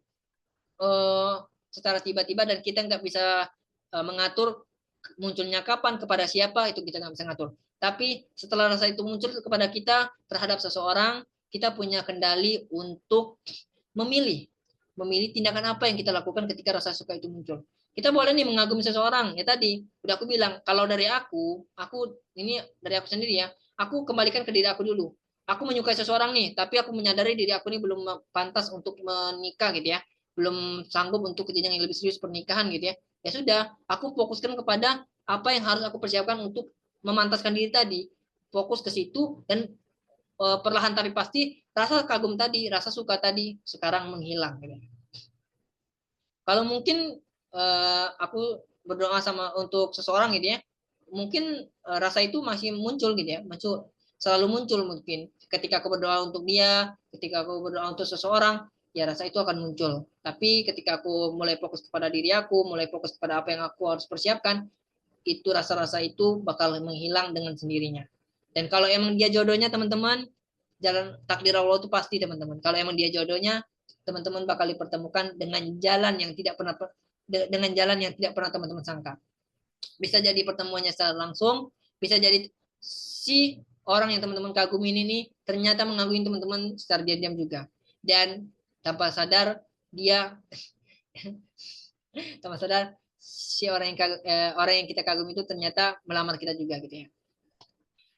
eh, secara tiba-tiba dan kita nggak bisa mengatur munculnya kapan, kepada siapa, itu kita nggak bisa ngatur. Tapi setelah rasa itu muncul kepada kita terhadap seseorang, kita punya kendali untuk memilih memilih tindakan apa yang kita lakukan ketika rasa suka itu muncul. Kita boleh nih mengagumi seseorang. Ya tadi, udah aku bilang, kalau dari aku ini dari aku sendiri ya, aku kembalikan ke diri aku dulu. Aku menyukai seseorang nih, tapi aku menyadari diri aku ini belum pantas untuk menikah gitu ya. Belum sanggup untuk kejadian yang lebih serius pernikahan gitu ya. Ya sudah, aku fokuskan kepada apa yang harus aku persiapkan untuk memantaskan diri tadi. Fokus ke situ dan perlahan tapi pasti rasa kagum tadi, rasa suka tadi sekarang menghilang. Gitu. Kalau mungkin aku berdoa sama untuk seseorang gitu ya, mungkin rasa itu masih muncul gitu ya, selalu muncul mungkin. Ketika aku berdoa untuk dia, ketika aku berdoa untuk seseorang, ya rasa itu akan muncul. Tapi ketika aku mulai fokus kepada diri aku, mulai fokus kepada apa yang aku harus persiapkan, itu rasa-rasa itu bakal menghilang dengan sendirinya. Dan kalau emang dia jodohnya teman-teman, jalan takdir Allah itu pasti teman-teman. Kalau emang dia jodohnya, teman-teman bakal dipertemukan dengan jalan yang tidak pernah teman-teman sangka. Bisa jadi pertemuannya secara langsung, bisa jadi si orang yang teman-teman kagumi ini ternyata mengagumi teman-teman secara diam-diam juga. Dan tanpa sadar dia tanpa sadar si orang yang kita kagumi itu ternyata melamar kita juga gitu ya.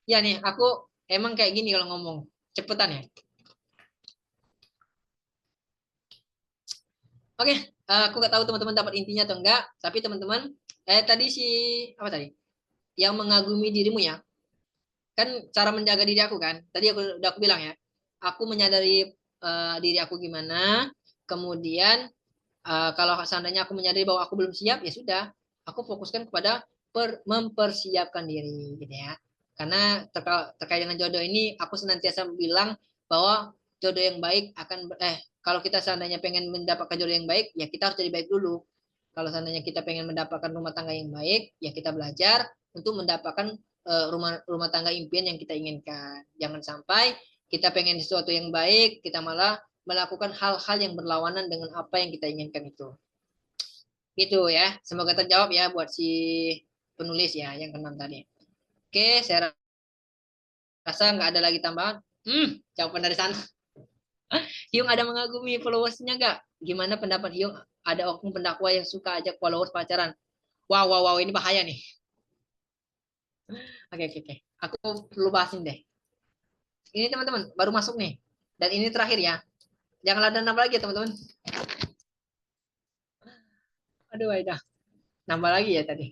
Ya nih, aku emang kayak gini kalau ngomong. Cepetan ya. Oke, aku nggak tahu teman-teman dapat intinya atau enggak, tapi teman-teman, tadi apa tadi? Yang mengagumi dirimu ya, kan cara menjaga diri aku kan. Tadi udah aku bilang ya, aku menyadari diri aku gimana, kemudian kalau seandainya aku menyadari bahwa aku belum siap, ya sudah, aku fokuskan kepada mempersiapkan diri, gitu ya. Karena terkait dengan jodoh ini, aku senantiasa bilang bahwa jodoh yang baik kalau kita seandainya pengen mendapatkan jodoh yang baik, ya kita harus jadi baik dulu. Kalau seandainya kita pengen mendapatkan rumah tangga yang baik, ya kita belajar untuk mendapatkan rumah tangga impian yang kita inginkan. Jangan sampai kita pengen sesuatu yang baik, kita malah melakukan hal-hal yang berlawanan dengan apa yang kita inginkan itu. Gitu ya. Semoga terjawab ya buat si penulis ya yang keenam tadi. Oke, saya rasa nggak ada lagi tambahan. Jawaban dari sana. Hyung ada mengagumi followersnya nggak? Gimana pendapat Hyung? Ada oknum pendakwa yang suka ajak followers pacaran. Wow, wow, wow, ini bahaya nih. Oke, oke, oke. Aku perlu bahasin deh. Ini teman-teman, baru masuk nih. Dan ini terakhir ya. Jangan ada nambah lagi ya teman-teman. Aduh, Aida. Nambah lagi ya tadi.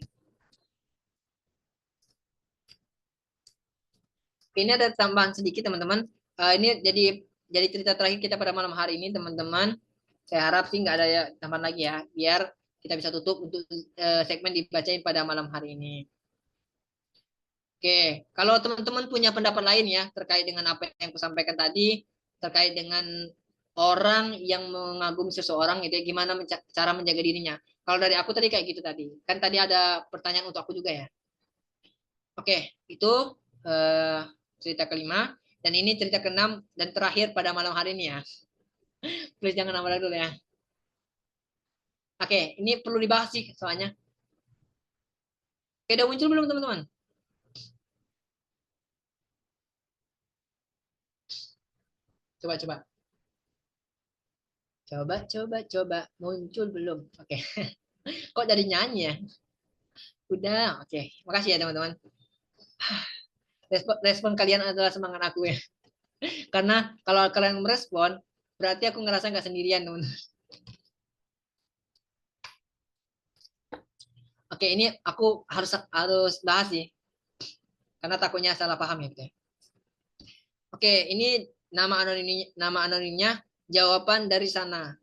Ini ada tambahan sedikit teman-teman. Ini jadi cerita terakhir kita pada malam hari ini teman-teman. Saya harap sih nggak ada ya tambahan lagi ya, biar kita bisa tutup untuk segmen dibacain pada malam hari ini. Oke, kalau teman-teman punya pendapat lain ya terkait dengan apa yang aku sampaikan tadi, terkait dengan orang yang mengagumi seseorang gitu ya, gimana cara menjaga dirinya. Kalau dari aku tadi kayak gitu tadi. Kan tadi ada pertanyaan untuk aku juga ya. Oke, itu eh, cerita kelima dan ini cerita keenam dan terakhir pada malam hari ini ya. Please jangan nambah dulu ya. Oke, ini perlu dibahas sih soalnya. Oke, udah muncul belum teman-teman? Coba coba. Coba muncul belum? Oke. Kok jadi nyanyi ya? Udah, oke. Makasih ya teman-teman. Respon kalian adalah semangat aku ya. Karena kalau kalian merespon, berarti aku ngerasa nggak sendirian teman-teman. Oke, ini aku harus bahas sih. Karena takutnya salah paham ya. Oke, ini nama anonimnya jawaban dari sana.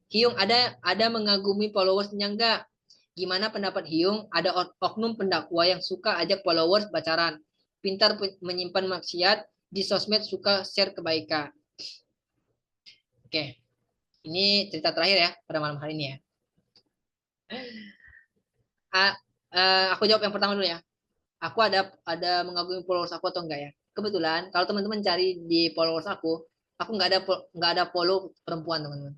Hyung ada mengagumi followersnya enggak? Gimana pendapat Hyung? Ada oknum pendakwa yang suka ajak followers pacaran, pintar menyimpan maksiat, di sosmed suka share kebaikan. Oke, ini cerita terakhir ya pada malam hari ini ya. Aku jawab yang pertama dulu ya. Aku ada mengagumi followers aku atau enggak ya? Kebetulan kalau teman-teman cari di followers aku nggak ada follow perempuan teman-teman.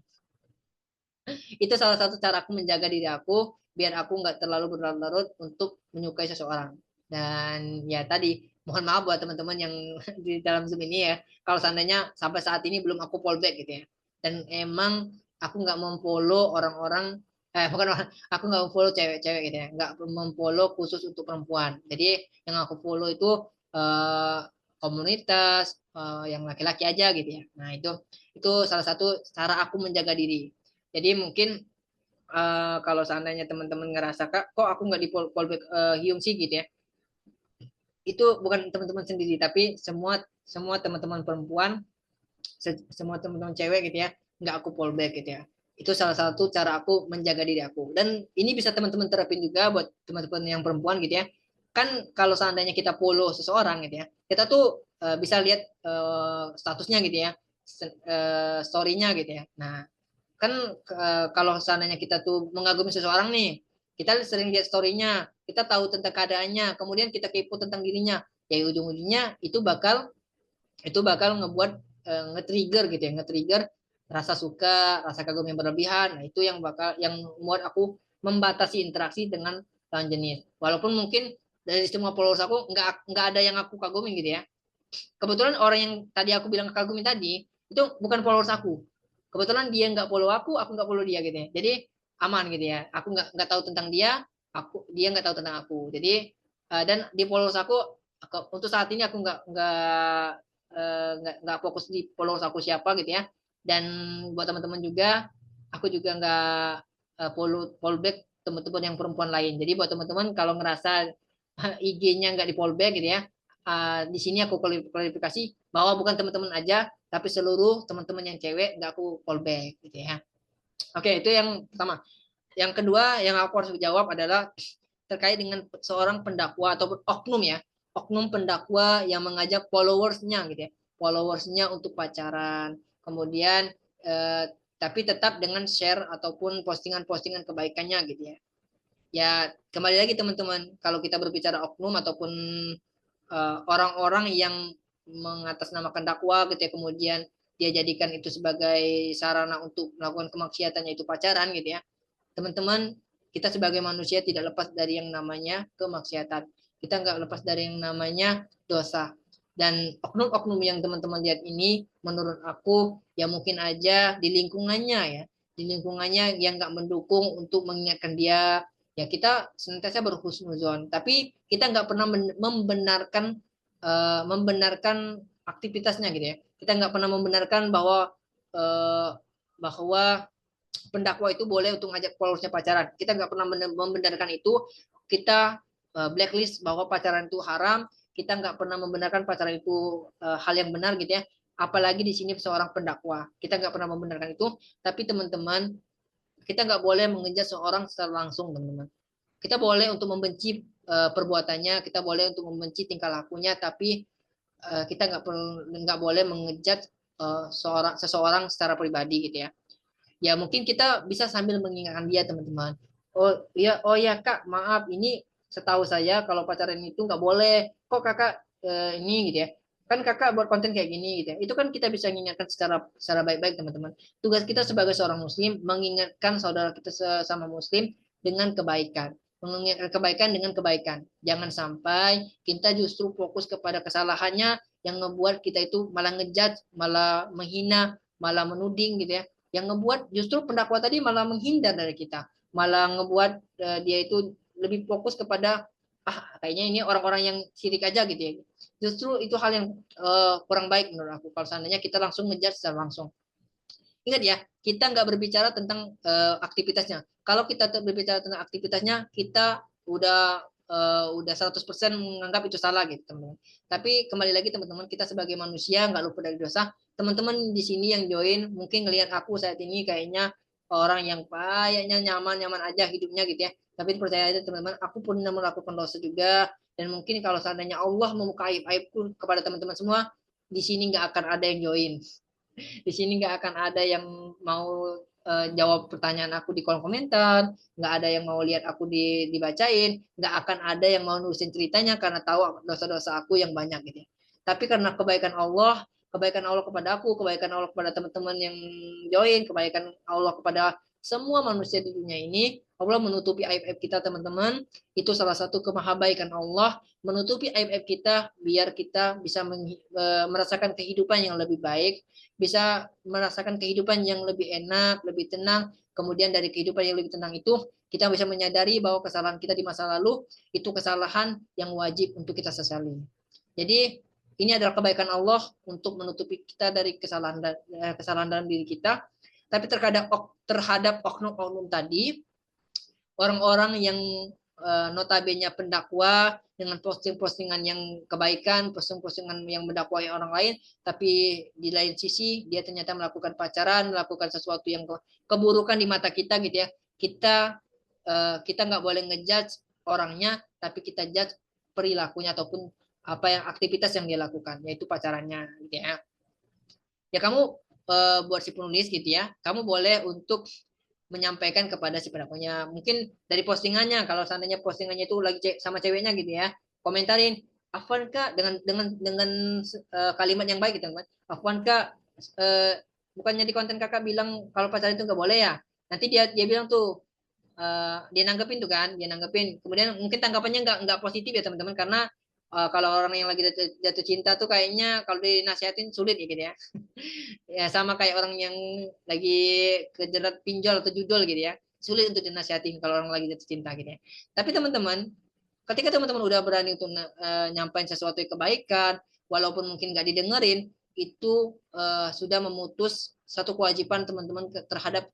Itu salah satu cara aku menjaga diri aku biar aku nggak terlalu berlarut-larut untuk menyukai seseorang. Dan ya tadi mohon maaf buat teman-teman yang di dalam Zoom ini ya. Kalau seandainya sampai saat ini belum aku fallback gitu ya. Dan emang aku nggak memfollow orang-orang bukan orang, aku nggak follow cewek-cewek gitu ya, nggak memfollow khusus untuk perempuan. Jadi yang aku follow itu eh, komunitas yang laki-laki aja gitu ya. Nah itu salah satu cara aku menjaga diri. Jadi mungkin kalau seandainya teman-teman ngerasa kok aku nggak di fallback Hyung sih gitu ya, itu bukan teman-teman sendiri tapi semua semua teman-teman perempuan, semua teman-teman cewek gitu ya, nggak aku fallback gitu ya. Itu salah satu cara aku menjaga diri aku. Dan ini bisa teman-teman terapin juga buat teman-teman yang perempuan gitu ya. Kan kalau seandainya kita follow seseorang gitu ya, kita tuh bisa lihat statusnya gitu ya, story-nya gitu ya. Nah, kan kalau seandainya kita tuh mengagumi seseorang nih, kita sering lihat story-nya, kita tahu tentang keadaannya, kemudian kita kepo tentang dirinya, ya ujung-ujungnya itu bakal ngebuat nge-trigger gitu ya, nge-trigger rasa suka, rasa kagum yang berlebihan. Nah, itu yang membuat aku membatasi interaksi dengan lawan jenis. Walaupun mungkin dari semua followers aku nggak ada yang aku kagumi gitu ya. Kebetulan orang yang tadi aku bilang kagumi tadi itu bukan followers aku. Kebetulan dia nggak follow aku nggak follow dia gitu ya. Jadi aman gitu ya. Aku nggak tahu tentang dia nggak tahu tentang aku. Jadi dan di followers aku untuk saat ini aku nggak fokus di followers aku siapa gitu ya. Dan buat teman-teman juga, aku juga nggak follow back teman-teman yang perempuan lain. Jadi buat teman-teman kalau ngerasa IG-nya nggak di follow back gitu ya, di sini aku klarifikasi bahwa bukan teman-teman aja, tapi seluruh teman-teman yang cewek nggak aku fallback gitu ya. Oke, itu yang pertama. Yang kedua yang aku harus jawab adalah terkait dengan seorang pendakwa atau oknum ya, oknum pendakwa yang mengajak followersnya gitu ya, followersnya untuk pacaran, kemudian eh, tapi tetap dengan share ataupun postingan-postingan kebaikannya gitu ya. Ya kembali lagi teman-teman, kalau kita berbicara oknum ataupun orang-orang yang mengatasnamakan dakwah gitu ya, kemudian dia jadikan itu sebagai sarana untuk melakukan kemaksiatan yaitu pacaran gitu ya. Teman-teman, kita sebagai manusia tidak lepas dari yang namanya kemaksiatan. Kita nggak lepas dari yang namanya dosa. Dan oknum-oknum yang teman-teman lihat ini, menurut aku, ya mungkin aja di lingkungannya ya, di lingkungannya yang nggak mendukung untuk mengingatkan dia, ya kita senantiasa berhusnuzon. Tapi kita nggak pernah membenarkan aktivitasnya gitu ya. Kita nggak pernah membenarkan eh, bahwa pendakwa itu boleh untuk ngajak followersnya pacaran. Kita nggak pernah membenarkan itu. Kita blacklist bahwa pacaran itu haram. Kita nggak pernah membenarkan pacaran itu hal yang benar gitu ya. Apalagi di sini seorang pendakwa. Kita nggak pernah membenarkan itu. Tapi teman-teman, kita nggak boleh mengejar seorang secara langsung, teman-teman. Kita boleh untuk membenci perbuatannya, kita boleh untuk membenci tingkah lakunya, tapi kita nggak boleh mengejar seseorang secara pribadi gitu ya. Ya mungkin kita bisa sambil mengingatkan dia teman-teman. Oh ya kak, maaf ini setahu saya kalau pacaran itu nggak boleh. Kok kakak ini gitu ya? Kan kakak buat konten kayak gini gitu ya. Itu kan kita bisa mengingatkan secara baik-baik teman-teman. Tugas kita sebagai seorang muslim mengingatkan saudara kita sesama muslim dengan kebaikan. Mengingatkan kebaikan dengan kebaikan. Jangan sampai kita justru fokus kepada kesalahannya yang ngebuat kita itu malah ngejudge, malah menghina, malah menuding gitu ya, yang ngebuat justru pendakwa tadi malah menghindar dari kita, malah ngebuat dia itu lebih fokus kepada kayaknya ini orang-orang yang sirik aja gitu ya. Justru itu hal yang kurang baik menurut aku kalau seandainya kita langsung ngejar secara langsung. Ingat ya, kita nggak berbicara tentang aktivitasnya. Kalau kita berbicara tentang aktivitasnya, kita udah udah 100% menganggap itu salah gitu teman-teman. Tapi kembali lagi teman-teman, kita sebagai manusia nggak luput dari dosa. Teman-teman di sini yang join mungkin ngelihat aku saat ini kayaknya orang yang kayaknya nyaman-nyaman aja hidupnya gitu ya. Tapi percaya aja teman-teman, aku pernah melakukan dosa juga. Dan mungkin kalau seandainya Allah membuka aib-aibku kepada teman-teman semua, di sini nggak akan ada yang join. Di sini nggak akan ada yang mau jawab pertanyaan aku di kolom komentar, nggak ada yang mau lihat aku dibacain, nggak akan ada yang mau nulisin ceritanya karena tahu dosa-dosa aku yang banyak gitu ya. Tapi karena kebaikan Allah kepada aku, kebaikan Allah kepada teman-teman yang join, kebaikan Allah kepada semua manusia di dunia ini, Allah menutupi aib-aib kita teman-teman. Itu salah satu kemahabaikan Allah, menutupi aib-aib kita biar kita bisa merasakan kehidupan yang lebih baik, bisa merasakan kehidupan yang lebih enak, lebih tenang. Kemudian dari kehidupan yang lebih tenang itu, kita bisa menyadari bahwa kesalahan kita di masa lalu itu kesalahan yang wajib untuk kita sesali. Jadi ini adalah kebaikan Allah untuk menutupi kita dari kesalahan dalam diri kita. Tapi terhadap oknum-oknum tadi, orang-orang yang notabene pendakwa dengan posting-postingan yang kebaikan, posting-postingan yang mendakwai orang lain, tapi di lain sisi dia ternyata melakukan pacaran, melakukan sesuatu yang keburukan di mata kita gitu ya. Kita nggak boleh ngejudge orangnya, tapi kita judge perilakunya ataupun apa yang aktivitas yang dia lakukan, yaitu pacarannya gitu ya. Ya kamu buat si penulis gitu ya, kamu boleh untuk menyampaikan kepada si pendakwanya. Mungkin dari postingannya, kalau seandainya postingannya itu lagi sama ceweknya gitu ya, komentarin, Afwan kak dengan kalimat yang baik gitu kan. Afwan kak, bukannya di konten kakak bilang kalau pacaran itu nggak boleh ya. Nanti dia bilang tuh, dia nanggepin tuh kan, dia nanggepin. Kemudian mungkin tanggapannya nggak positif ya teman-teman, karena kalau orang yang lagi jatuh cinta tuh kayaknya kalau dinasihatin sulit ya gitu ya. Ya sama kayak orang yang lagi kejerat pinjol atau judol gitu ya, sulit untuk dinasihatin kalau orang lagi jatuh cinta gitu ya. Tapi teman-teman, ketika teman-teman udah berani untuk nyampain sesuatu yang kebaikan, walaupun mungkin nggak didengerin, itu sudah memutus satu kewajiban teman-teman terhadap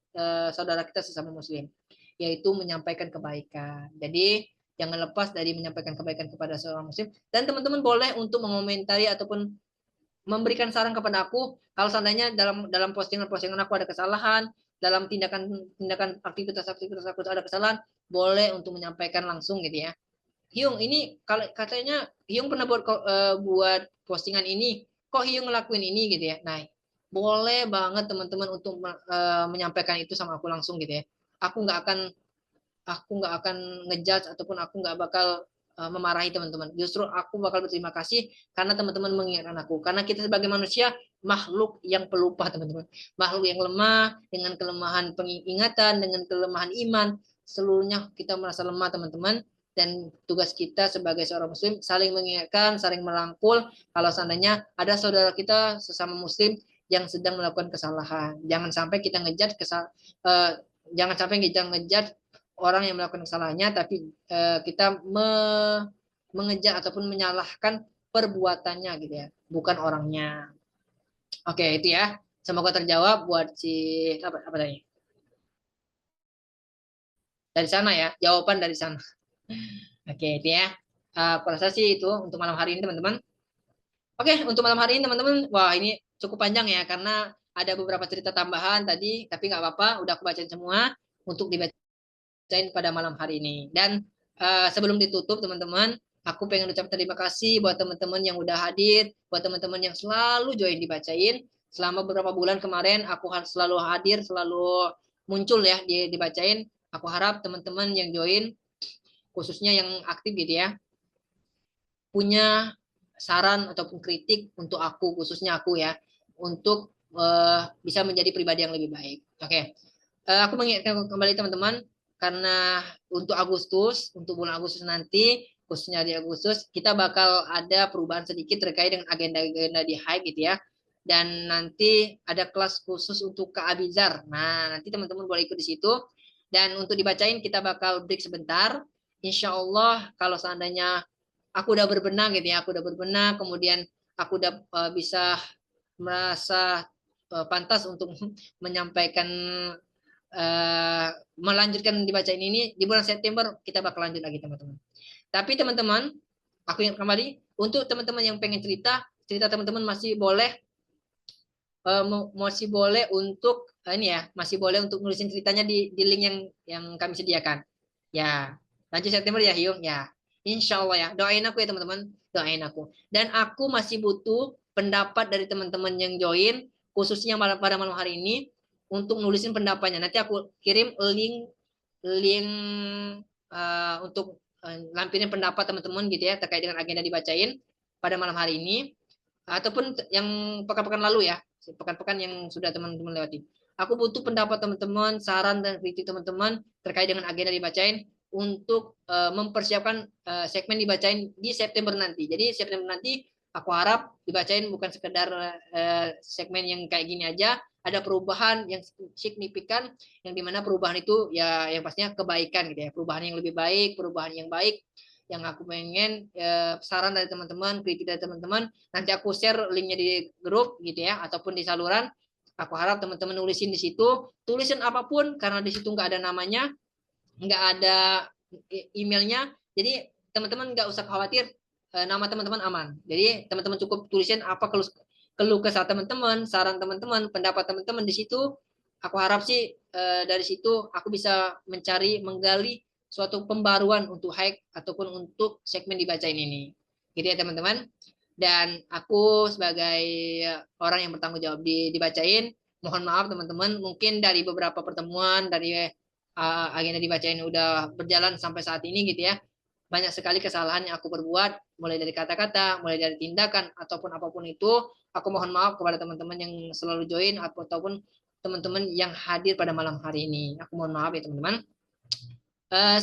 saudara kita sesama muslim, yaitu menyampaikan kebaikan. Jadi jangan lepas dari menyampaikan kebaikan kepada seorang muslim, dan teman-teman boleh untuk mengomentari ataupun memberikan saran kepada aku kalau seandainya dalam postingan-postingan aku ada kesalahan, dalam tindakan aktivitas-aktivitas aku ada kesalahan, boleh untuk menyampaikan langsung gitu ya. Hyung, ini kalau katanya Hyung pernah buat postingan ini, kok Hyung ngelakuin ini gitu ya. Nah, boleh banget teman-teman untuk menyampaikan itu sama aku langsung gitu ya. Aku nggak akan aku nggak akan ngejudge ataupun aku nggak bakal memarahi teman-teman. Justru aku bakal berterima kasih karena teman-teman mengingatkan aku. Karena kita sebagai manusia makhluk yang pelupa teman-teman. Makhluk yang lemah dengan kelemahan pengingatan, dengan kelemahan iman. Seluruhnya kita merasa lemah teman-teman. Dan tugas kita sebagai seorang muslim saling mengingatkan, saling merangkul kalau seandainya ada saudara kita sesama muslim yang sedang melakukan kesalahan. Jangan sampai kita ngejudge jangan sampai kita ngejudge orang yang melakukan kesalahannya, tapi kita mengejar ataupun menyalahkan perbuatannya gitu ya, bukan orangnya. Oke, itu ya. Semoga terjawab buat si apa tadi? Dari sana ya, jawaban dari sana. Oke, itu ya. Aku rasa sih itu untuk malam hari ini teman-teman. Oke, untuk malam hari ini teman-teman, wah ini cukup panjang ya karena ada beberapa cerita tambahan tadi, tapi nggak apa-apa, udah aku bacain semua untuk dibacain pada malam hari ini. Dan sebelum ditutup teman-teman, aku pengen ucap terima kasih buat teman-teman yang udah hadir, buat teman-teman yang selalu join dibacain. Selama beberapa bulan kemarin aku selalu hadir, selalu muncul ya dibacain. Aku harap teman-teman yang join, khususnya yang aktif gitu ya, punya saran ataupun kritik untuk aku, khususnya aku ya, untuk bisa menjadi pribadi yang lebih baik. Oke, aku mengingatkan kembali teman-teman, karena untuk Agustus, untuk bulan Agustus nanti, khususnya di Agustus, kita bakal ada perubahan sedikit terkait dengan agenda-agenda di High gitu ya. Dan nanti ada kelas khusus untuk Kak Abizar. Nah, nanti teman-teman boleh ikut di situ. Dan untuk dibacain kita bakal break sebentar. Insya Allah kalau seandainya aku udah berbenah gitu ya, aku udah berbenah, kemudian aku udah bisa merasa pantas untuk menyampaikan melanjutkan dibacain ini di bulan September, kita bakal lanjut lagi teman-teman. Tapi teman-teman, aku ingat kembali, untuk teman-teman yang pengen cerita, cerita teman-teman masih boleh, masih boleh untuk ini ya, masih boleh untuk nulisin ceritanya di link yang kami sediakan. Ya, lanjut September ya Hyung ya. Insya Allah ya, doain aku ya teman-teman, doain aku. Dan aku masih butuh pendapat dari teman-teman yang join, khususnya pada malam hari ini, untuk nulisin pendapatnya. Nanti aku kirim link link untuk lampirin pendapat teman-teman gitu ya terkait dengan agenda dibacain pada malam hari ini ataupun yang pekan-pekan lalu ya, pekan-pekan yang sudah teman-teman lewati. Aku butuh pendapat teman-teman, saran dan kritik teman-teman terkait dengan agenda dibacain untuk mempersiapkan segmen dibacain di September nanti. Jadi September nanti aku harap dibacain bukan sekedar segmen yang kayak gini aja, ada perubahan yang signifikan yang dimana perubahan itu ya yang pastinya kebaikan gitu ya, perubahan yang lebih baik, perubahan yang baik yang aku pengen saran dari teman-teman, kritik dari teman-teman, nanti aku share linknya di grup gitu ya ataupun di saluran. Aku harap teman-teman nulisin di situ, tulisin apapun karena di situ nggak ada namanya, nggak ada emailnya, jadi teman-teman nggak usah khawatir, nama teman-teman aman. Jadi teman-teman cukup tulisin apa keluh kesah teman-teman, saran teman-teman, pendapat teman-teman di situ. Aku harap sih dari situ aku bisa mencari, menggali suatu pembaruan untuk hike ataupun untuk segmen dibacain ini. Gitu ya teman-teman. Dan aku sebagai orang yang bertanggung jawab dibacain, mohon maaf teman-teman, mungkin dari beberapa pertemuan, dari agenda dibacain udah berjalan sampai saat ini gitu ya. Banyak sekali kesalahan yang aku perbuat, mulai dari kata-kata, mulai dari tindakan, ataupun apapun itu. Aku mohon maaf kepada teman-teman yang selalu join, ataupun teman-teman yang hadir pada malam hari ini. Aku mohon maaf ya teman-teman.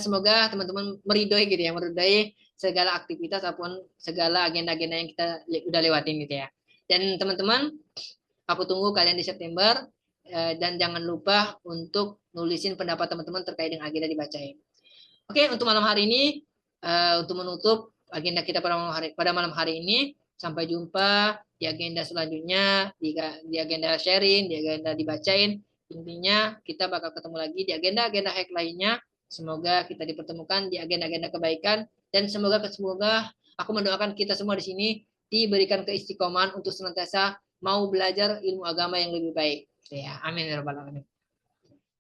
Semoga teman-teman meridoi gitu ya, meridoi segala aktivitas ataupun segala agenda-agenda yang kita udah lewatin gitu ya. Dan teman-teman, aku tunggu kalian di September, dan jangan lupa untuk nulisin pendapat teman-teman terkait dengan agenda dibacain. Oke, untuk malam hari ini, untuk menutup agenda kita pada malam hari ini, sampai jumpa di agenda selanjutnya, di agenda sharing, di agenda dibacain. Intinya kita bakal ketemu lagi di agenda-agenda hack lainnya. Semoga kita dipertemukan di agenda-agenda kebaikan, dan semoga aku mendoakan kita semua di sini diberikan keistiqomahan untuk senantiasa mau belajar ilmu agama yang lebih baik. Ya, amin ya rabbal alamin.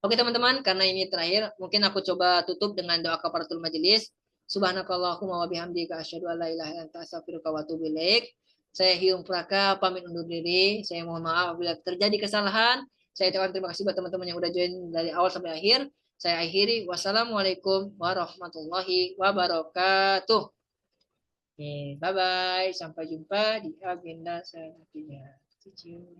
Oke teman-teman, karena ini terakhir, mungkin aku coba tutup dengan doa kafaratul majelis. Subhanakallahumma wa bihamdika asyhadu an la ilaha illa anta astaghfiruka wa atubu ilaik. Saya Hyung Praka pamit undur diri. Saya mohon maaf apabila terjadi kesalahan. Saya ucapkan terima kasih buat teman-teman yang udah join dari awal sampai akhir. Saya akhiri. Wassalamualaikum warahmatullahi wabarakatuh. Oke, bye-bye. Sampai jumpa di agenda selanjutnya.